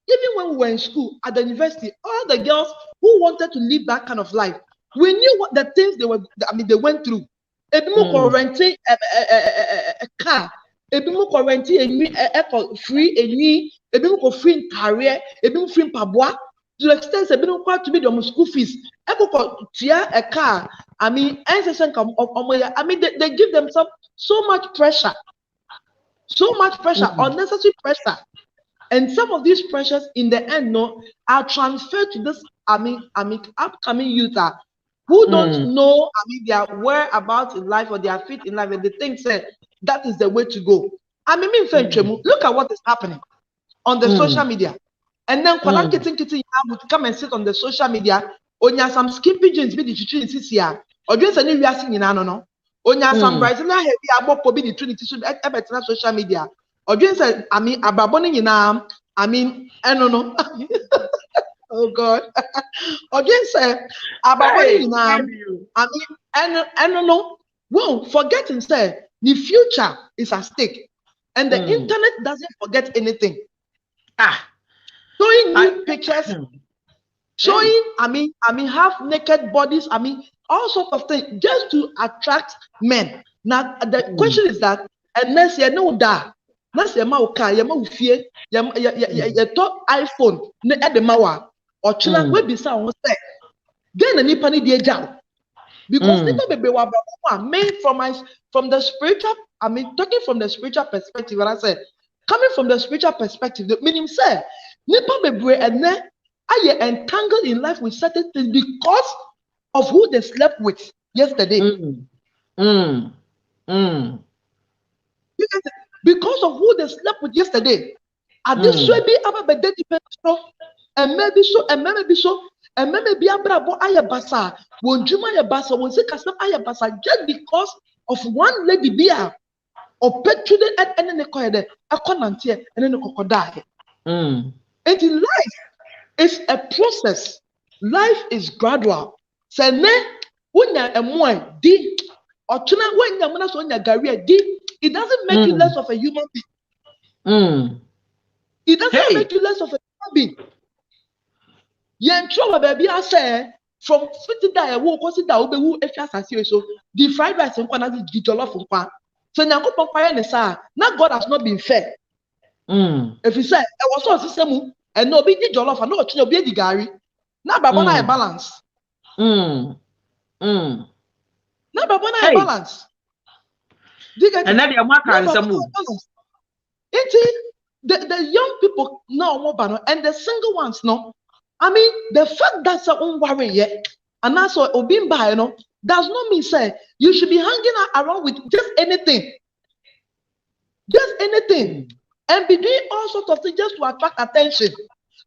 Speaker 4: Even when we were in school, at the university, all the girls who wanted to live that kind of life, we knew what the things they went through. Ebimo renting a car, ebimo renting a free ebimo free in career, ebimo free in pabwa. To the extent ebimo quite to be the school fees. Eko tia a car. They give themselves so much pressure, unnecessary pressure. And some of these pressures in the end are transferred to this upcoming youth who don't know their whereabouts in life or their feet in life, and they think that is the way to go. Look at what is happening on the social media. And then kitten would come and sit on the social media. Onya some skin pigeons be the chichi in CCR. Or just any we are seeing no. Onya some Brazilian heavy about be the trinity should ever social media. Or just ababoni no. Oh God. Or just ababoni no. Well, forgetting say the future is at stake, and the internet doesn't forget anything. Showing new pictures, showing half naked bodies, all sorts of things just to attract men. Now the question is that unless you know that, unless you know car, you know fear, you top iPhone, at the mawa or children will be sound say. Then a nipani dear job. Because made from the spiritual, talking from the spiritual perspective, when I said coming from the spiritual perspective, the meaning say nipa bebre and then are entangled in life with certain things because of who they slept with yesterday. Because of who they slept with yesterday. At this way be about the and maybe so, and maybe abrabo ayabasa, won juma ayabasa, won se kasam ayabasa, just because of one lady beer or pet children at any coide, a conantier, and then a crocodile. And in life, it's a process. Life is gradual. Say ne unya emoy di or tuna when yamuna so nya garia di. It doesn't make you less of a human being. It doesn't make you less of a human being. Yen trouble baby I say from 50 days wo consider obe wu efia sase so the fried rice nkwa na the jollof nkwa. So nyankopon kwaye ne sa na God has not been fair. If you say e was so system and no be jollof and no chinyo obi di gari. Na baba na balance. Na baba na balance.
Speaker 1: And now the American some
Speaker 6: the young people now, and the single ones, no. I mean, the fact that's a own worry yet, and that's what Obimba, you know, does not mean say you should be hanging around with just anything, and be doing all sorts of things just to attract attention.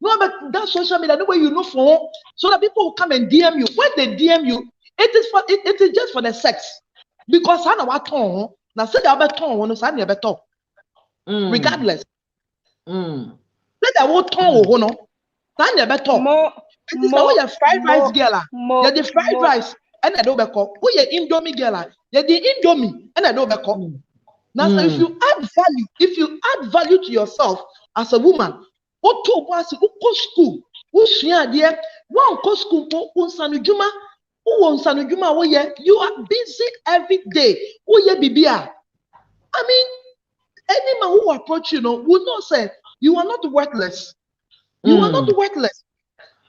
Speaker 6: No, but that social media, the way you know for, so that people will come and DM you. When they DM you, it is just for the sex, because I know what tone. Now say the other tone, one say the other regardless. Say the what tone, no. Say the other tone. It is now your fried rice girl. You're the fried rice, and I don't back up. Who your Indomie girl? You're the Indomie, and I don't back up. Now, so if you add value to yourself as a woman, what to was who go school, who share there, one go school for unsanujuma, who unsanujuma, oh yeah, you are busy every day. Oh yeah, bibia. I mean, any man who approach you, would not say you are not worthless. You are not worthless.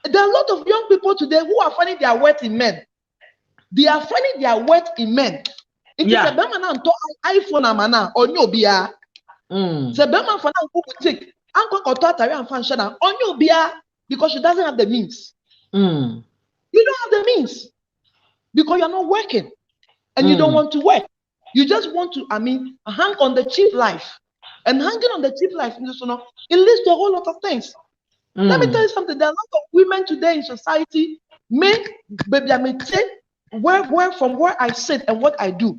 Speaker 6: There are a lot of young people today who are finding their worth in men. They are finding their worth in men. It is a bema to iPhone amana on your bia. It's a bema for now who take uncle or totally and function on your bia because she doesn't have the means. You don't have the means because you're not working and you don't want to work. You just want to, hang on the cheap life. And hanging on the cheap life, it leads to a whole lot of things. Let me tell you something. There are a lot of women today in society, from where I sit and what I do.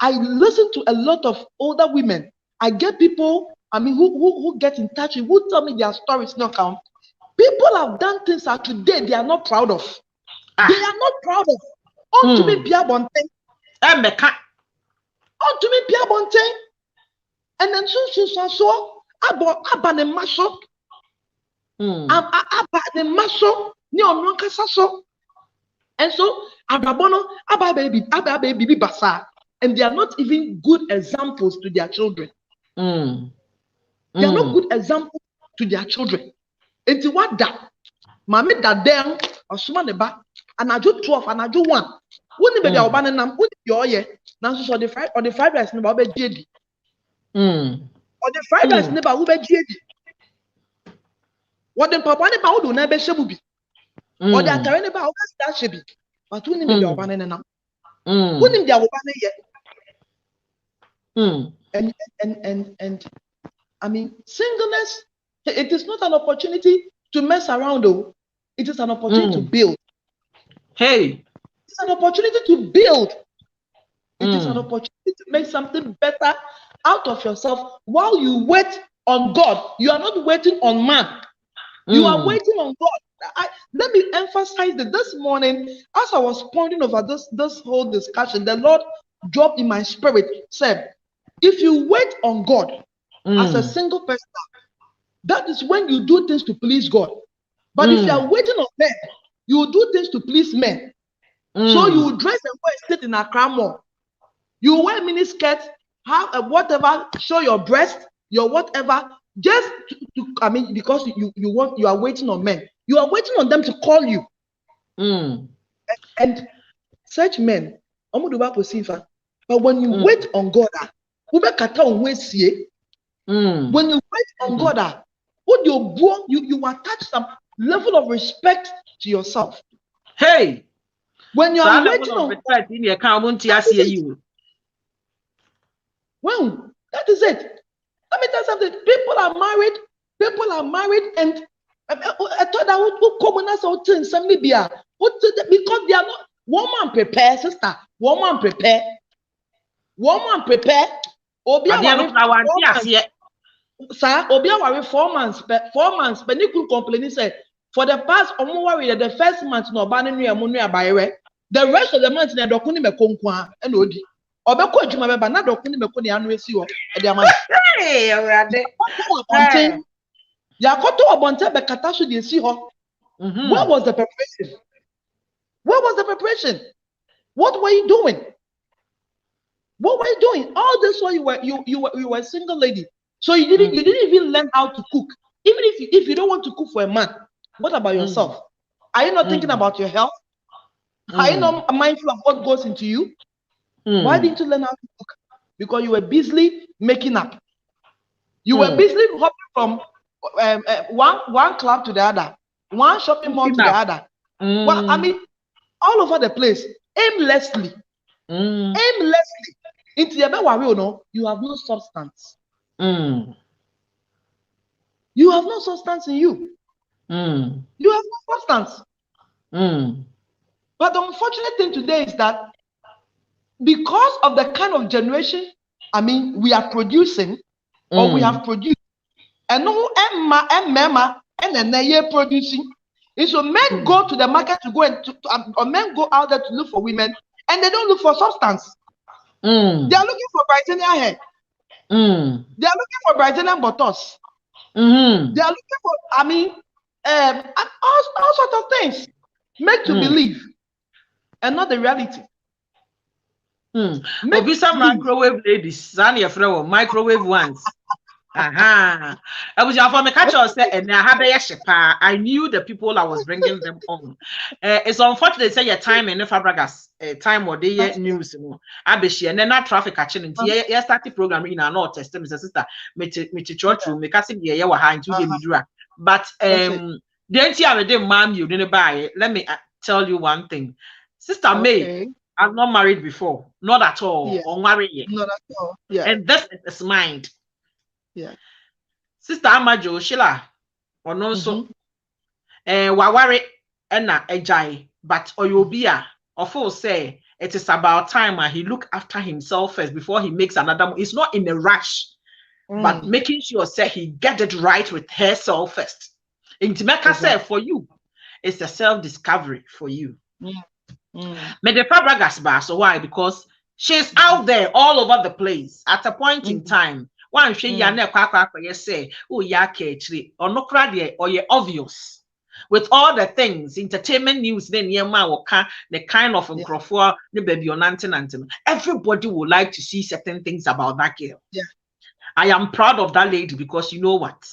Speaker 6: I listen to a lot of older women. I get people, who get in touch with, who tell me their stories not count. People have done things that today they are not proud of. They are not proud of. On to me, Pia Bonte. On to me, Pia Bonte. And then so, abane maso. Abane maso. Ni onwanka saso. And so, ababono, abababy basa. And they are not even good examples to their children. They are not good examples to their children. And what that? Mami that them or someone about and I do 12 and I do 1. Wouldn't be the banana, wouldn't be all year. Now, so the fried rice never be JD. Or the fried rice never will be JD. What the papa never would never shabubi. Or the attorney about that should be. But wouldn't be your banana now. Wouldn't be our banana yet. And singleness, it is not an opportunity to mess around though. It is an opportunity to build. Hey, it's an opportunity to build. It is an opportunity to make something better out of yourself while you wait on God. You are not waiting on man. You are waiting on God. Let me emphasize that this morning, as I was pondering over this whole discussion, the Lord dropped in my spirit, said, if you wait on God as a single person, that is when you do things to please God. But if you are waiting on men, you will do things to please men. So you will dress and go and sit in a crown mall. You wear mini skirts, have a whatever, show your breast, your whatever, just because you are waiting on men. You are waiting on them to call you. And such men, but when you wait on God, when you wait on God, you attach some level of respect to yourself. Hey, when you are waiting on God, well, that is it. Let me tell you something. People are married, and I thought that would come as out in some Libya. Because they are not woman prepare, sister. Woman prepare. Sir, Obia worry 4 months, but 4 months, but you could complain. Said for the past worry the first month no banning the rest of the month na dokuni me konkwa and odi. Obeko adwuma beba na dokuni me ko ne anu esi ho e de ama. Hey, already. Yakoto obonte be kata so de esi ho. Where was the preparation? Where was the preparation? What were you doing? What were you doing? All this while you were a single lady. So you didn't even learn how to cook. Even if you don't want to cook for a man, what about yourself? Are you not thinking about your health? Are you not mindful of what goes into you? Why didn't you learn how to cook? Because you were busily making up. You were busy hopping from one club to the other, one shopping mall to the other. Well, I mean, all over the place, aimlessly. Into the you have no substance. You have no substance in you. You have no substance. But the unfortunate thing today is that because of the kind of generation, I mean, we are producing or we have produced, and no Emma and then they are producing. And so men go to the market to go or men go out there to look for women, and they don't look for substance. They are looking for Brazilian hair. They are looking for Brazilian buttocks. They are looking for, I mean, all sorts of things make to believe, and not the reality.
Speaker 1: Maybe some microwave ladies, microwave ones. I was your former catcher said, and I had a shepa. I knew the people I was bringing them on. It's unfortunate say your time in the Fabragas time or day news. I be she and then not traffic catching into your starting program in our not test, Mr. Sister, me church room, make us see the yawa high to the but the NTR didn't mom you didn't buy. Let me tell you one thing, Sister May. I'm not married before, not at all, or married yet.
Speaker 6: Not at all. Yeah.
Speaker 1: And this is mind.
Speaker 6: Yeah.
Speaker 1: Sister Amajo Sheila or no so wawari ena ejai but oyobia of all say it is about time he look after himself first before he makes another move. It's not in a rush but making sure say he get it right with herself first. Intimeka say for you it's a self-discovery for you. Me the Fabragas bar, so why? Because she's out there all over the place at a point in time. One she say, oh yeah, or no crowd or you're obvious with all the things, entertainment news, then the kind of uncrofor, the baby on antin. Everybody would like to see certain things about that girl.
Speaker 6: Yeah.
Speaker 1: I am proud of that lady because you know what?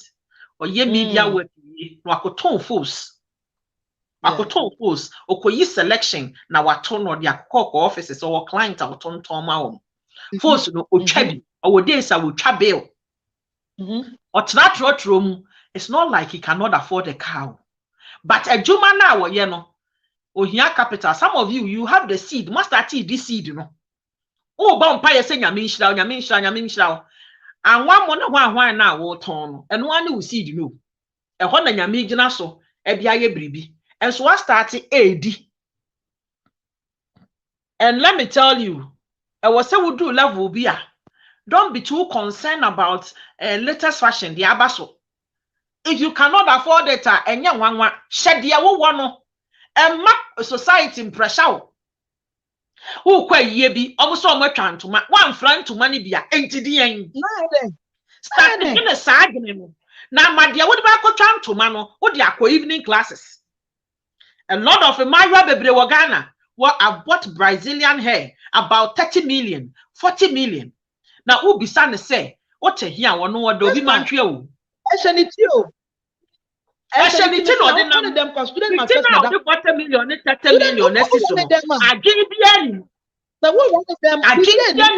Speaker 1: Or ye media work wakoton fools. Wakoton fools, okoyi selection na waton or the offices or client or ton toma. Force no ochabi. Our days I will travel. Or that road room, it's not like he cannot afford a cow. But a Juma now, you know, or here capital. Some of you have the seed, master tea, this seed, you know. Oh, vampire saying Yamin. And one one now will turn, and one will seed, you know. A one and Yamin so, a biaye bribi. And so I started AD. And let me tell you, I was say we do level beer. Don't be too concerned about latest fashion, the abaso. If you cannot afford it, and young one shed the one and map a society in pressure. Who quite ye be almost so much to my one friend to money be a end. Starting in a side. Now, my dear, what about go to mano? What the evening classes? A lot of my rabbi Ghana. What I bought Brazilian hair about 30 million, 40 million. Now, who be son say, what a here one what do be man trio?
Speaker 6: SNTO.
Speaker 1: SNTO, one of them student my first madam. 40 million, 30 million, I give you.
Speaker 6: Now, who ran them?
Speaker 1: I give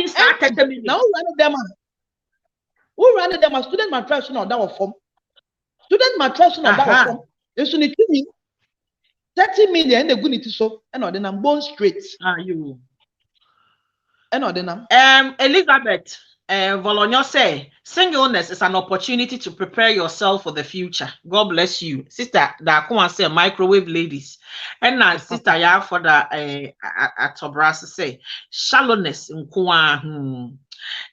Speaker 1: you 30 million.
Speaker 6: Now, who ran them? Who ran them? Student matration on that form. Student matration on that form. SNTO. 30 million, the good so, and then I'm born straight.
Speaker 1: You.
Speaker 6: Elizabeth,
Speaker 1: Volonyo say, singleness is an opportunity to prepare yourself for the future. God bless you. Sister, that come and say microwave ladies. And now, sister, yeah, for the Atobras say, shallowness in Kwa.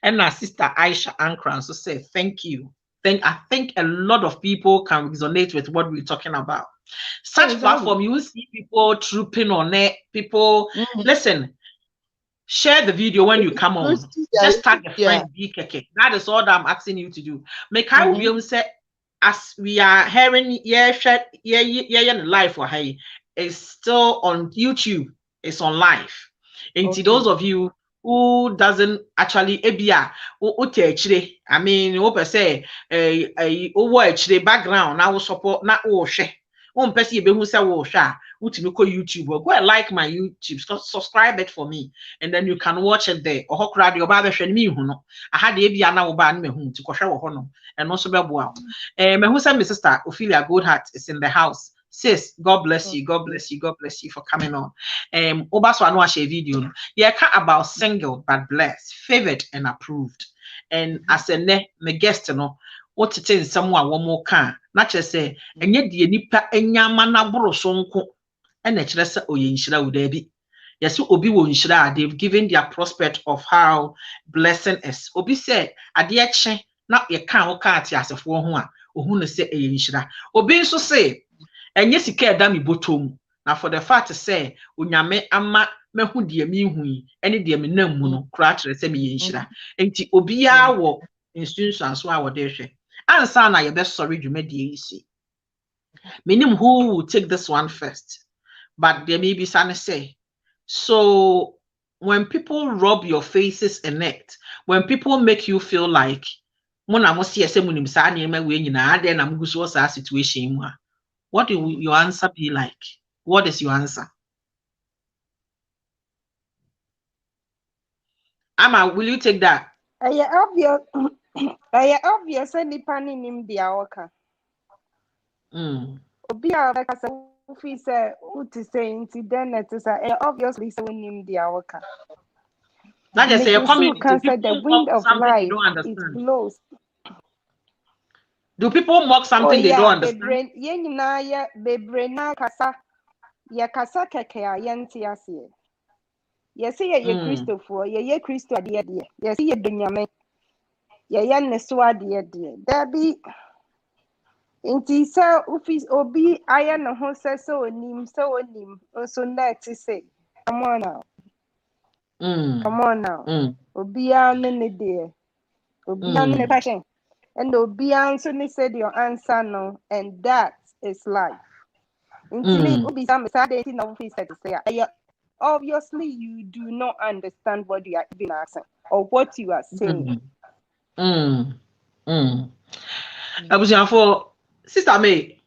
Speaker 1: And now, sister Aisha Ankran so say, thank you. I think a lot of people can resonate with what we're talking about. Such platform, you will see people trooping on it. People, listen. Share the video when you come on. Just tag a friend, BKK. That is all that I'm asking you to do. Make how we say, as we are hearing, live for her, it's still on YouTube. It's on live. And to those of you who doesn't actually I mean, open say a background. I will support not all share. One person who say YouTube or go and like my YouTube, subscribe it for me, and then you can watch it there. Or hokra the oba be me hu no. I had the bia na oba me hu to kwhwe wo ho no. And also be boa. Me hu say my sister Ophelia Goodheart is in the house. Sis, God bless you. God bless you. God bless you for coming on. Oba so anu share video. Yeah, about single but blessed, favored and approved. And as a ne me guest no, what it is someone one more can. Not just say, and yet the nipa enyama na boro so nko. And naturally say oye nshira udebi. Yes, obi wo nshira. They've given their prospect of how blessing is. Obi say ade eche na ye kan wo ka ati asefo ho a ohun no say eye nshira. Obi nso say enye sika eda mi botom. Na for the fact to say onyame ama mehu de mi hu yi ene de mi nam mu no kra kire say me ye nshira. Enti obi ya wo institution so a wo de hwe. Ansa na ye be sorry dwumadi isi. Meaning who will take this one first. But there may be some say. So when people rub your faces in it, when people make you feel like what do your answer be like? What is your answer? Amma, will you take that?
Speaker 3: Obvious. Obvious. Any panning him the awaka. Obi abeka say say uti say then it is obviously so him the awaka.
Speaker 1: That just say your community.
Speaker 3: The wind of life it blows.
Speaker 1: Do people mock something they don't understand?
Speaker 3: Bebrena kasa. Ya kasa keke a yenti ase. Yes, ye Christopher, ye Christo dear. Yes, ye Dunyame. Ye ne so dear. There be inti sa office obi aya no ho se so onim so net say. Come on now. Come on now. Obi an ne dear. Obi an ne passion. And obi an so ne said your answer no, and that is life. Inti obi some Saturday in office to say obviously you do not understand what you are even asking or what you are saying.
Speaker 1: For Sister May,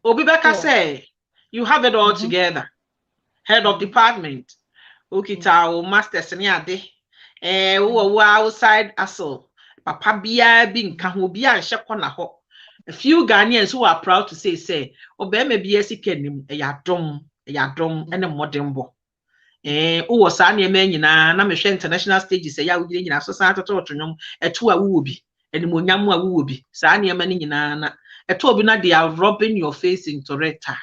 Speaker 1: Obibeka say you have it all together. Head of department, Ukita, masters and yade, outside assault, Papa Bia being Kahubia and Shakona ho. A few Ghanaians who are proud to say, Obey be a sick a yadom, and a modern bo. Was any man in a international stages, a young in a society torture, a 2 will be, and Munyamwa will be, Sanya Manina, a Tobina, they are robbing your face into reta.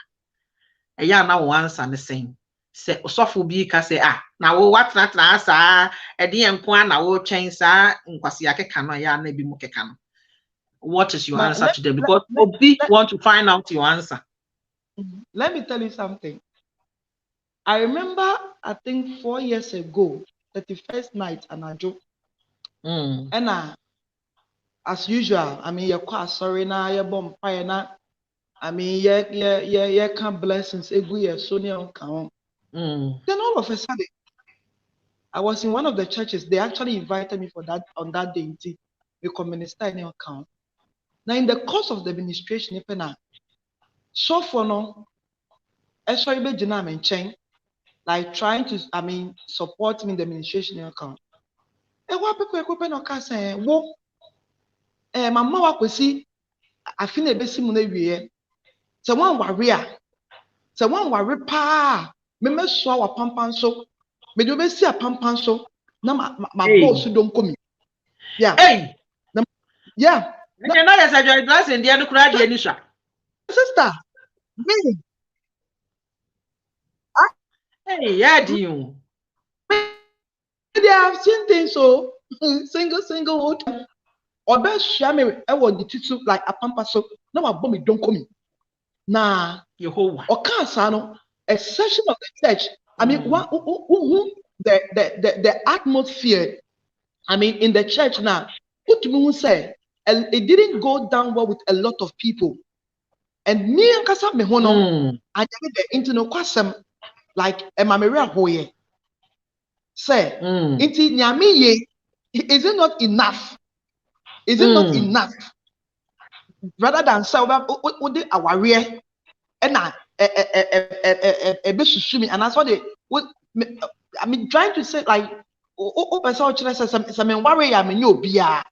Speaker 1: A young now once and the same. Say, Sofu be say, now what's not last, a dear point, I will change, sir, and Quasiaka cano, ya, maybe Mukekan. What is your answer to them? Because Obi want to find out your answer.
Speaker 6: Let me tell you something. I remember, I think 4 years ago, 31st night, and I joke. And as usual, I mean, you're quite sorry now, you're bomb fire now. I mean, yeah, can't blessings every year, Sonia come. Then all of a sudden, I was in one of the churches. They actually invited me for that on that day. We come minister in your account. Now, in the course of the administration, so for no, sorry, be Janam and Cheng. Like trying to, I mean, support me in the administration account. And what people are saying, well, my mama could see, I feel a bit similar. Someone warrior, someone worry pa, me saw a pampan so, me do see a pampan so, now my boss don't come. Yeah,
Speaker 1: hey,
Speaker 6: yeah.
Speaker 1: You're not as a glass and the other crowd,
Speaker 6: sister, me.
Speaker 1: Hey, yeah, do you?
Speaker 6: They have seen things so single or best share me. I want the tissue like a pampa so now my bomb don't come in. Nah,
Speaker 1: your whole
Speaker 6: or can't a session of the church. I mean, the atmosphere. I mean, in the church now, what you say, it didn't go down well with a lot of people. And me and Kasa Mehono, I did the internal question. Like Maria Hoye say, is it not enough? Is it not enough? Rather than say, our rear, and a bit swimming, and that's what they what I mean trying to say like person some worry I mean you be I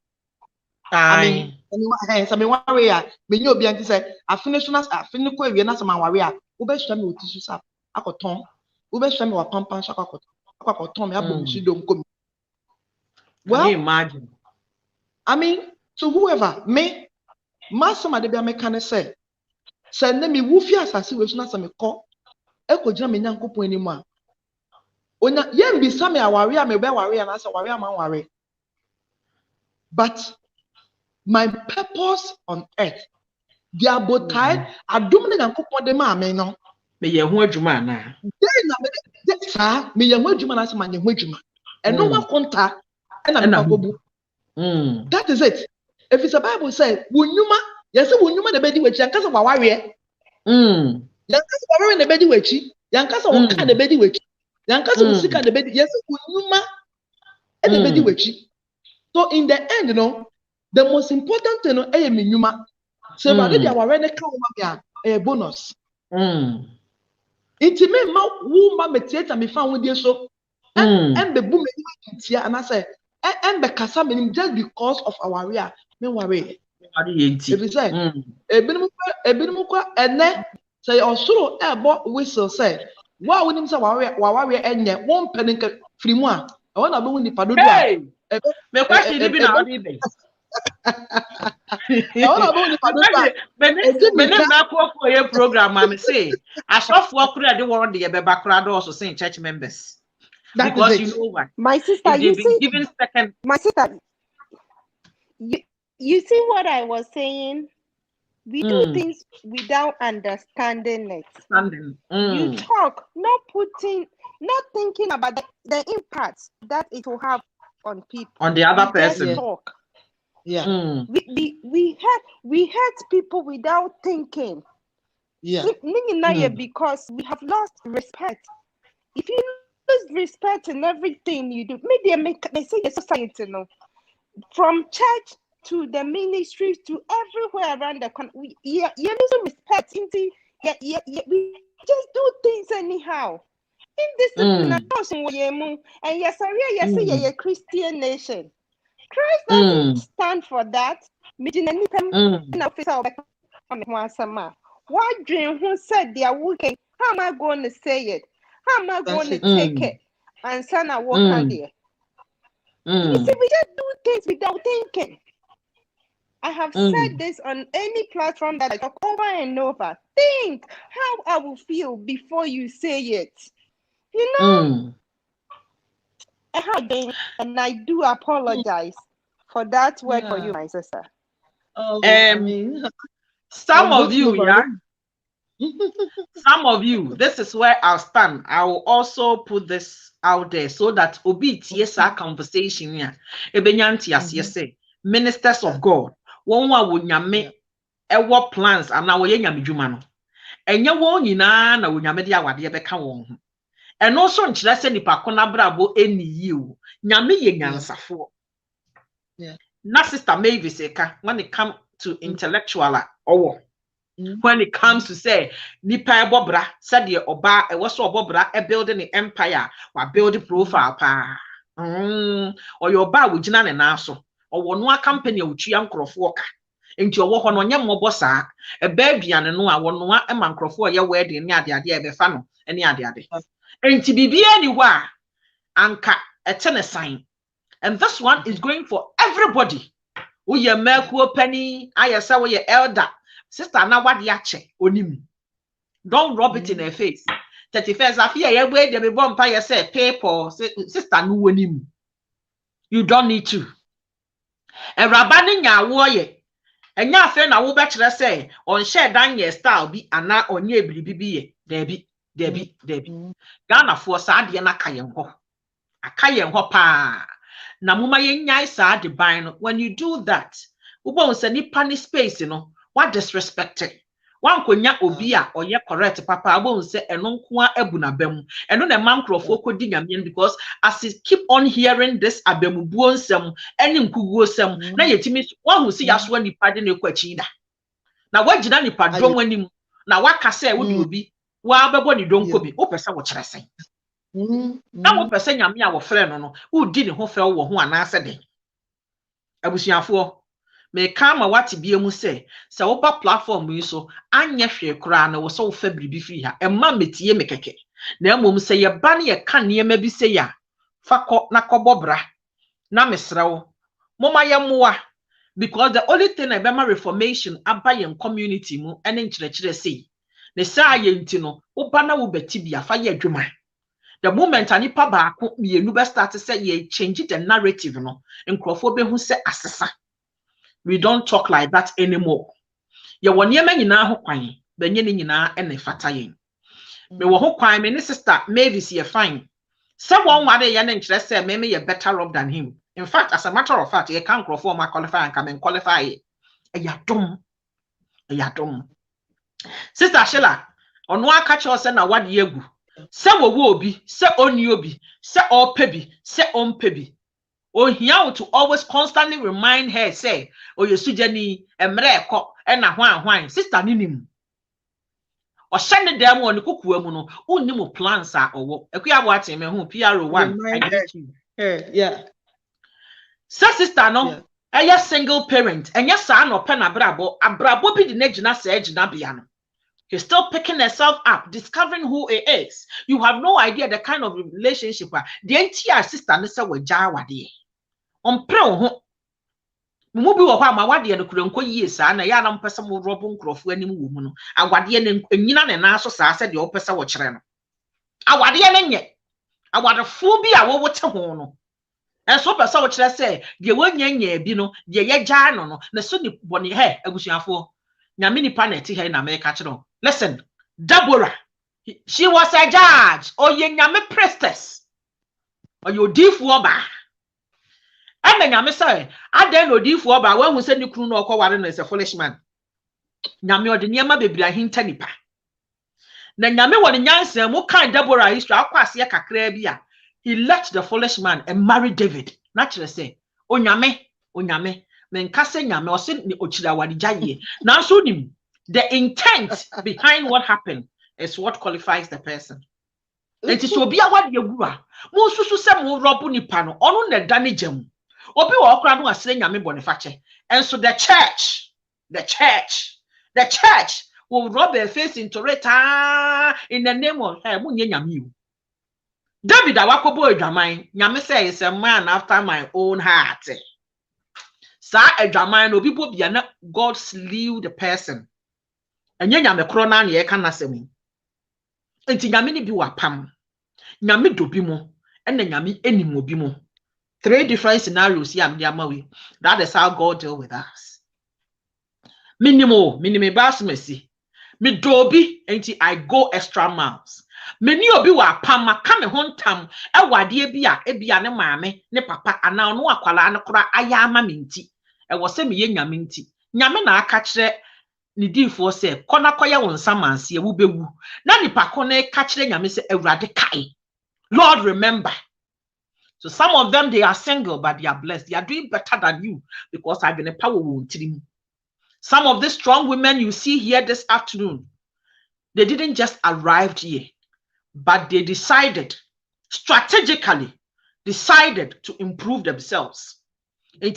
Speaker 6: mean some worry me you be and say I finish I finish ko we na some worry wo be swam o tisu sa akoton wo be swam wa pampan so akoton me abom si dom kom. Well,
Speaker 1: can you imagine?
Speaker 6: I mean, to whoever me somebody be make can say send me wufi asase we so na some call e ko jina me nyankopon anim a onya yem bi some aware a me be ware na say ware man ware. But my purpose on earth, they are both tied. I don't know nyankopon de ma me no.
Speaker 1: Me ye ho adwuma na.
Speaker 6: Then na me ye ho adwuma na say man ye ho adwuma. And no one contact and I'm go. That is it. If it's a Bible says, "Wunyuma," yes, wunyuma the bedi wechi. Yankasa wawari. Yankasa wawari the bedi wechi. Yankasa waka the bedi wechi. Yankasa musika the bedi. Yes, wunyuma and the bedi wechi. So in the end, you know, the most important thing, is wunyuma. So if I did our come a bonus. It's me ma wuma mediate me found with you so and the boom here and I say. And the kasa meaning just because of our real me worry. If you say ebinumukwa ene say osuro ebo whistle say wa wonim say wawe enye won pene free mu a e wona be woni padodo a
Speaker 1: me question ni bi na odi be
Speaker 6: e wona be woni padodo
Speaker 1: me na ko ye program am say asofo okura de won de ye be bakura do so say church members. That because you know what,
Speaker 3: my sister, you see,
Speaker 1: given second.
Speaker 3: My sister, you see what I was saying. We do things without understanding it. You talk, not thinking about the impact that it will have on people,
Speaker 1: on the other person.
Speaker 3: Just talk.
Speaker 6: Yeah.
Speaker 3: We hurt people without thinking.
Speaker 6: Yeah.
Speaker 3: Because we have lost respect. If you lose respect in everything you do, maybe they say the society, you know, from church to the ministries to everywhere around the country, you're losing respect. We just do things anyhow. Indiscipline, and yes, you're a Christian nation. Christ doesn't stand for that. What dream who said they are working? How am I going to say it? How am I going to take it? And son, I walk on there. You see, we just do things without thinking. I have said this on any platform that I talk over and over. Think how I will feel before you say it. You know? And I do apologize for that word for you, my sister.
Speaker 1: Some of you, some of you, this is where I'll stand. I will also put this out there so that yes, our conversation here. Ministers of God, one would nyame what plans and now we nyame jumano. And ya won yina na nyame dia wade beka won. And also nkyerɛ sɛ nipa kona brabo eni you. Nyame ye nyansafo.
Speaker 6: Yeah.
Speaker 1: Na sister Mavis eka when it come to intellectual or when it comes to say nipa ebobra said the oba e was obobra e building the empire wa building profile pa or your ba we gina na so or one company utua nkrofo ka enti owo ho no nye mmobo saa e ba biane no a wono a ma nkrofo ye wedding ni ade ade e be fa no ni ade ade enti bibia ni wa anka etene sign, and this one is going for everybody. We ye merkuo penny ayesa we ye elder sister na wade ache onim. Don't rub it in her face. 31st afia ye we dey be bomb pa ye say people sister no onim. You don't need to. And rabani nya wo ye enya afa na wo be kire say on share dan ye style bi ana onye ebribi bi ye debi Ghana for sa de na kayen ho akayen ho pa na muma ye nyai sa de ban no. When you do that wo bon say nipa ni space no what disrespected one konya obi a oye correct papa bon say eno nko a abuna bam eno na mankrofo kodi nyame because as you keep on hearing this abemubuo nsem eni nkuguo sem na yetimi one who see yaso nipa de ne kwachi da na wagina nipa dom anim na waka say wo de obi wa bebo ni donko bi o pese wo kyerɛ sɛn na wo pese nyame a wo frɛ no no wo di ne ho fɛ wo ho anaasɛ den abusuafo me kama wati bia mu sɛ wo ba platform yi so anya hwɛ kura na wo so wo fa biribi firi ha emma metie me keke na mmom sɛ ye ba ne ye ka nneɛma bi sɛ ya fa kɔ na kɔbɔ bra na mesrɛ wo moma ye mmoa because the only thing I remember reformation aba yen community mu ene nkyerɛkyerɛ sei ne saa ye nti no wo ba na wo beti bia fa ye adwuma the moment ani pa baako mienu be start say ye change the narrative no nkrofo be hu sɛ asesa. We don't talk like that anymore. Ye wɔ nneɛma nyinaa ho kwan bɛnyɛ ne nyinaa ene fata yen me wɔ ho kwan me ne sister Mavis ye fine sɛ wɔn wade ye ne nkyerɛ sɛ me ye better off than him. In fact, as a matter of fact, ye can nkrofo ma qualify and come and qualify ye dom sister Sheila ono aka kyerɛ sɛ na wade egu sɛ wo obi sɛ oni obi sɛ ɔpɛ bi sɛ ɔmpɛ bi oh here to always constantly remind her say oh yesu jani emre ekọ na hwan sister ninim o shane dem won kukuwa mu no unnim plans a owo ekuya bo atem me hu PRO1
Speaker 6: yeah
Speaker 1: sister no eye single parent enye saa no pe na abrabo bi di na gina saa gina bia no he's still picking herself up, discovering who he is. You have no idea the kind of relationship the entire sister ne say we jawade ompre ho mu bi wo kwa ma wade no kurenko yie saa na ya na mpesa mo robo nkrofo anim wo mu no awade ne nyina ne na so saa se de wo pesa wo kyere no awade ne nye awadefo bi a wo wote ho no enso pesa wo kyere se de wonyanya bi no de ye gya no na so ni boni he agusuafo nyame ni paneti he na me ka kyere. Listen, Deborah, she was a judge or ye nyame priestess or you difu oba. And then nyame say, I then no difu oba when who said you kunu no kwa ware no is a foolish man. Nyame odi niema bebira hinta nipa. Na nyame woni nyanse mo kan Deborah history akwase ye kakra bia. He left the foolish man and married David. Naturally say, onyame men kase nyame o se ni ochira wadija ye. Na so nim the intent behind what happened is what qualifies the person. It is obi awade yegura. Mo susu se mo robu nipa no onu na da ne jam. Obi wo okra no asere nyame bonifache. And so the church will rub their face into it in the name of mo nye nyame. David awakobo adwaman nyame say is a man after my own heart. Sa adwaman no people bia na God slew the person. Enye nyame kro na ye ka nasem enti nyame ni bi wapam nyame dobi mo ena nyame enim obi mo. 3 different scenarios here am amawi. That is how God deal with us. Minimo basmesi me dobi enti I go extra miles. Meni obi wapam aka me ho ntam ewade bia ne maame ne papa ana no akwala ne kora aya ama menti e wo se me ye nyame nti nyame na aka kire ni difo se kona koye won samanse e wo bewu na nipa kona ka kire nyame se awurade kai. Lord remember. So some of them they are single but they are blessed. They are doing better than you because I've been a power won trim. Some of the strong women you see here this afternoon, they didn't just arrive here, but they strategically decided to improve themselves. It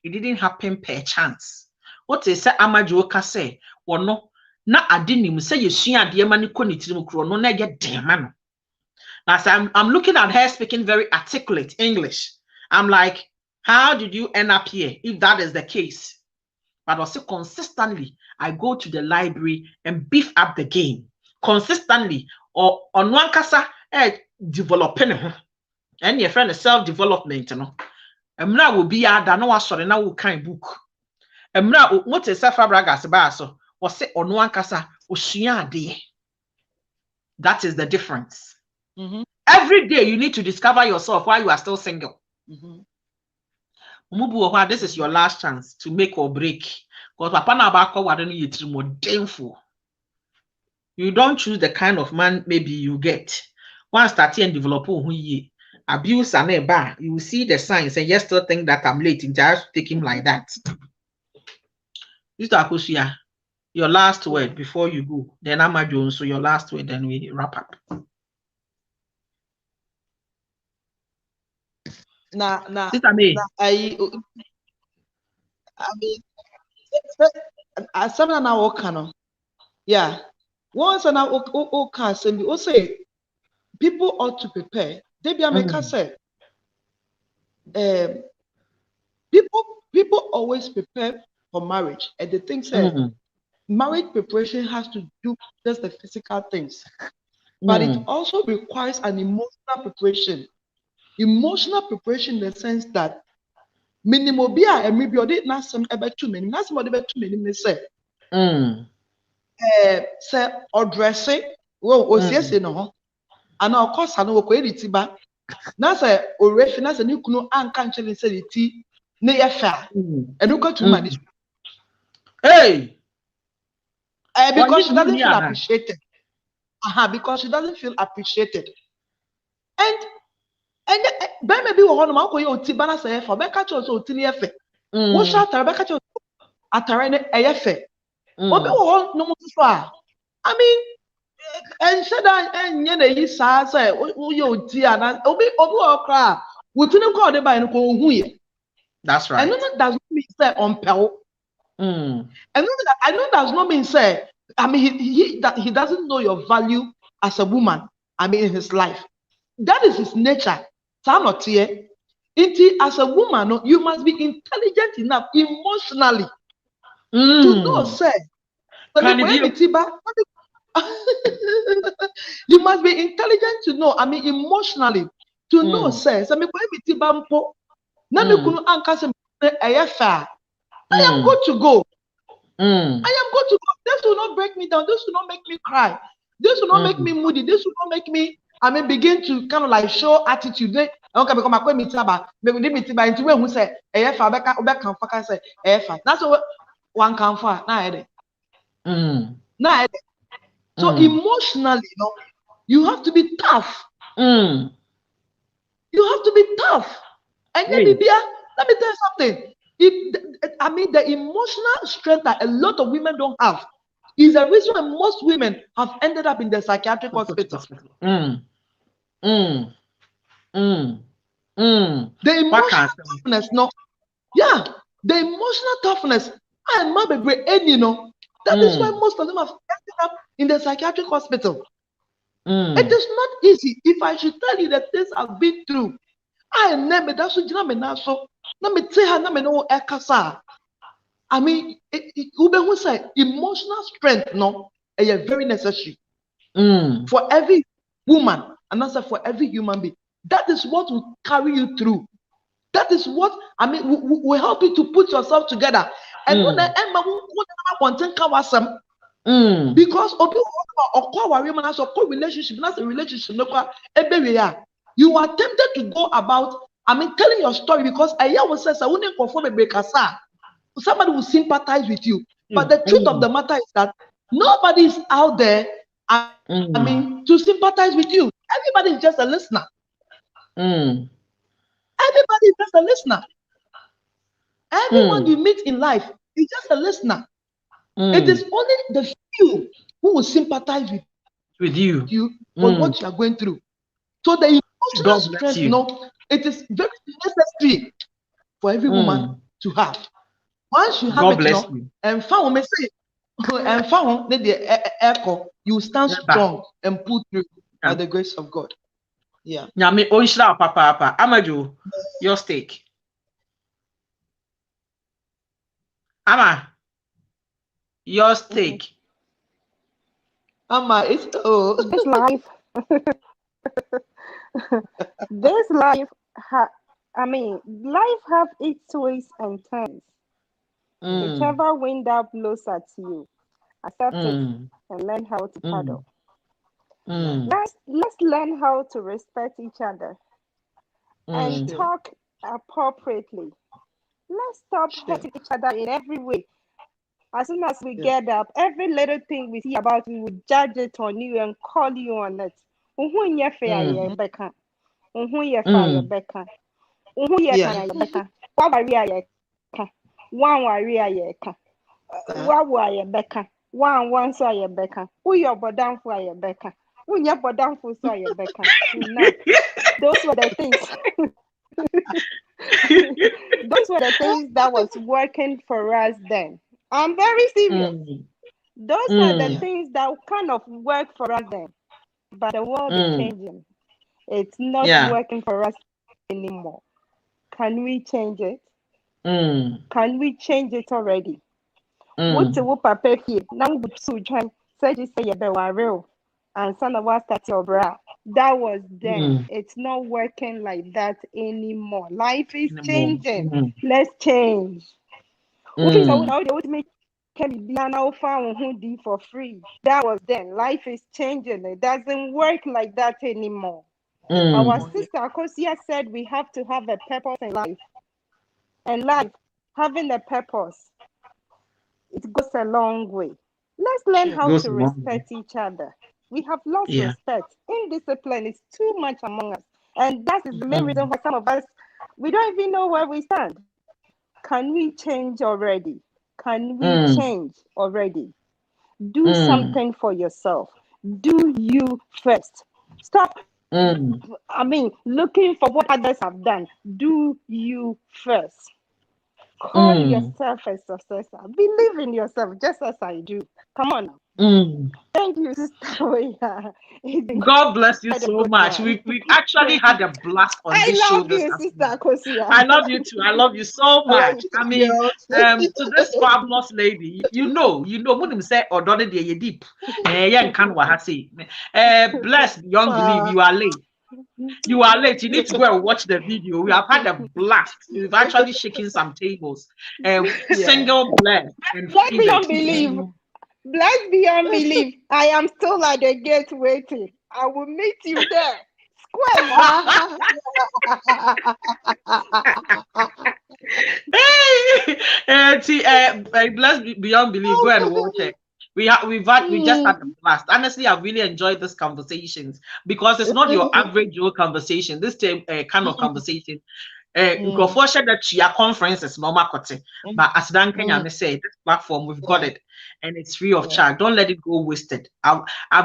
Speaker 1: didn't happen per chance. What they say amajo ka say wono na adinim say yesua de ma ne konitirim kro no na get demano. Now so I'm looking at her speaking very articulate English. I'm like, how did you end up here if that is the case? But also consistently I go to the library and beef up the game consistently or on one kasa developing and your friend self-development no emra will be ada no asore na wo kan book emra what is fabragas ba so o se ono ankasa osua ade. That is the difference. Every day you need to discover yourself while you are still single. This is your last chance to make or break. Because papa na ba ko wade no yetri mo denfo. You don't choose the kind of man maybe you get. Once start and develop who ye abuse and eba, you will see the signs and you still think that I'm late and just take him like that. Mr. Akosia, Your last word before you go. Then Ama Jones, so your last word, then we wrap up. Sister May.
Speaker 6: I mean, something now can. Yeah. Once an hour can say people ought to prepare. They be America say people always prepare for marriage, and the thing said marriage preparation has to do just the physical things, but it also requires an emotional preparation. Emotional preparation in the sense that minimobia and maybe not some about too many, not some about too many say or dressing. Well, yes, no, and of course, I know what it is. Na say already na say ni kunu anka nchele say the tea na ye fa and look at manage.
Speaker 1: Hey,
Speaker 6: because she doesn't feel appreciated. Because she doesn't feel appreciated. And by maybe we want to go oti bana say for be catch us oti ni efe. Wo sha tara be catch us atara ne efe. Obi wo no mo so I mean, and said and ye yi sa say wo ye oti ana obi wo kra wo tunu call dey by no ko hu ye.
Speaker 1: That's right.
Speaker 6: I know that does not mean say on pel. I know does not mean say. I mean he doesn't know your value as a woman. I mean in his life. That is his nature. Not here. As a woman, you must be intelligent enough emotionally to know say. You must be intelligent to know. I mean emotionally to know say. I am good to go. I am good to go. This will not break me down. This will not make me cry. This will not make me moody. This will not make me, begin to kind of like show attitude. I don't become a mitiba. Maybe mitiba into where who say, "Efa, can fuck say, Efa." That's what one can for now. Now, so emotionally, you have to be tough. You have to be tough. And let me tell you something. The emotional strength that a lot of women don't have is the reason why most women have ended up in the psychiatric hospital. The emotional toughness, the emotional toughness, and that is why most of them have ended up in the psychiatric hospital. It is not easy. If I should tell you the things I've been through, I never that's what so. Let me tell her, no ekasa. I mean, who say emotional strength, is very necessary for every woman and also for every human being. That is what will carry you through. That is what will help you to put yourself together. And because you are tempted to go about telling your story because I wouldn't conform a breaker. Somebody will sympathize with you. But the truth of the matter is that nobody is out there, to sympathize with you. Everybody is just a listener. Everybody is just a listener. Everyone you meet in life is just a listener. It is only the few who will sympathize with you for what you are going through. So the emotional strength, it is very necessary for every woman to have. Once you have and found me say, and found the you stand strong and pull through by the grace of God. Yeah.
Speaker 1: Nyame onshira papa Amaju, your stake. Ama, your stake.
Speaker 6: Ama, it's
Speaker 3: this life. This life, life have its twists and turns. Whichever wind that blows at you, accept it and learn how to paddle. Let's learn how to respect each other and talk appropriately. Let's stop hurting each other in every way. As soon as we get up, every little thing we see about you, we will judge it on you and call you on it. one so aye beka. Who your bodam for aye beka. Who your bodam for so aye beka. Enough. Those were the things. Those were the things that was working for us then. I'm very serious. Those are the things that kind of work for us then. But the world is changing. It's not working for us anymore. Can we change it? Can we change it already? What to whoop up here? Now we should try. Say you say you're real, and son of us that your bra. That was then. It's not working like that anymore. Life is changing. Let's change. Okay, so now they would make can be now found who for free. That was then. Life is changing. It doesn't work like that anymore. Our sister Akosia said we have to have a purpose in life. And life, having a purpose, it goes a long way. Let's learn how to respect each other. We have lost respect. Indiscipline is too much among us. And that is the main reason why some of us, we don't even know where we stand. Can we change already? Can we change already? Do something for yourself. Do you first. Stop. Looking for what others have done. Do you first. Call yourself a successor. Believe in yourself just as I do. Come on now. Thank you, Sister.
Speaker 1: God bless you so much. We actually had a blast on this show.
Speaker 3: Sister Kosia.
Speaker 1: I love you too. I love you so much. I mean, to this fabulous lady, you know, when you say or don't you deep. Blessed beyond belief, you are late. You are late. You need to go and watch the video. We have had a blast. We've actually shaken some tables. Single, blessed, and
Speaker 3: blessed beyond belief. Blessed beyond belief. I am still at the gate waiting. I will meet you there.
Speaker 1: Blessed beyond belief. Go and watch it. We just had a blast. Honestly, I've really enjoyed these conversations because it's not your average Joe conversation. This kind of conversation. Unfortunately, that chia conference is normal, but as Dan Kenya said, this platform we've got it, and it's free of charge. Don't let it go wasted. I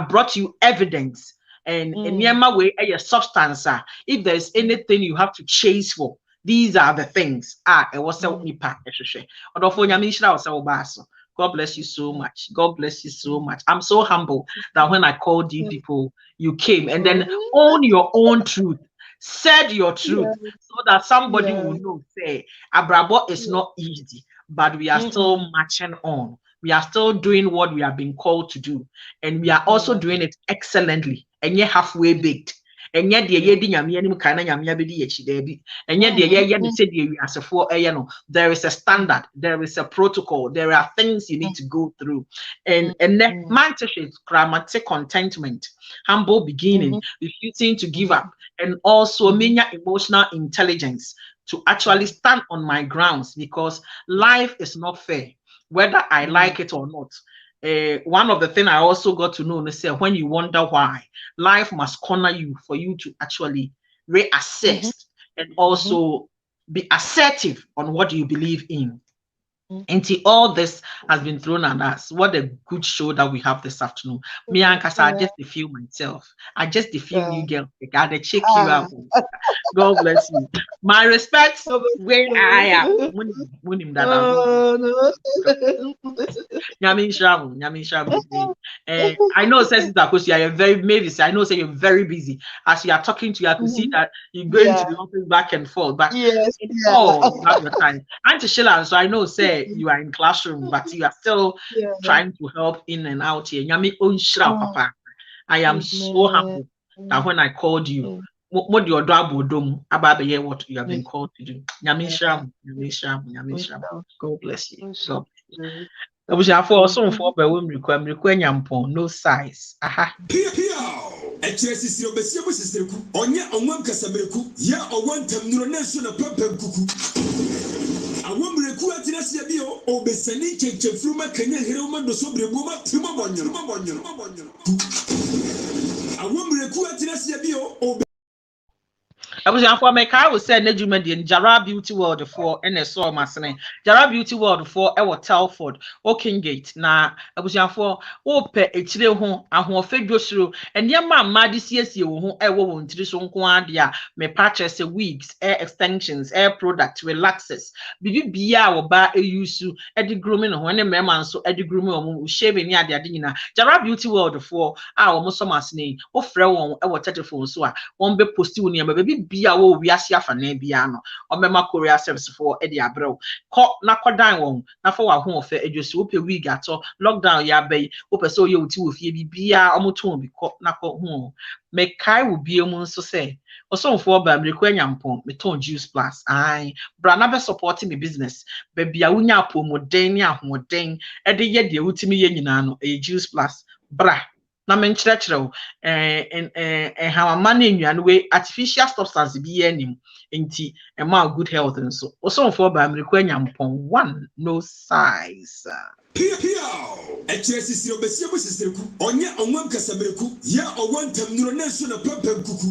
Speaker 1: brought you evidence, and in Yama way a substance. If there's anything you have to chase for, these are the things. It was so nipa. God bless you so much. God bless you so much. I'm so humble that when I called you people, you came and then own your own truth. Said your truth so that somebody will know. Say, Abrabo is not easy, but we are still marching on. We are still doing what we have been called to do, and we are also doing it excellently. And yet halfway baked. And yet the there is a standard, there is a protocol, there are things you need to go through, and then mentorship, grammatic contentment, humble beginning, refusing to give up, and also emotional intelligence to actually stand on my grounds, because life is not fair, whether I like it or not. One of the things I also got to know is when you wonder why, life must corner you for you to actually reassess and also be assertive on what you believe in. Until all this has been thrown at us, what a good show that we have this afternoon. Me and Kasa, I just feel myself. I just feel you, girl. I gotta check you out. God bless you. My respect where I am. I know, says that you're very maybe. I know, say you're very busy. As you are talking to you, I can see that you're going to the office back and forth. But you have your time. Auntie Sheila, so I know, say you are in classroom, but you are still trying to help in and out here. Papa. I am so happy that when I called you, what your dog about what you have been called to do. God bless you. God I wish I for some for by women require no size. Aha.
Speaker 2: Exercise your best sister. Onya onwam kasabeku. Ya owantem nuro nesu na pempem kuku. Awomreku atina siabio obesani chechefruma kenya heroma do sobrebuma timo bonyo. Awomreku atina siabio
Speaker 1: abusuafo make I will say nedwuma de Jara Beauty World for and so masene Jara Beauty World for e Telford Okingate na abusuafo wo pe etire ho ahofedwosuro enema made siesie wo ho e wo ntiri so nko ade a me purchase wigs hair extensions hair product relaxers bibi bia wo ba eyusu e de grooming ho ne mema nso e de grooming o shave ni ade nyina Jara Beauty World for a wo so masene wo frɛ won e wo telephone so a won be posti wo niam bibi bia wo wiase afana bia no omema Korea service for e de abrew ko na kodan won na fa wa ho ofe edwosu wo pe wig ato lockdown ya bai wo pe so ye wuti wo fie bibia omoton bi ko na ko ho me kai wo bie mu nso se osonfo ba mreku anyampon me ton juice plus ai bra na be support me business ba bia wunya apomoden ni ahoden e de ye de wutimi ye nyina no e juice plus bra na men kyerɛkyerɛw hawama na nnuane we artificial substance bi ye nim enti e ma good health nso osonfo ba mreku anyampon one no size
Speaker 2: Ekyere sisire obesie bo sisire ku onye onwam kasabereku ya owantam nuro na so na papam kuku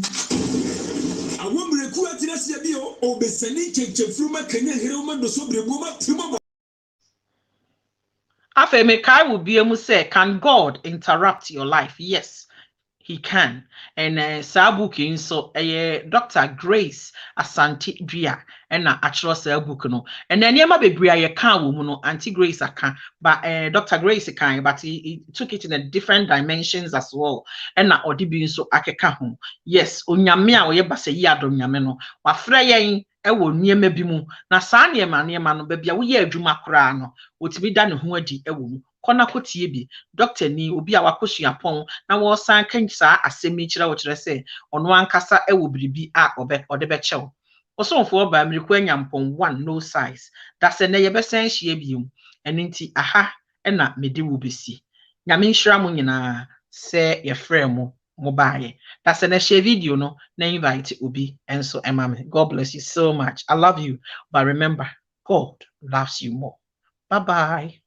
Speaker 2: awomreku atira sia bi o obesani kyenkyefruma kanya herewma do so brebo ma timo
Speaker 1: afa me kai will be able say can God interrupt your life? Yes, he can. And book in so Dr. Grace Asante Dria and na actual sell book no. And then yema bebre ye can woman no Auntie Grace can but Dr. Grace can but he took it in a different dimensions as well. And na odibi so akeka ho. Yes, onyame a oye basa yi adom nyame no. Wa fra yen ewo niema bi mu na saa niema no bebia wo ye adwuma kora no otimi da ne ho adi ewo mu kona kotie bi doctor ni obi a wakosua pon na wo san kan saa asemi kira wo kire se ono ankasa ewo biribi a ode be chew osonfo ba mriku anyampon one no size da se ne ye besen hie bium eninti aha na mede wo besi nyame nhira mo nyina se ye frɛ mo mobile. That's an share video no na invite obi enso emame. God bless you so much. I love you, but remember, God loves you more. Bye bye.